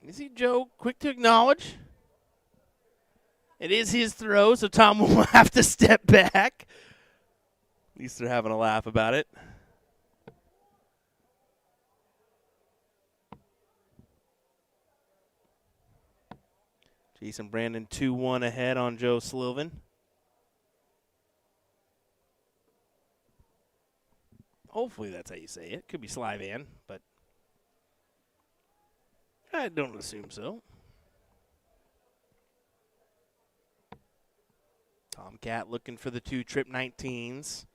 You see Joe quick to acknowledge? It is his throw, so Tom will have to step back. At least they're having a laugh about it. Jason Brandon 2-1 ahead on Joe Slilvan. Hopefully that's how you say it. Could be Slyvan, but I don't assume so. Tomcat looking for the 2 trip 19s.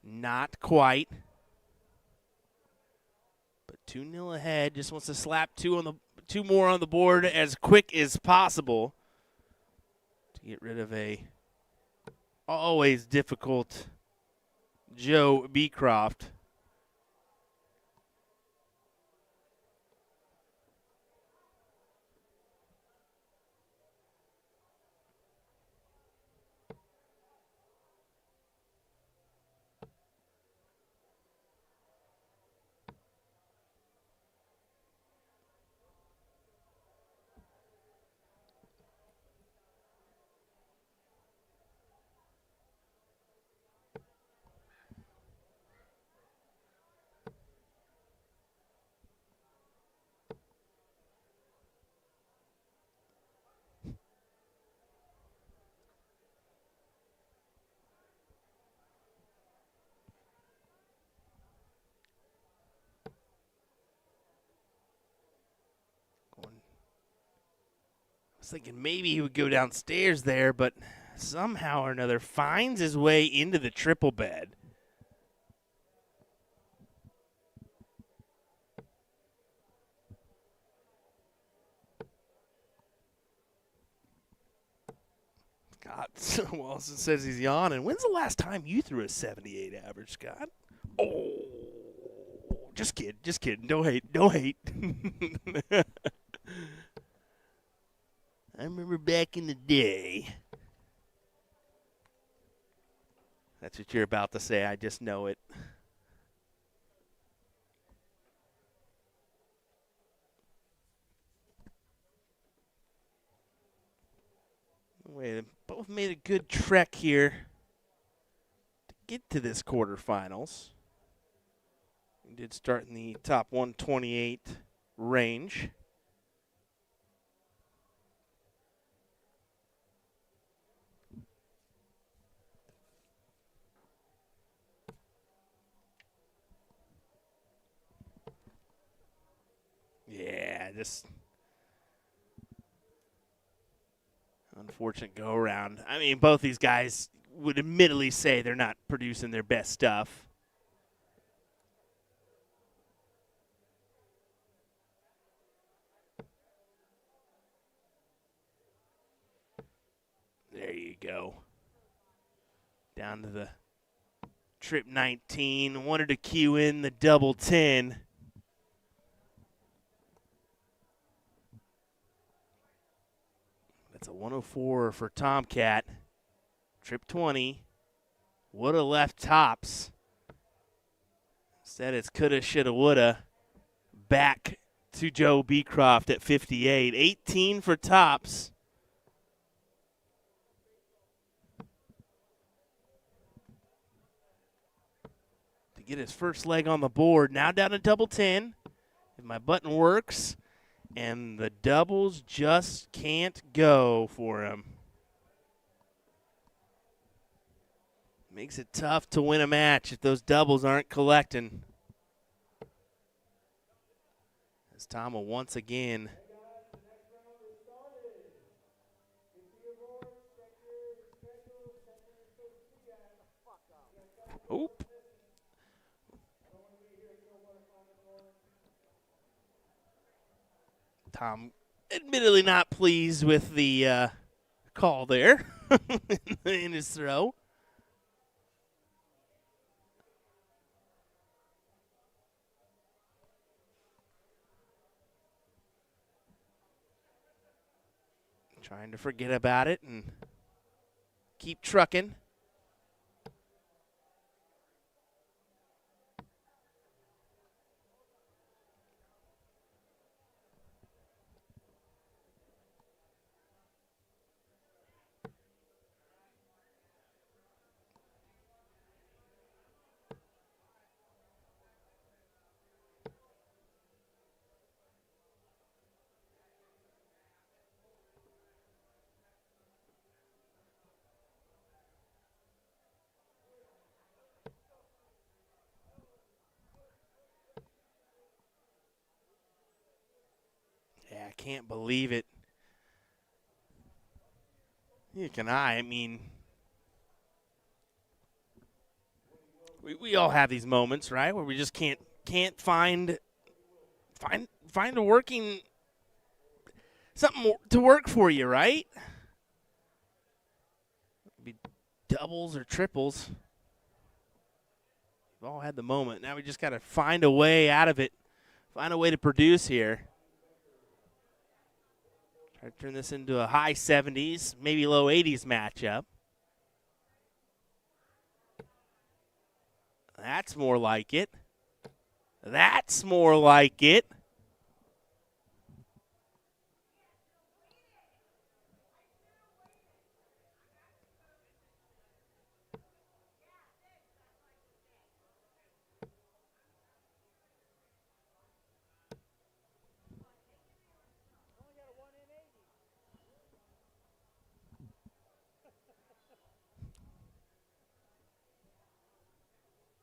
Not quite. But 2-0 ahead. Just wants to slap 2 more on the board as quick as possible to get rid of a always difficult Joe Beecroft. I was thinking maybe he would go downstairs there, but somehow or another finds his way into the triple bed. God, Wilson says he's yawning. When's the last time you threw a 78 average, Scott? Oh, just kidding. Don't hate. I remember back in the day. That's what you're about to say. I just know it. Wait, both made a good trek here to get to this quarterfinals. We did start in the top 128 range. Yeah, just unfortunate go around. I mean, both these guys would admittedly say they're not producing their best stuff. There you go. Down to the trip 19. Wanted to cue in the double 10. That's a 104 for Tomcat. Trip 20. Would have left tops. Instead, it's coulda, shoulda, woulda. Back to Joe Beecroft at 58. 18 for tops. To get his first leg on the board. Now down to double 10. If my button works. And the doubles just can't go for him. Makes it tough to win a match if those doubles aren't collecting. As Tom will once again oop. Tom admittedly not pleased with the call there in his throw. Trying to forget about it and keep trucking. Yeah, I can't believe it. You can I mean, we all have these moments, right, where we just can't find a working something to work for you, right? Be doubles or triples. We've all had the moment. Now we just got to find a way out of it, find a way to produce here. Try to turn this into a high 70s, maybe low 80s matchup. That's more like it. That's more like it.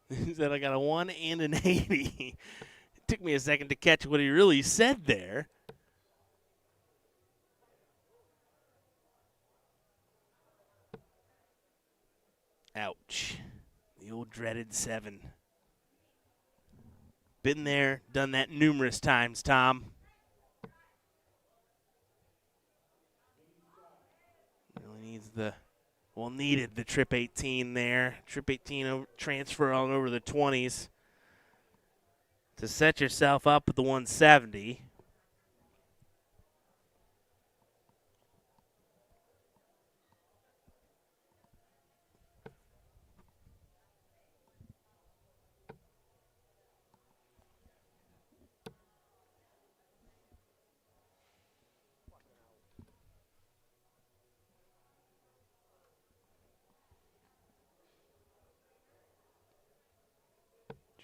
He said, I got a 1 and an 80. It took me a second to catch what he really said there. Ouch. The old dreaded 7. Been there, done that numerous times, Tom. Really needed the trip 18 there. Trip 18 transfer on over the 20s to set yourself up with the 170.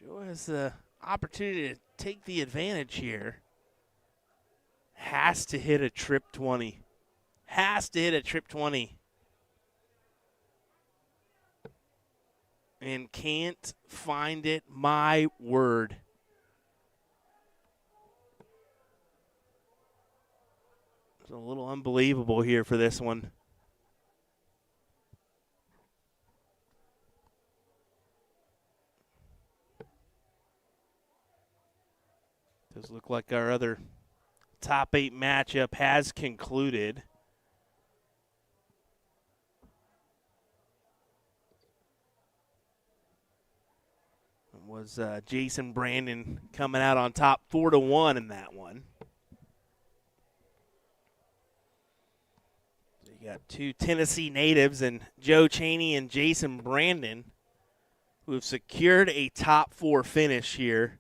Joe has the opportunity to take the advantage here. Has to hit a trip 20. Has to hit a trip 20. And can't find it, my word. It's a little unbelievable here for this one. Does look like our other top 8 matchup has concluded. It was Jason Brandon coming out on top 4-1 in that one. So you got 2 Tennessee natives and Joe Chaney and Jason Brandon who have secured a top 4 finish here.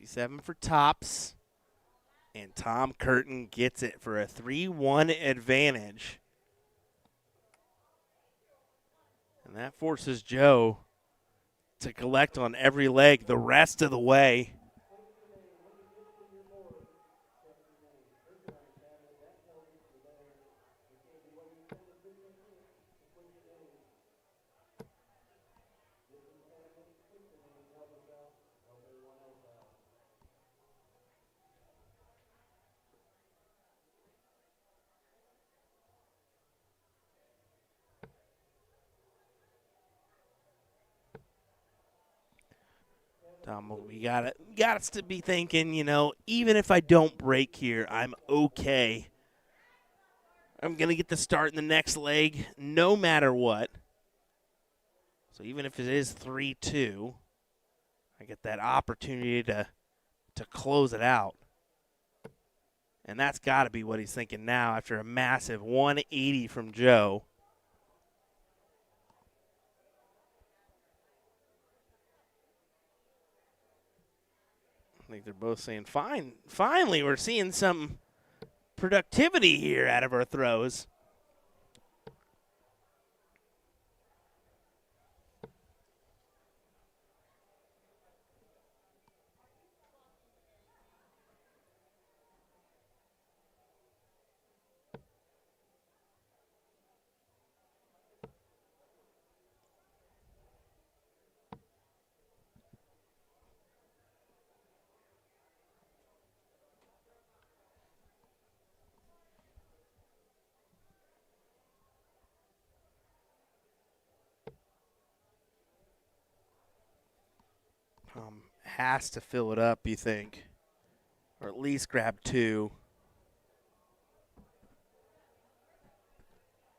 $57 for tops, and Tom Curtin gets it for a 3-1 advantage. And that forces Joe to collect on every leg the rest of the way. Tom, we got us to be thinking, even if I don't break here, I'm okay. I'm going to get the start in the next leg no matter what. So even if it is 3-2, I get that opportunity to close it out. And that's got to be what he's thinking now after a massive 180 from Joe. I think they're both saying, finally we're seeing some productivity here out of our throws. Has to fill it up, you think, or at least grab 2.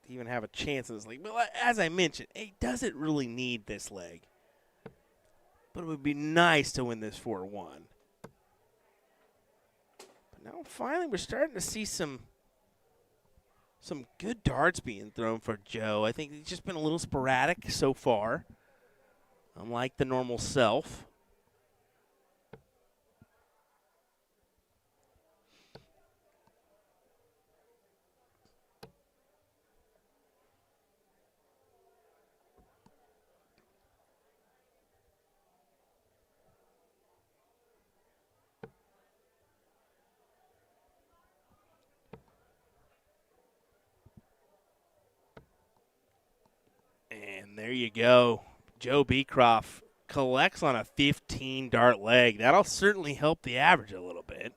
To even have a chance in this league. But as I mentioned, he doesn't really need this leg. But it would be nice to win this 4-1. But now finally we're starting to see some good darts being thrown for Joe. I think he's just been a little sporadic so far, unlike the normal self. And there you go. Joe Beecroft collects on a 15-dart leg. That'll certainly help the average a little bit.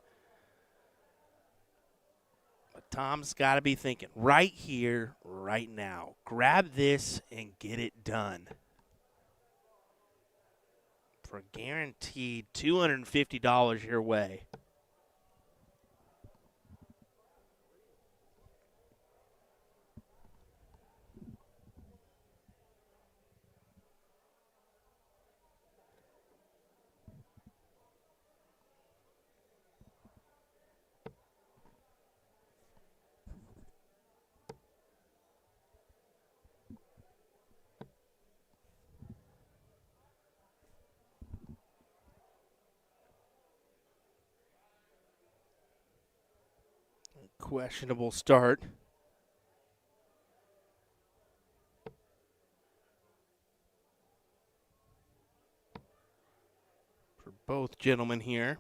But Tom's got to be thinking right here, right now. Grab this and get it done. For guaranteed $250 your way. Questionable start. For both gentlemen here.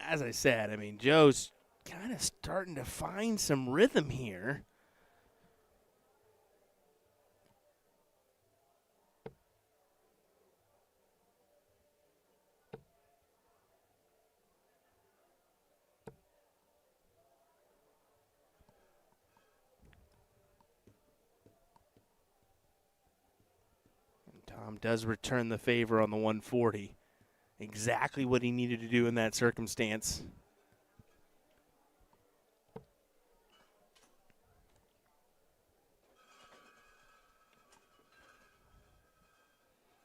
As I said, Joe's kind of starting to find some rhythm here. And Tom does return the favor on the 140. Exactly what he needed to do in that circumstance.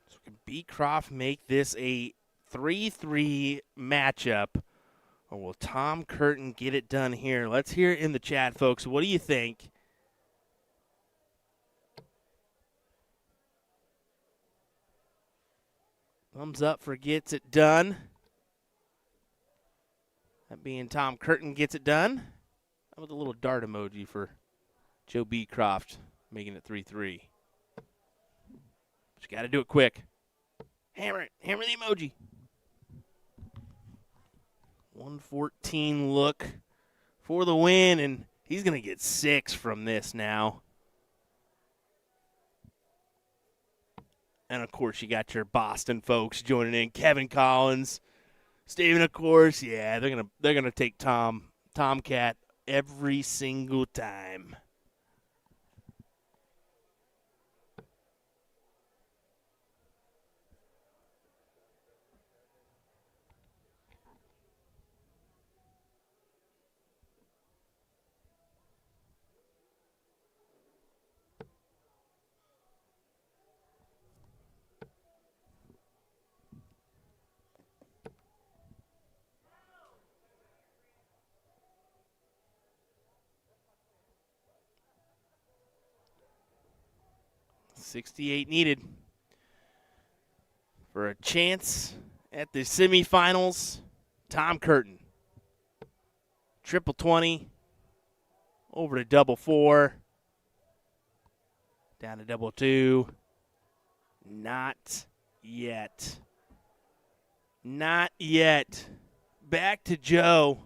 So can Beecroft make this a 3-3 matchup, or will Tom Curtin get it done here? Let's hear it in the chat, folks. What do you think? Thumbs up for gets it done. That being Tom Curtin gets it done. How about the little dart emoji for Joe Beecroft making it 3-3? But you got to do it quick. Hammer it. Hammer the emoji. 114 look for the win, and he's going to get 6 from this now. And, of course, you got your Boston folks joining in. Kevin Collins, Steven, of course. Yeah, they're gonna take Tomcat every single time. .68 needed for a chance at the semifinals. Tom Curtin, triple 20, over to double 4, down to double 2. Not yet. Not yet. Back to Joe.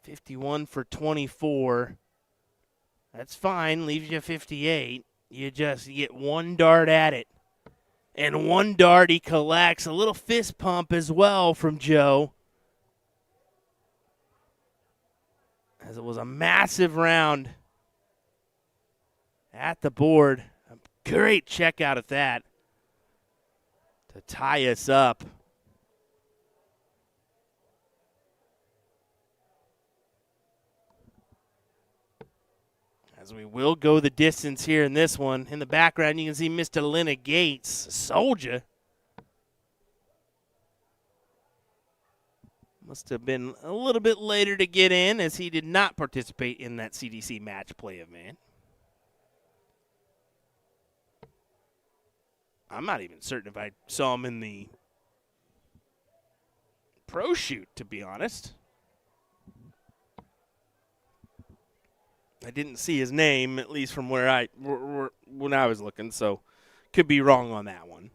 .51 for 24. That's fine. Leaves you 58. You get one dart at it. And one dart he collects. A little fist pump as well from Joe. As it was a massive round at the board. A great check out at that to tie us up. As we will go the distance here in this one. In the background, you can see Mr. Leonard Gates, soldier. Must have been a little bit later to get in, as he did not participate in that CDC match play event. I'm not even certain if I saw him in the pro shoot, to be honest. I didn't see his name, at least from when I was looking, so could be wrong on that one.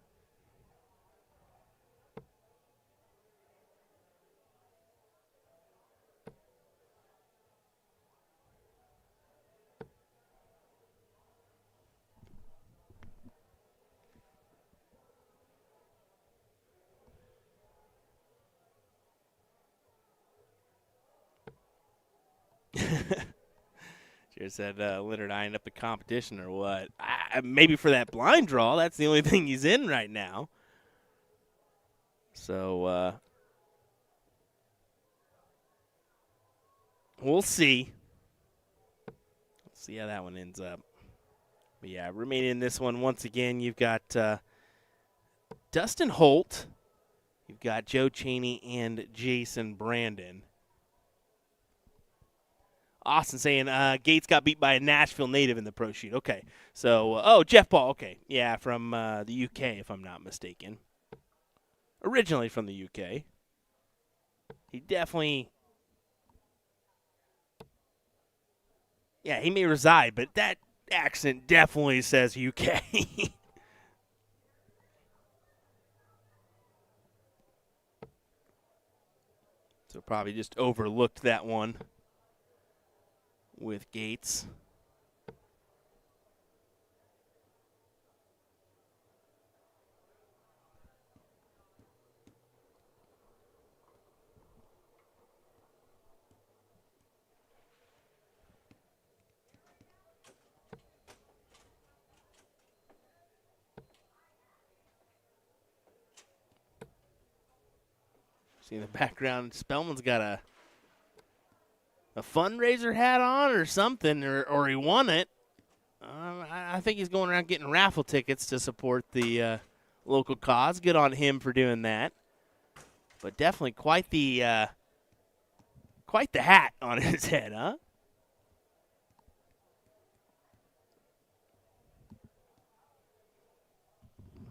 Just said Leonard eyeing up the competition or what? Maybe for that blind draw. That's the only thing he's in right now. So we'll see. Let's see how that one ends up. But yeah, remaining in this one, once again, you've got Dustin Holt. You've got Joe Cheney and Jason Brandon. Austin saying Gates got beat by a Nashville native in the pro shoot. Okay. So, Jeff Paul. Okay. Yeah, from the UK, if I'm not mistaken. Originally from the UK. He definitely. Yeah, he may reside, but that accent definitely says UK. So, probably just overlooked that one with Gates. See in the background, Spellman's got a fundraiser hat on or something, or he won it. I think he's going around getting raffle tickets to support the local cause. Good on him for doing that. But definitely quite the hat on his head, huh?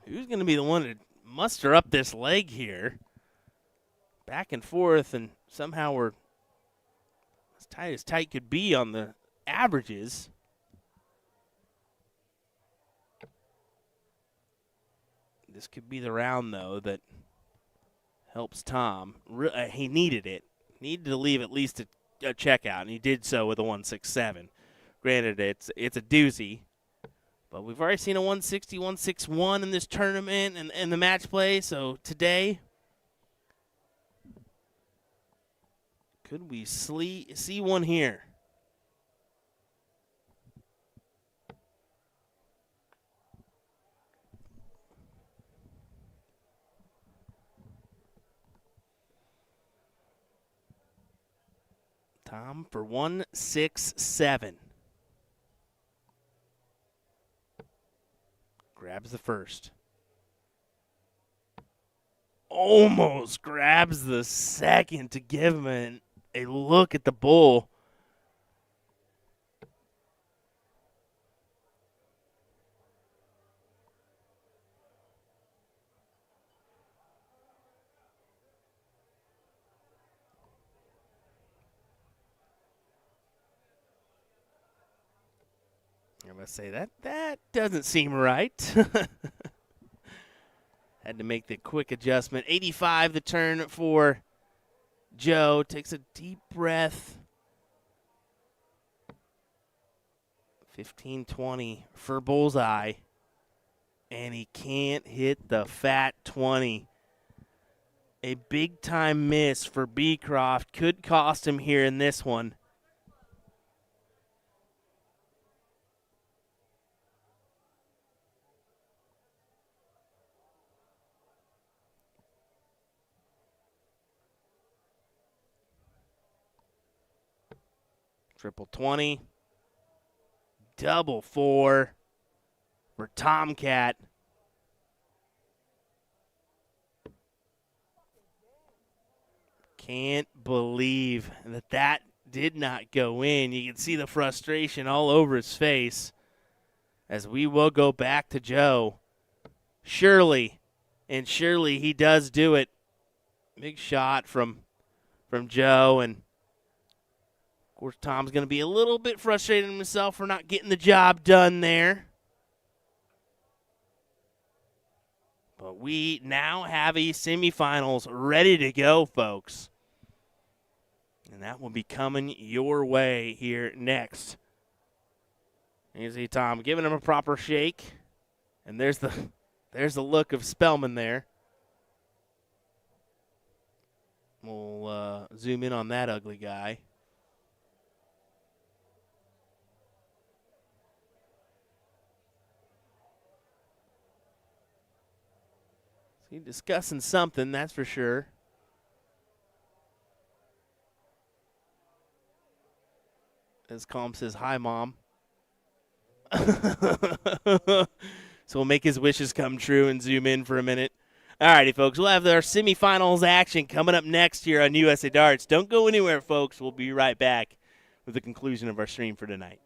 Who's going to be the one to muster up this leg here? Back and forth, and somehow we're as tight could be on the averages. This could be the round, though, that helps Tom. He needed it. Needed to leave at least a checkout, and he did so with a 167. Granted, it's a doozy, but we've already seen a 160, 161 in this tournament and in the match play. So today, could we see one here? Tom for 167. Grabs the first. Almost grabs the second to give him a look at the bull. I must say that doesn't seem right. Had to make the quick adjustment. 85 the turn for Joe. Takes a deep breath. 15-20 for Bullseye. And he can't hit the fat 20. A big-time miss for Beecroft. Could cost him here in this one. Triple 20. Double 4 for Tomcat. Can't believe that did not go in. You can see the frustration all over his face as we will go back to Joe. Surely he does do it. Big shot from Joe, and of course Tom's going to be a little bit frustrated himself for not getting the job done there. But we now have a semifinals ready to go, folks. And that will be coming your way here next. You see Tom giving him a proper shake. And there's the look of Spellman there. We'll zoom in on that ugly guy. He's discussing something, that's for sure. As Calm says, hi, Mom. So we'll make his wishes come true and zoom in for a minute. All righty, folks. We'll have our semifinals action coming up next here on USA Darts. Don't go anywhere, folks. We'll be right back with the conclusion of our stream for tonight.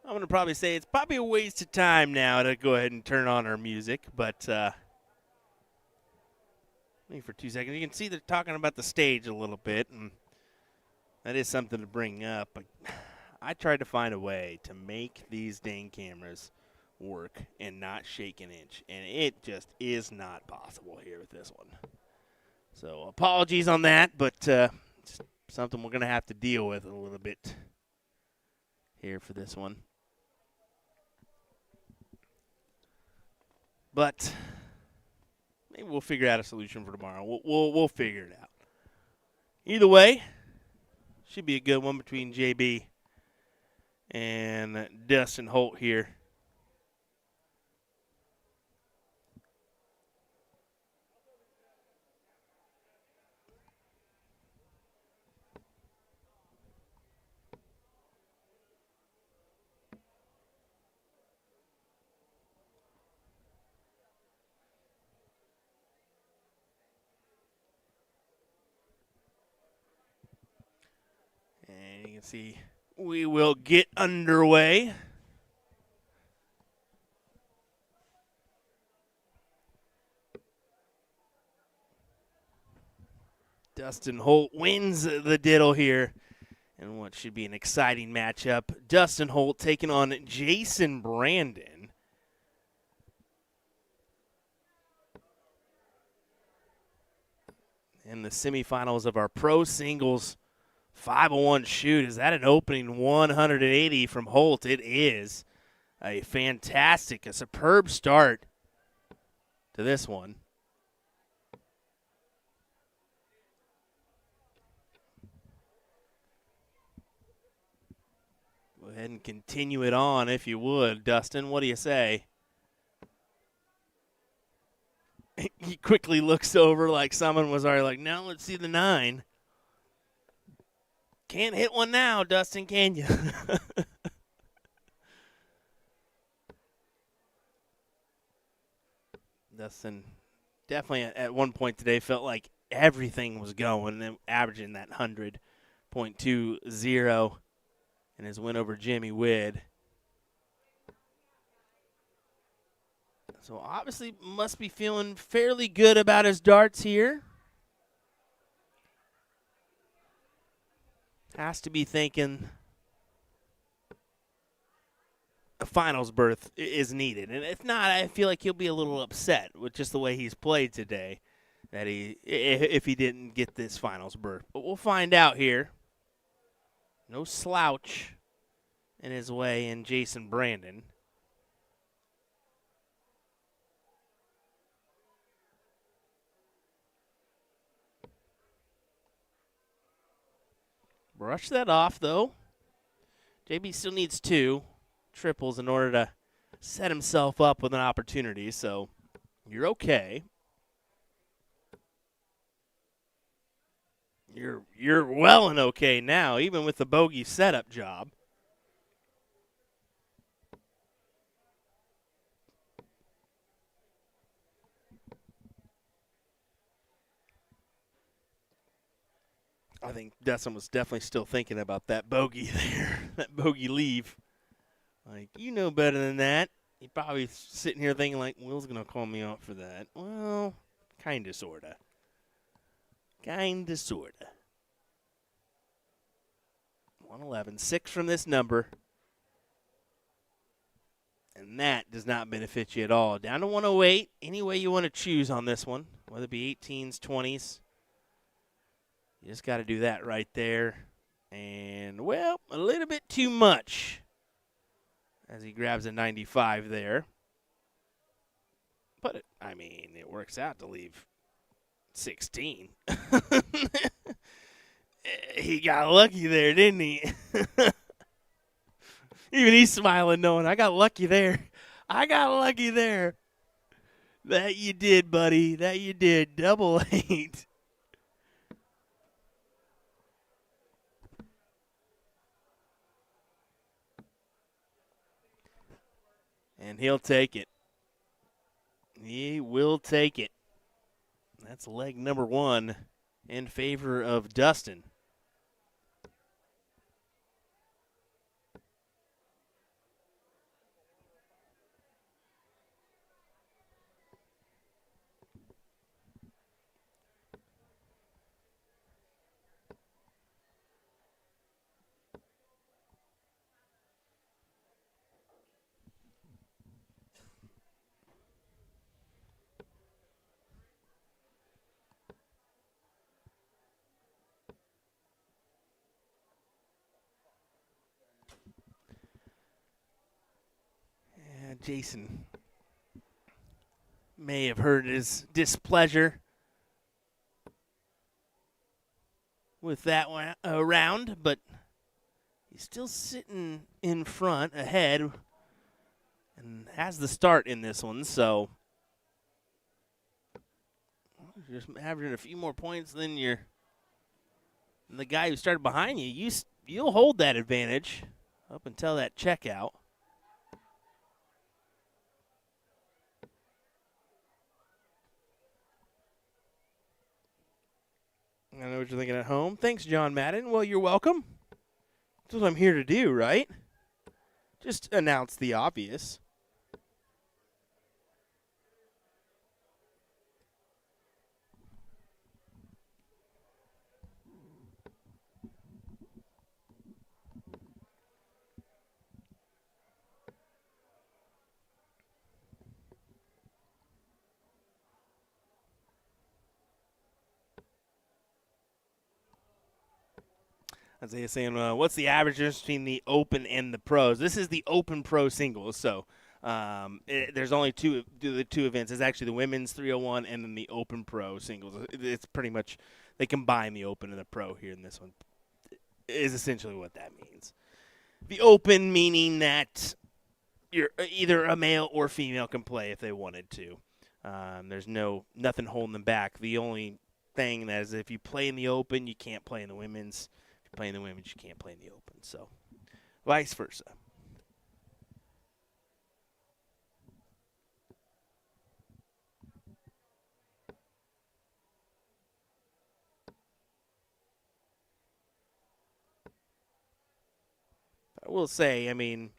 I'm going to probably say it's probably a waste of time now to go ahead and turn on our music, but maybe for 2 seconds. You can see they're talking about the stage a little bit, and that is something to bring up. But I tried to find a way to make these dang cameras work and not shake an inch, and it just is not possible here with this one. So apologies on that, but it's something we're going to have to deal with a little bit here for this one. But maybe we'll figure out a solution for tomorrow. We'll figure it out. Either way, should be a good one between JB and Dustin Holt here. And you can see we will get underway. Dustin Holt wins the diddle here in what should be an exciting matchup. Dustin Holt taking on Jason Brandon. In the semifinals of our pro singles 501 shoot. Is that an opening 180 from Holt? It is. A fantastic, a superb start to this one. Go ahead and continue it on if you would. Dustin, what do you say? He quickly looks over like someone was already like, no, let's see the 9. Can't hit one now, Dustin, can you? Dustin definitely at one point today felt like everything was going and averaging that 100.20 in his win over Jimmy Widd. So obviously must be feeling fairly good about his darts here. Has to be thinking a finals berth is needed. And if not, I feel like he'll be a little upset with just the way he's played today, that if he didn't get this finals berth. But we'll find out here. No slouch in his way in Jason Brandon. Brush that off, though. JB still needs 2 triples in order to set himself up with an opportunity, so you're okay. You're well and okay now, even with the bogey setup job. I think Dustin was definitely still thinking about that bogey there, that bogey leave. Like, you know better than that. He probably sitting here thinking, like, Will's going to call me out for that. Well, kind of, sort of. Kind of, sort of. 111, 6 from this number. And that does not benefit you at all. Down to 108, any way you want to choose on this one, whether it be 18s, 20s. You just got to do that right there. And, well, a little bit too much as he grabs a 95 there. But, it works out to leave 16. He got lucky there, didn't he? Even he's smiling knowing, I got lucky there. I got lucky there. That you did, buddy. That you did. Double 8. And he'll take it. He will take it. That's leg number 1 in favor of Dustin. Jason may have heard his displeasure with that one round, but he's still sitting in front, ahead, and has the start in this one, so you're just averaging a few more points than the guy who started behind you. You'll hold that advantage up until that checkout. I know what you're thinking at home. Thanks, John Madden. Well, you're welcome. That's what I'm here to do, right? Just announce the obvious. Isaiah saying, what's the average difference between the Open and the Pros? This is the Open Pro Singles, so there's only two events. It's actually the Women's 301 and then the Open Pro Singles. It's pretty much they combine the Open and the Pro here in this one, is essentially what that means. The Open meaning that you're either a male or female can play if they wanted to. There's nothing holding them back. The only thing that is if you play in the Open, you can't play in the Women's. Playing the women's, you can't play in the Open, so vice versa. I will say, I mean,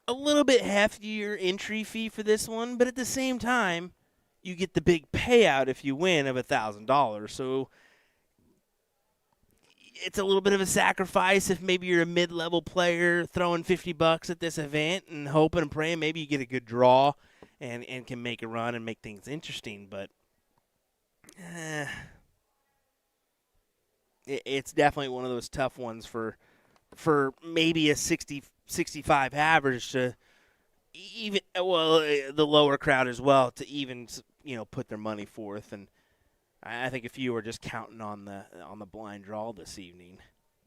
a little bit heftier entry fee for this one, but at the same time, you get the big payout if you win of $1,000. So it's a little bit of a sacrifice if maybe you're a mid-level player throwing $50 at this event and hoping and praying maybe you get a good draw and can make a run and make things interesting. But it's definitely one of those tough ones for maybe a 65 average to even, well, the lower crowd as well to even, put their money forth. And I think a few are just counting on the blind draw this evening,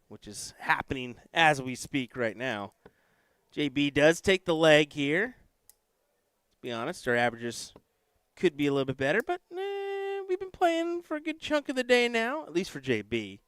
which is happening as we speak right now. JB does take the leg here. Let's be honest, our averages could be a little bit better, but we've been playing for a good chunk of the day now, at least for JB.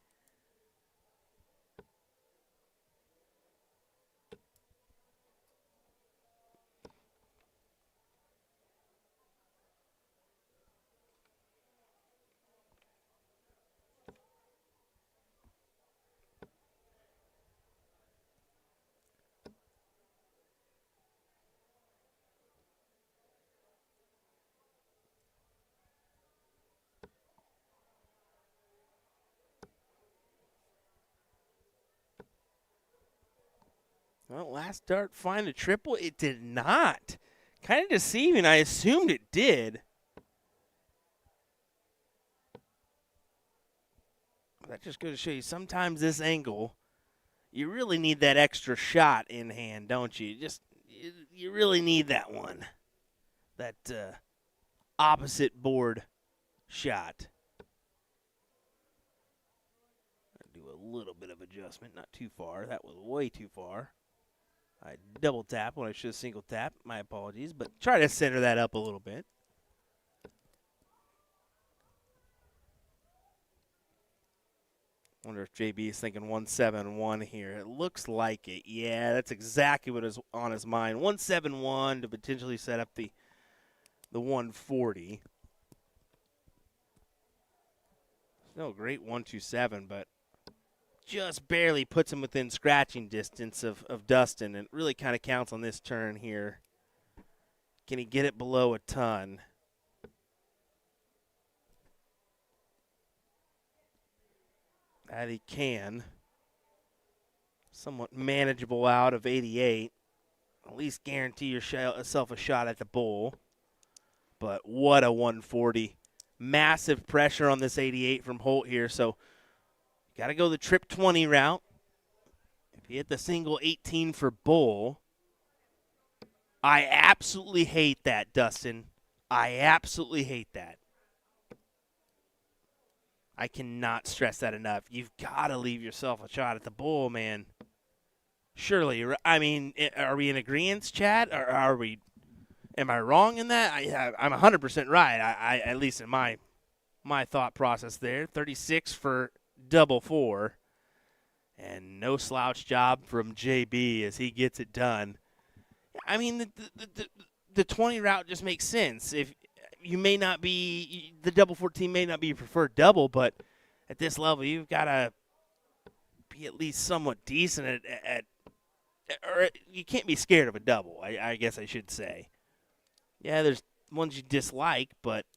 Well, last dart find a triple. It did not. Kind of deceiving. I assumed it did. That just goes to show you sometimes this angle, you really need that extra shot in hand, don't you? You really need that one. That opposite board shot. Do a little bit of adjustment, not too far. That was way too far. I double tap when I should have single tap. My apologies, but try to center that up a little bit. Wonder if JB is thinking 171 here. It looks like it. Yeah, that's exactly what is on his mind. 171 to potentially set up the 140. Still a great 127, but just barely puts him within scratching distance of Dustin, and it really kind of counts on this turn here. Can he get it below a ton? That he can. Somewhat manageable out of 88. At least guarantee yourself a shot at the bowl. But what a 140. Massive pressure on this 88 from Holt here, so got to go the trip 20 route. If He hit the single 18 for Bull. I absolutely hate that, Dustin. I absolutely hate that. I cannot stress that enough. You've got to leave yourself a shot at the Bull, man. Surely. I mean, are we in agreement, Chad? Or are we? Am I wrong in that? I'm 100% right. I at least in my thought process there. 36 for double 4. And no slouch job from JB as he gets it done. I mean, the 20 route just makes sense. If you may not be, the double 14 may not be your preferred double, but at this level, you've got to be at least somewhat decent or you can't be scared of a double, I guess I should say. Yeah, there's ones you dislike, but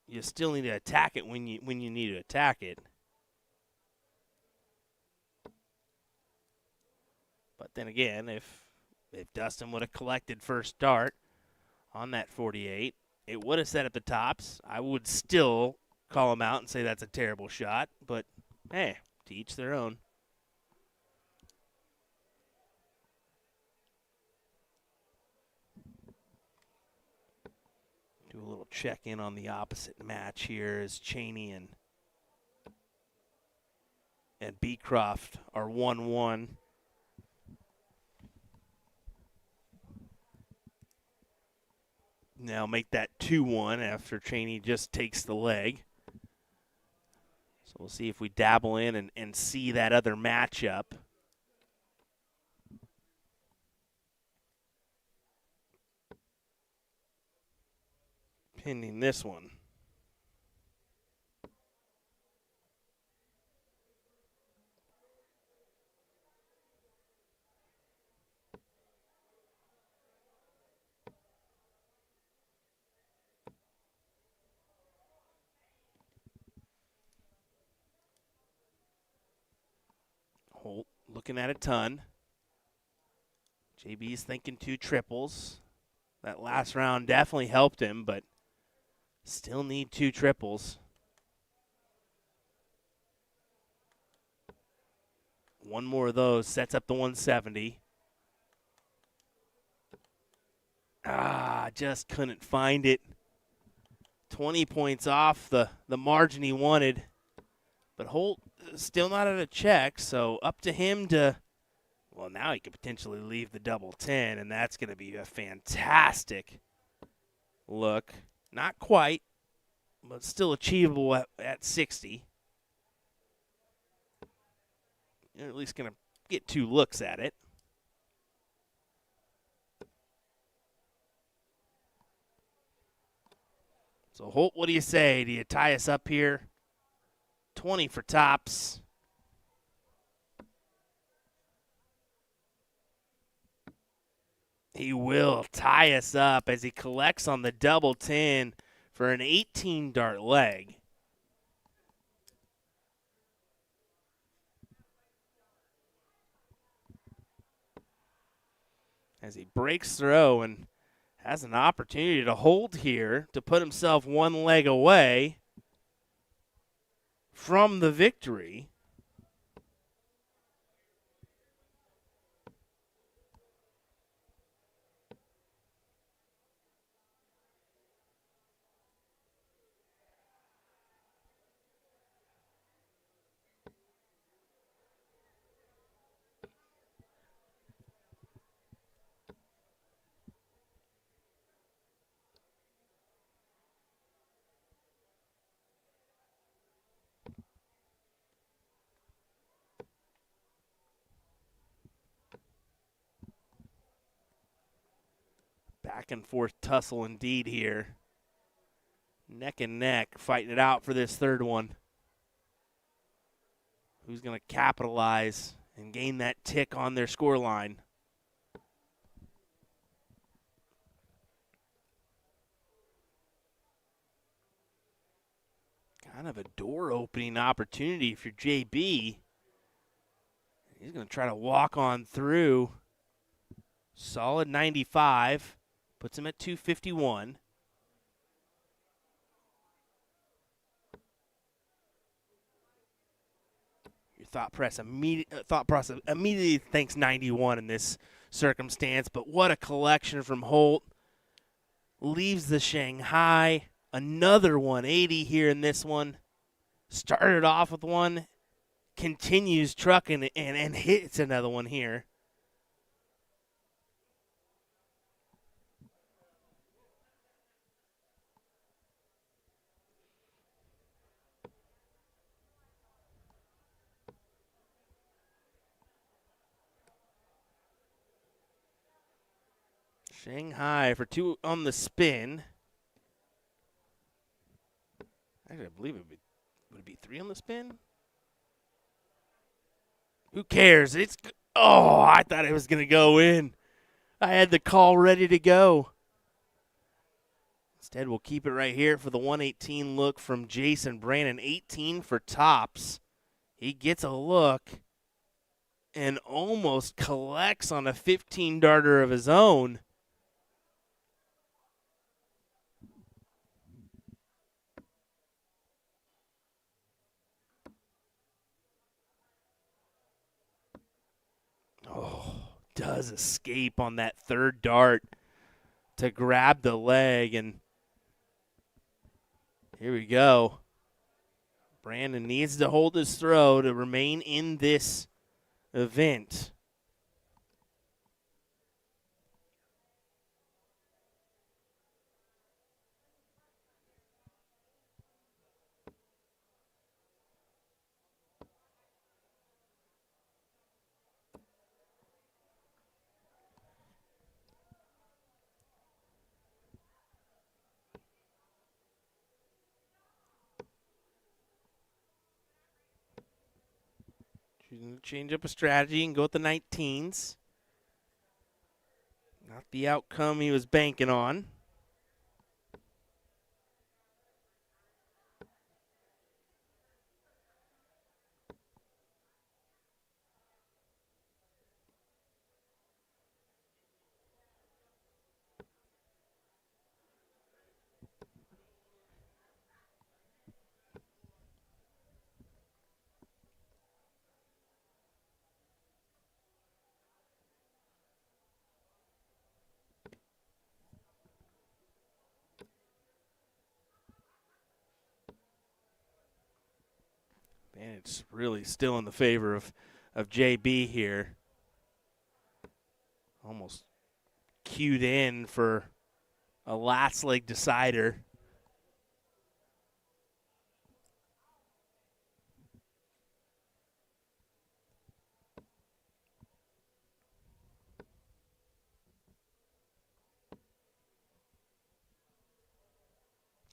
you still need to attack it when you need to attack it. But then again, if Dustin would have collected first dart on that 48, it would have set up the tops. I would still call him out and say that's a terrible shot, but hey, to each their own. Do a little check-in on the opposite match here as Cheney and Beecroft are 1-1. Now make that 2-1 after Cheney just takes the leg. So we'll see if we dabble in and see that other matchup. Pending this one. Holt looking at a ton. JB's thinking 2 triples. That last round definitely helped him, but still need 2 triples. One more of those sets up the 170. Just couldn't find it. 20 points off the margin he wanted. But Holt still not at a check, so up to him to, well, now he could potentially leave the double 10, and that's going to be a fantastic look. Not quite, but still achievable at 60. You're at least going to get 2 looks at it. So, Holt, what do you say? Do you tie us up here? 20 for tops. He will tie us up as he collects on the double 10 for an 18 dart leg. As he breaks through and has an opportunity to hold here to put himself 1 leg away from the victory. Back and forth tussle indeed here. Neck and neck, fighting it out for this third one. Who's going to capitalize and gain that tick on their score line? Kind of a door-opening opportunity if you're JB. He's going to try to walk on through. Solid 95. Puts him at 251. Your thought process immediately thinks 91 in this circumstance, but what a collection from Holt. Leaves the Shanghai, another 180 here in this one. Started off with one, continues trucking and hits another one here. Shanghai for 2 on the spin. Actually, I believe would it be 3 on the spin? Who cares? I thought it was going to go in. I had the call ready to go. Instead, we'll keep it right here for the 118 look from Jason Brandon. 18 for tops. He gets a look and almost collects on a 15-darter of his own. Does escape on that third dart to grab the leg, and here we go. Brandon needs to hold his throw to remain in this event. Change up a strategy and go with the 19s. Not the outcome he was banking on. And it's really still in the favor of JB here. Almost cued in for a last leg decider.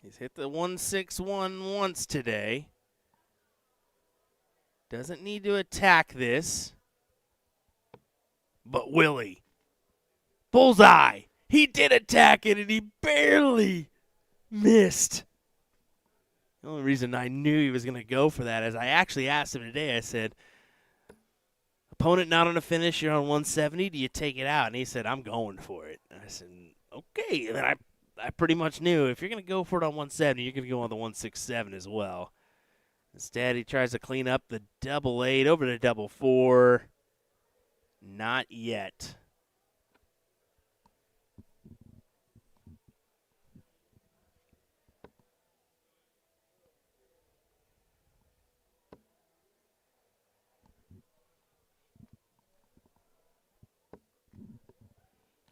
He's hit the 161 once today. Doesn't need to attack this. But will he? Bullseye! He did attack it, and he barely missed. The only reason I knew he was going to go for that is I actually asked him today. I said, opponent not on a finish, you're on 170, do you take it out? And he said, I'm going for it. And I said, okay. And then I pretty much knew if you're going to go for it on 170, you're going to go on the 167 as well. Instead, he tries to clean up the 888 over to 4. Not yet.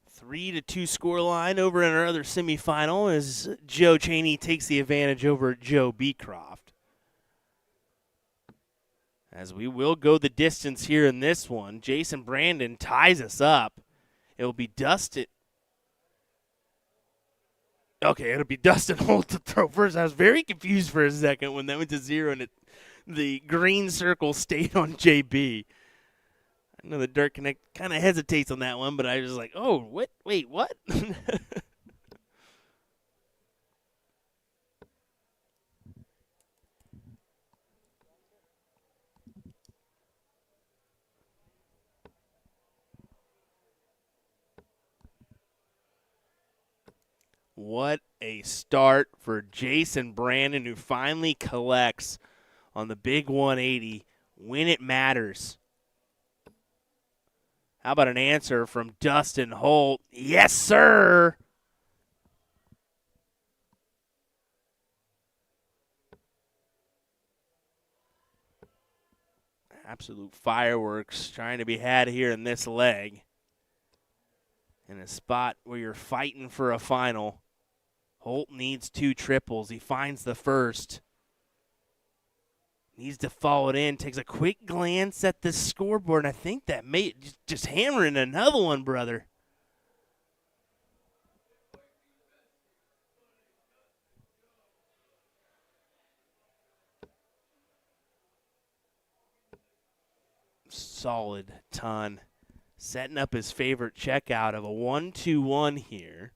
Three to 2 scoreline over in our other semifinal as Joe Cheney takes the advantage over Joe Beecroft. As we will go the distance here in this one, Jason Brandon ties us up. It will be Dustin. Okay, it'll be Dustin Holt to throw first. I was very confused for a second when that went to 0 and the green circle stayed on JB. I know the Dirt Connect kind of hesitates on that one, but I was like, oh, what? Wait, what? What a start for Jason Brandon, who finally collects on the big 180. when it matters. How about an answer from Dustin Holt? Yes, sir. Absolute fireworks trying to be had here in this leg. In a spot where you're fighting for a final. Holt needs 2 triples. He finds the first. Needs to follow it in. Takes a quick glance at the scoreboard. And I think that may just hammering another one, brother. Solid ton. Setting up his favorite checkout of a 1-2-1 here.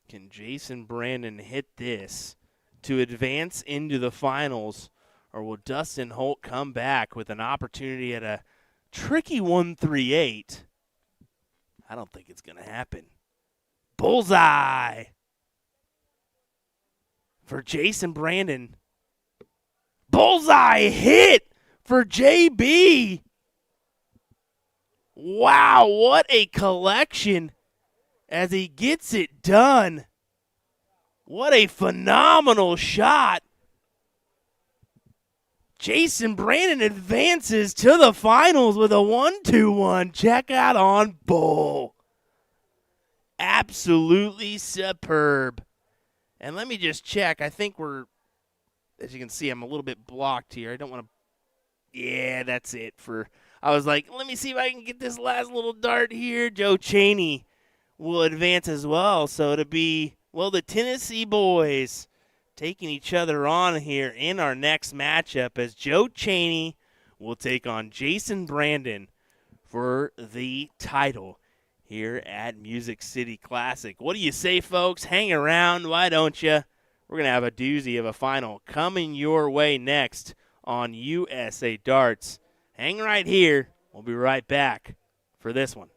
Can Jason Brandon hit this to advance into the finals, or will Dustin Holt come back with an opportunity at a tricky 1-3-8? I don't think it's going to happen. Bullseye for Jason Brandon. Bullseye hit for JB. Wow, what a collection as he gets it done. What a phenomenal shot. Jason Brandon advances to the finals with a 1-2-1 checkout on Bull. Absolutely superb. And let me just check. I think we're, as you can see, I'm a little bit blocked here. I don't want to. Yeah, that's it. I was like, let me see if I can get this last little dart here. Joe Chaney will advance as well. So it'll be, well, the Tennessee boys taking each other on here in our next matchup as Joe Chaney will take on Jason Brandon for the title here at Music City Classic. What do you say, folks? Hang around. Why don't you? We're going to have a doozy of a final coming your way next on USA Darts. Hang right here. We'll be right back for this one.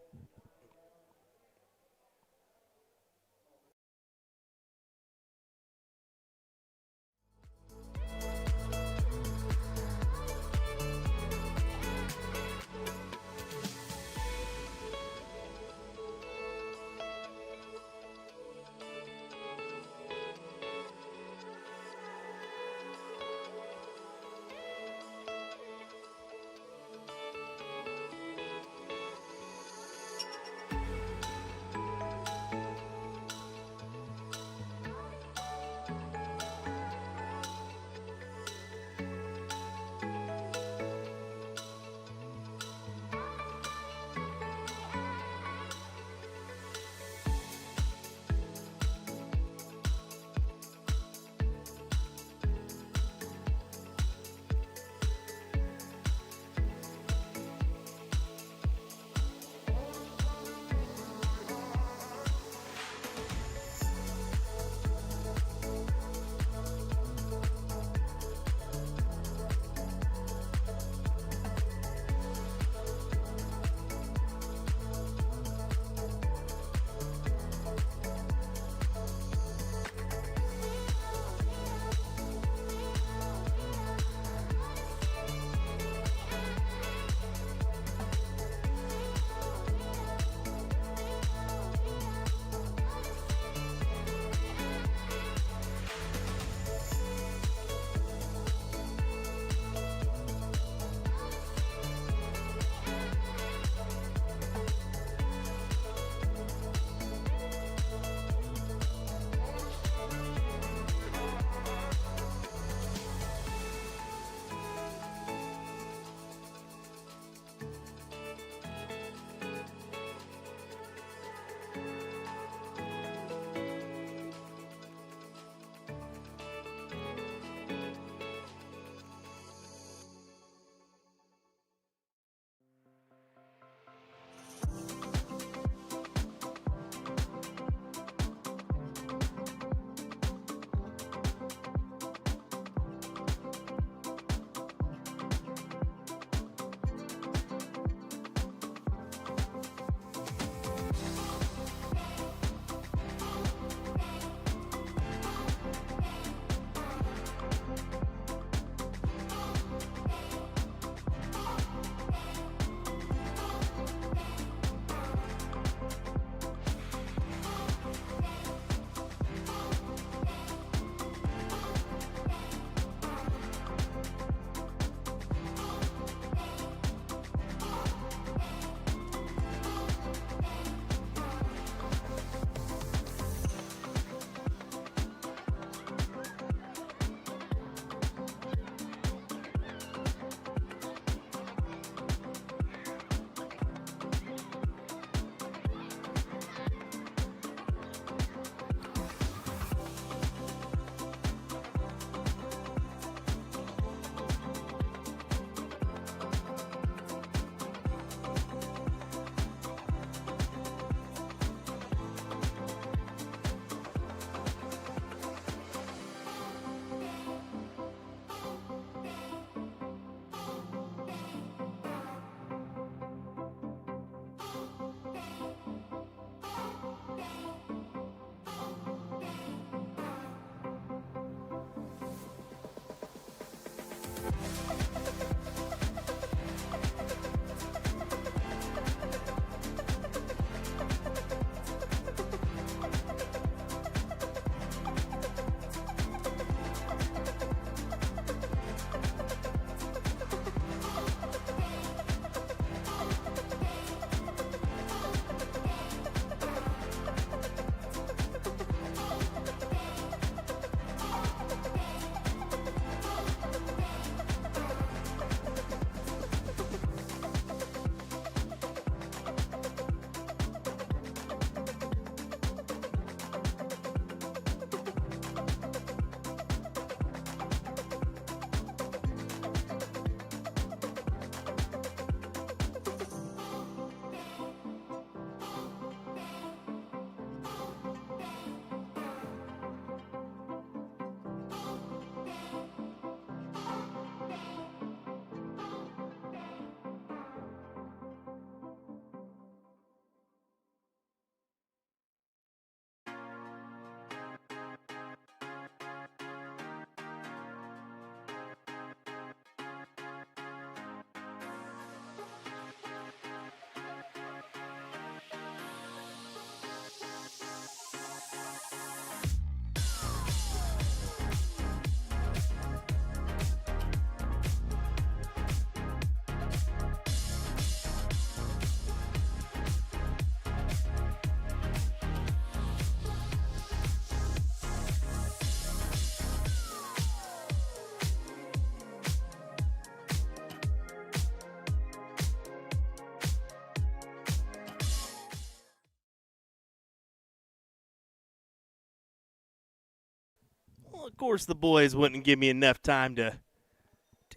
Well, of course, the boys wouldn't give me enough time to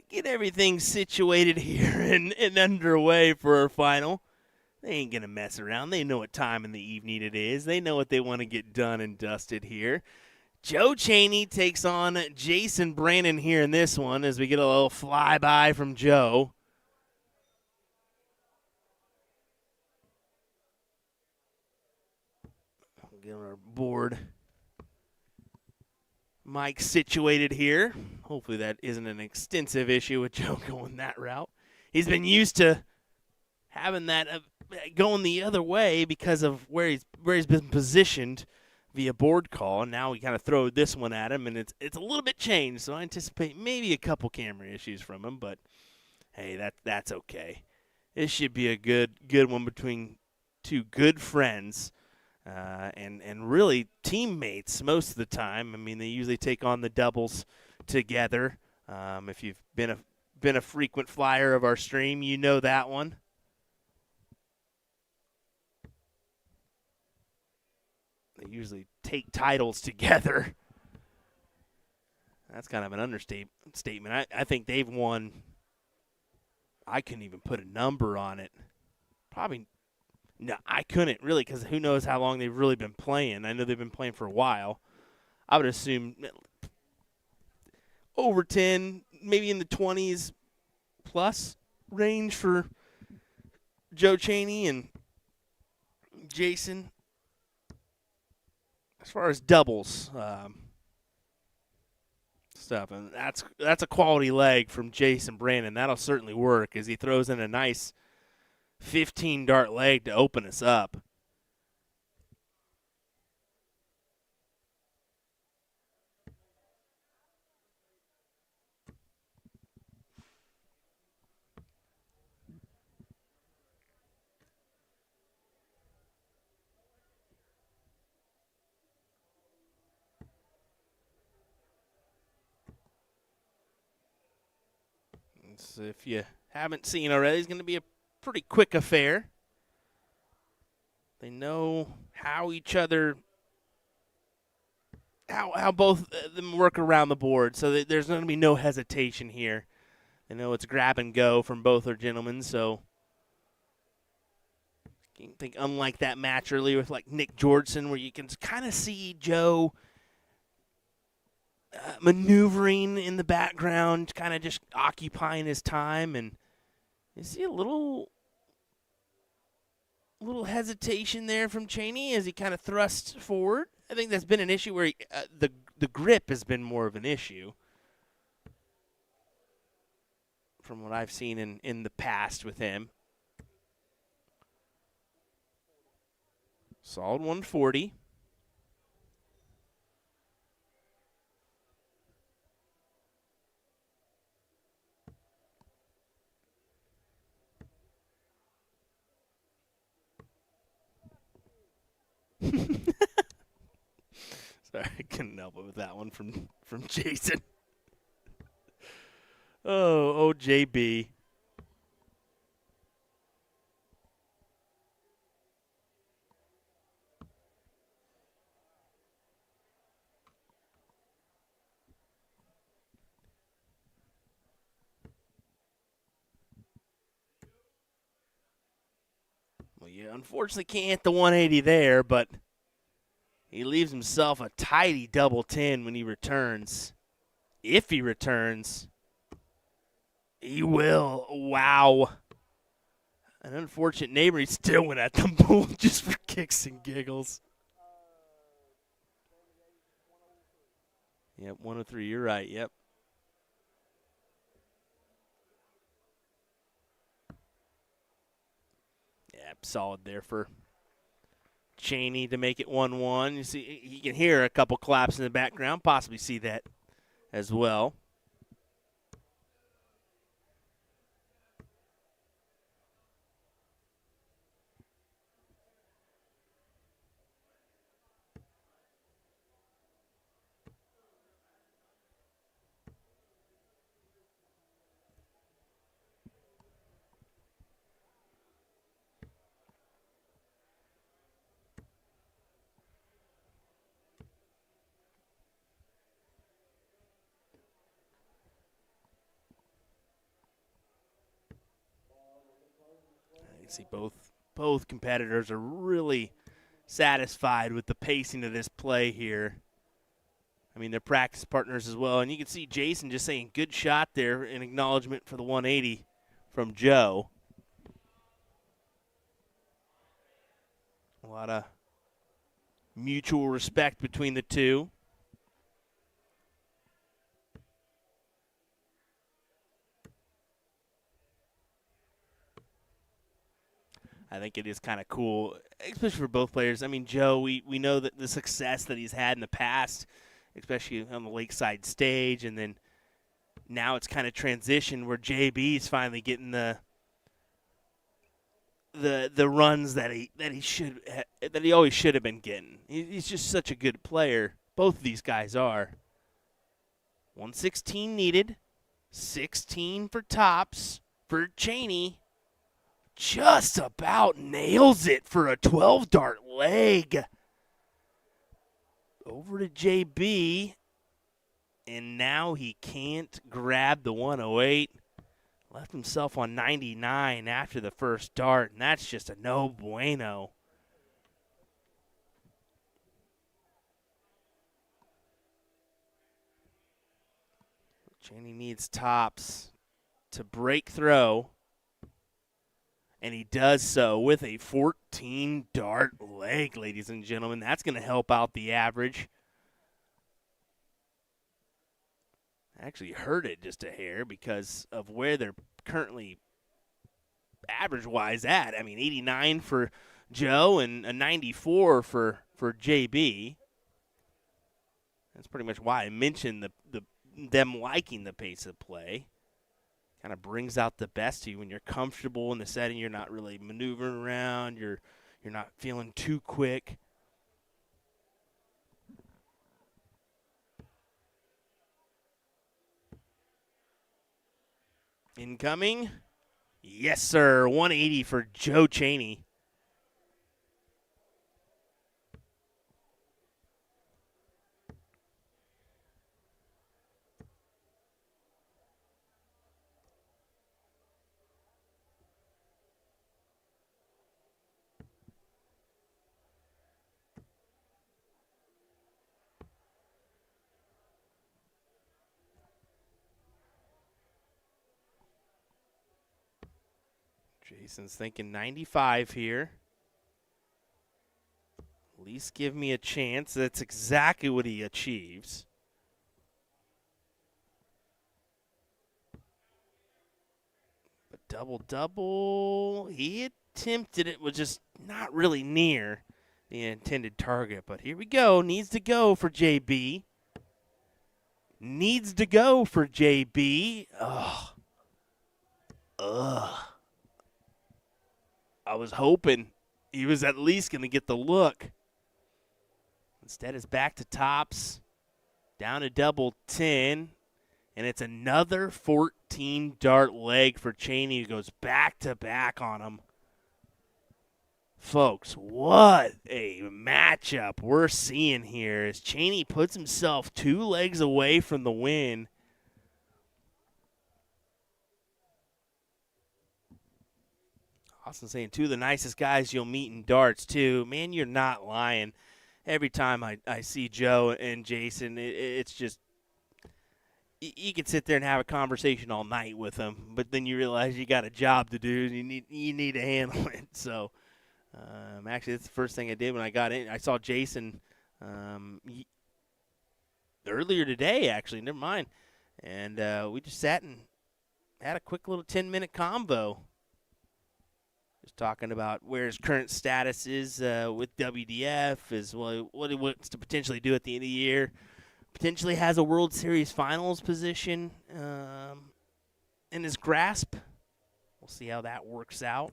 get everything situated here and underway for our final. They ain't going to mess around. They know what time in the evening it is. They know what they want to get done and dusted here. Joe Chaney takes on Jason Brandon here in this one as we get a little flyby from Joe. We'll get our board mic situated here. Hopefully that isn't an extensive issue with Joe going that route. He's been used to having that going the other way because of where he's been positioned via board call. And now we kind of throw this one at him, and it's a little bit changed. So I anticipate maybe a couple camera issues from him, but hey, that's okay. This should be a good one between two good friends. And really teammates most of the time. I mean, they usually take on the doubles together. If you've been a frequent flyer of our stream, you know that one. They usually take titles together. That's kind of an understatement. I think they've won. I couldn't even put a number on it. Probably. No, I couldn't really, because who knows how long they've really been playing. I know they've been playing for a while. I would assume over 10, maybe in the 20s plus range for Joe Chaney and Jason. As far as doubles stuff, and that's a quality leg from Jason Brandon. That'll certainly work as he throws in a nice 15-dart leg to open us up. So if you haven't seen already, it's going to be a pretty quick affair. They know how each other, how both of them work around the board, so there's going to be no hesitation here. They know it's grab and go from both our gentlemen, so I think unlike that match earlier with like Nick Georgeson, where you can kind of see Joe maneuvering in the background, kind of just occupying his time, and you see a little hesitation there from Chaney as he kind of thrusts forward. I think that's been an issue where the grip has been more of an issue. from what I've seen in the past with him. Solid 140. Sorry, I couldn't help it with that one from Jason. Oh, JB. Well, you unfortunately can't hit the 180 there, but he leaves himself a tidy double 10 when he returns. If he returns, he will. Wow. An unfortunate neighbor, he still went at the bull just for kicks and giggles. Yep, 103, you're right, yep. Yeah, solid there for Cheney to make it 1-1. You see, you can hear a couple claps in the background, possibly see that as well. You see both competitors are really satisfied with the pacing of this play here. I mean, they're practice partners as well. And you can see Jason just saying, good shot there in acknowledgement for the 180 from Joe. A lot of mutual respect between the two. I think it is kind of cool, especially for both players. I mean, Joe, we know that the success that he's had in the past, especially on the Lakeside stage, and then now it's kind of transitioned where JB is finally getting the runs that he always should have been getting. He's just such a good player. Both of these guys are. 116 needed, 16 for tops for Cheney. Just about nails it for a 12-dart leg. Over to JB, and now he can't grab the 108. Left himself on 99 after the first dart, and that's just a no bueno. Cheney needs tops to break throw. And he does so with a 14-dart leg, ladies and gentlemen. That's going to help out the average. Actually hurt it just a hair because of where they're currently average-wise at. I mean, 89 for Joe and a 94 for JB. That's pretty much why I mentioned them liking the pace of play. Kind of brings out the best of you when you're comfortable in the setting. You're not really maneuvering around. You're not feeling too quick. Incoming. Yes, sir. 180 for Joe Cheney. Jason's thinking 95 here. At least give me a chance. That's exactly what he achieves. double. He attempted it, was just not really near the intended target. But here we go. Needs to go for JB. Needs to go for JB. Ugh. I was hoping he was at least going to get the look. Instead, it's back to tops. Down to double 10. And it's another 14-dart leg for Cheney, who goes back-to-back on him. Folks, what a matchup we're seeing here as Cheney puts himself 2 legs away from the win. Austin saying 2 of the nicest guys you'll meet in darts, too. Man, you're not lying. Every time I see Joe and Jason, it's just, you can sit there and have a conversation all night with them, but then you realize you got a job to do and you need to handle it. So, actually, that's the first thing I did when I got in. I saw Jason earlier today, actually. Never mind. And we just sat and had a quick little 10-minute convo. Just talking about where his current status is with WDF, as well, what he wants to potentially do at the end of the year. Potentially has a World Series Finals position in his grasp. We'll see how that works out.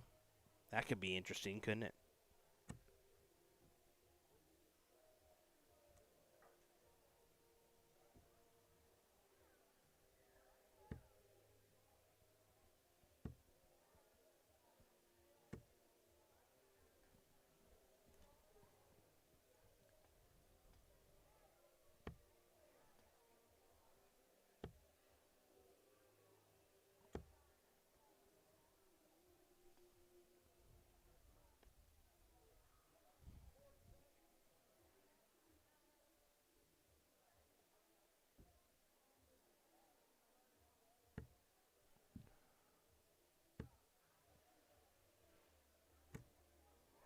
That could be interesting, couldn't it?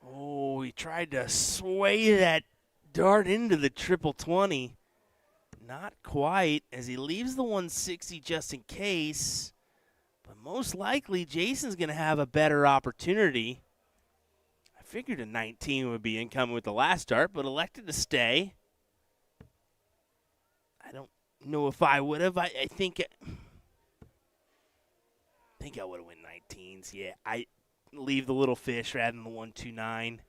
Oh, he tried to sway that dart into the triple 20. Not quite, as he leaves the 160 just in case. But most likely, Jason's going to have a better opportunity. I figured a 19 would be incoming with the last dart, but elected to stay. I don't know if I would have. I think I would have went 19s. Yeah, I leave the little fish rather than the 129.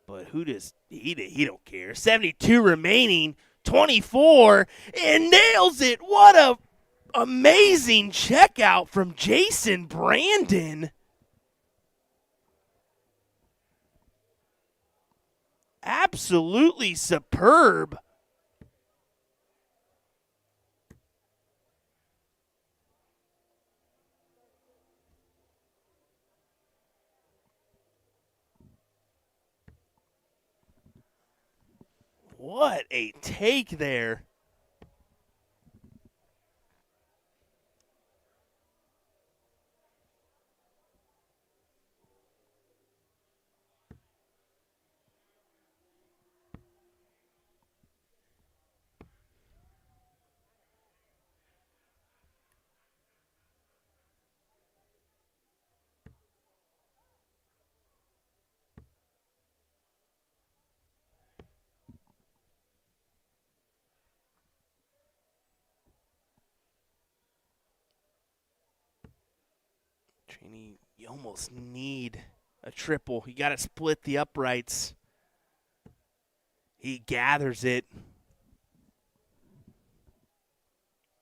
But who does he don't care. 72 remaining, 24, and nails it. What a amazing checkout from Jason Brandon. Absolutely superb. What a take there. Cheney, you almost need a triple. You got to split the uprights. He gathers it.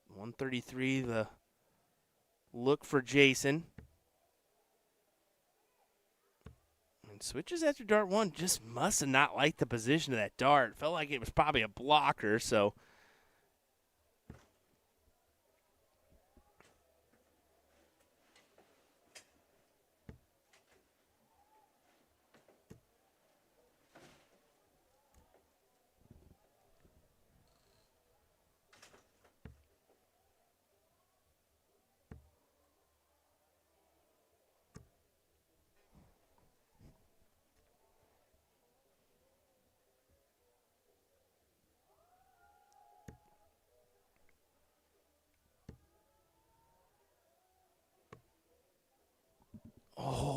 133, the look for Jason. And switches after dart 1. Just must have not liked the position of that dart. Felt like it was probably a blocker, so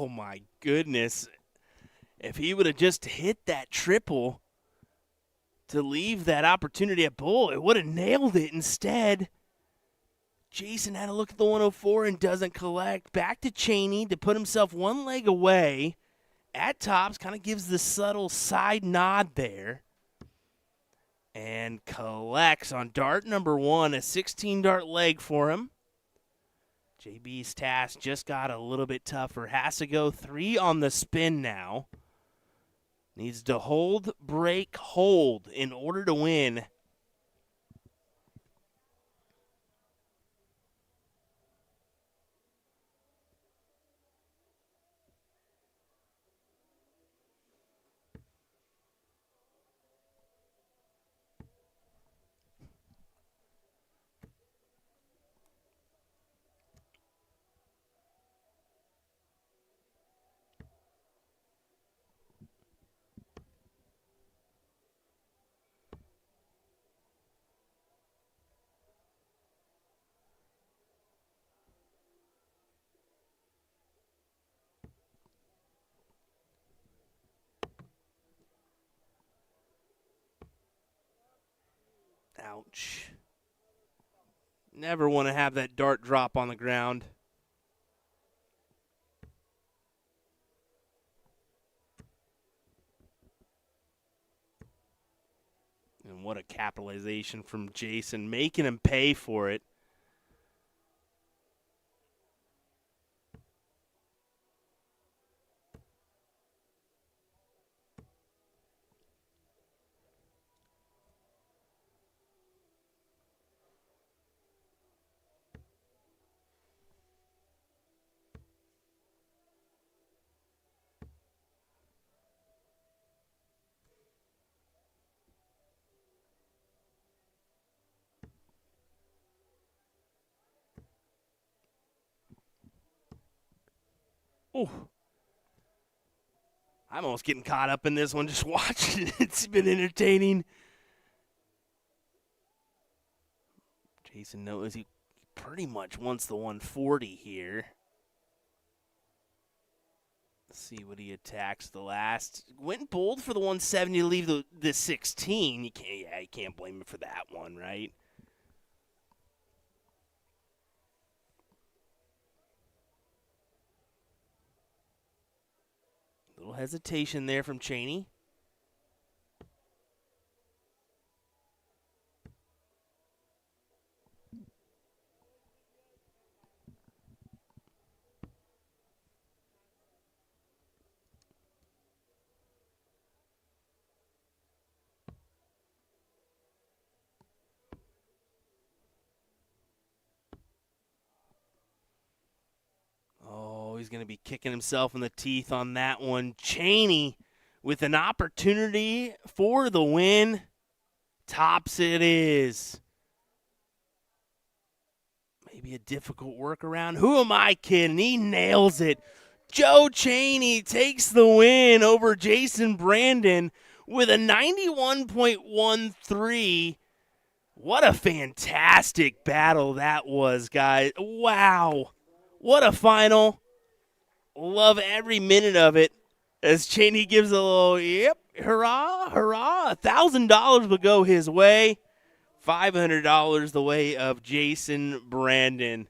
Oh, my goodness. If he would have just hit that triple to leave that opportunity at bull, it would have nailed it. Instead, Jason had a look at the 104 and doesn't collect. Back to Cheney to put himself one leg away at tops. Kind of gives the subtle side nod there. And collects on dart number 1, a 16-dart leg for him. JB's task just got a little bit tougher. Has to go 3 on the spin now. Needs to hold, break, hold in order to win. Ouch. Never want to have that dart drop on the ground. And what a capitalization from Jason, making him pay for it. Oh, I'm almost getting caught up in this one just watching it. It's been entertaining. Jason knows he pretty much wants the 140 here. Let's see what he attacks the last. Went bold for the 170 to leave the 16. You can't blame him for that one, right? Little hesitation there from Cheney. He's going to be kicking himself in the teeth on that one. Cheney with an opportunity for the win. Tops it is. Maybe a difficult workaround. Who am I kidding? He nails it. Joe Cheney takes the win over Jason Brandon with a 91.13. What a fantastic battle that was, guys. Wow. What a final. Love every minute of it as Cheney gives a little, yep, hurrah, hurrah. $1,000 will go his way. $500 the way of Jason Brandon.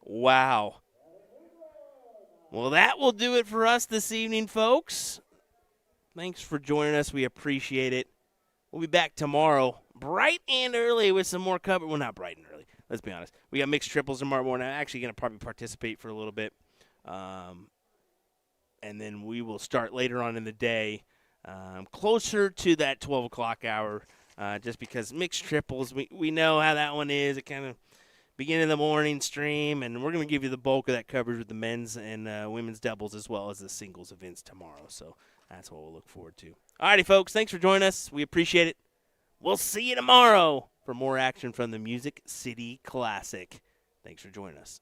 Wow. Well, that will do it for us this evening, folks. Thanks for joining us. We appreciate it. We'll be back tomorrow, bright and early, with some more cover. Well, not bright and early. Let's be honest. We got mixed triples tomorrow morning. I'm actually going to probably participate for a little bit. And then we will start later on in the day, closer to that 12 o'clock hour, just because mixed triples, we know how that one is. It kind of begin in the morning stream, and we're going to give you the bulk of that coverage with the men's and women's doubles as well as the singles events tomorrow. So that's what we'll look forward to. All righty, folks, thanks for joining us. We appreciate it. We'll see you tomorrow for more action from the Music City Classic. Thanks for joining us.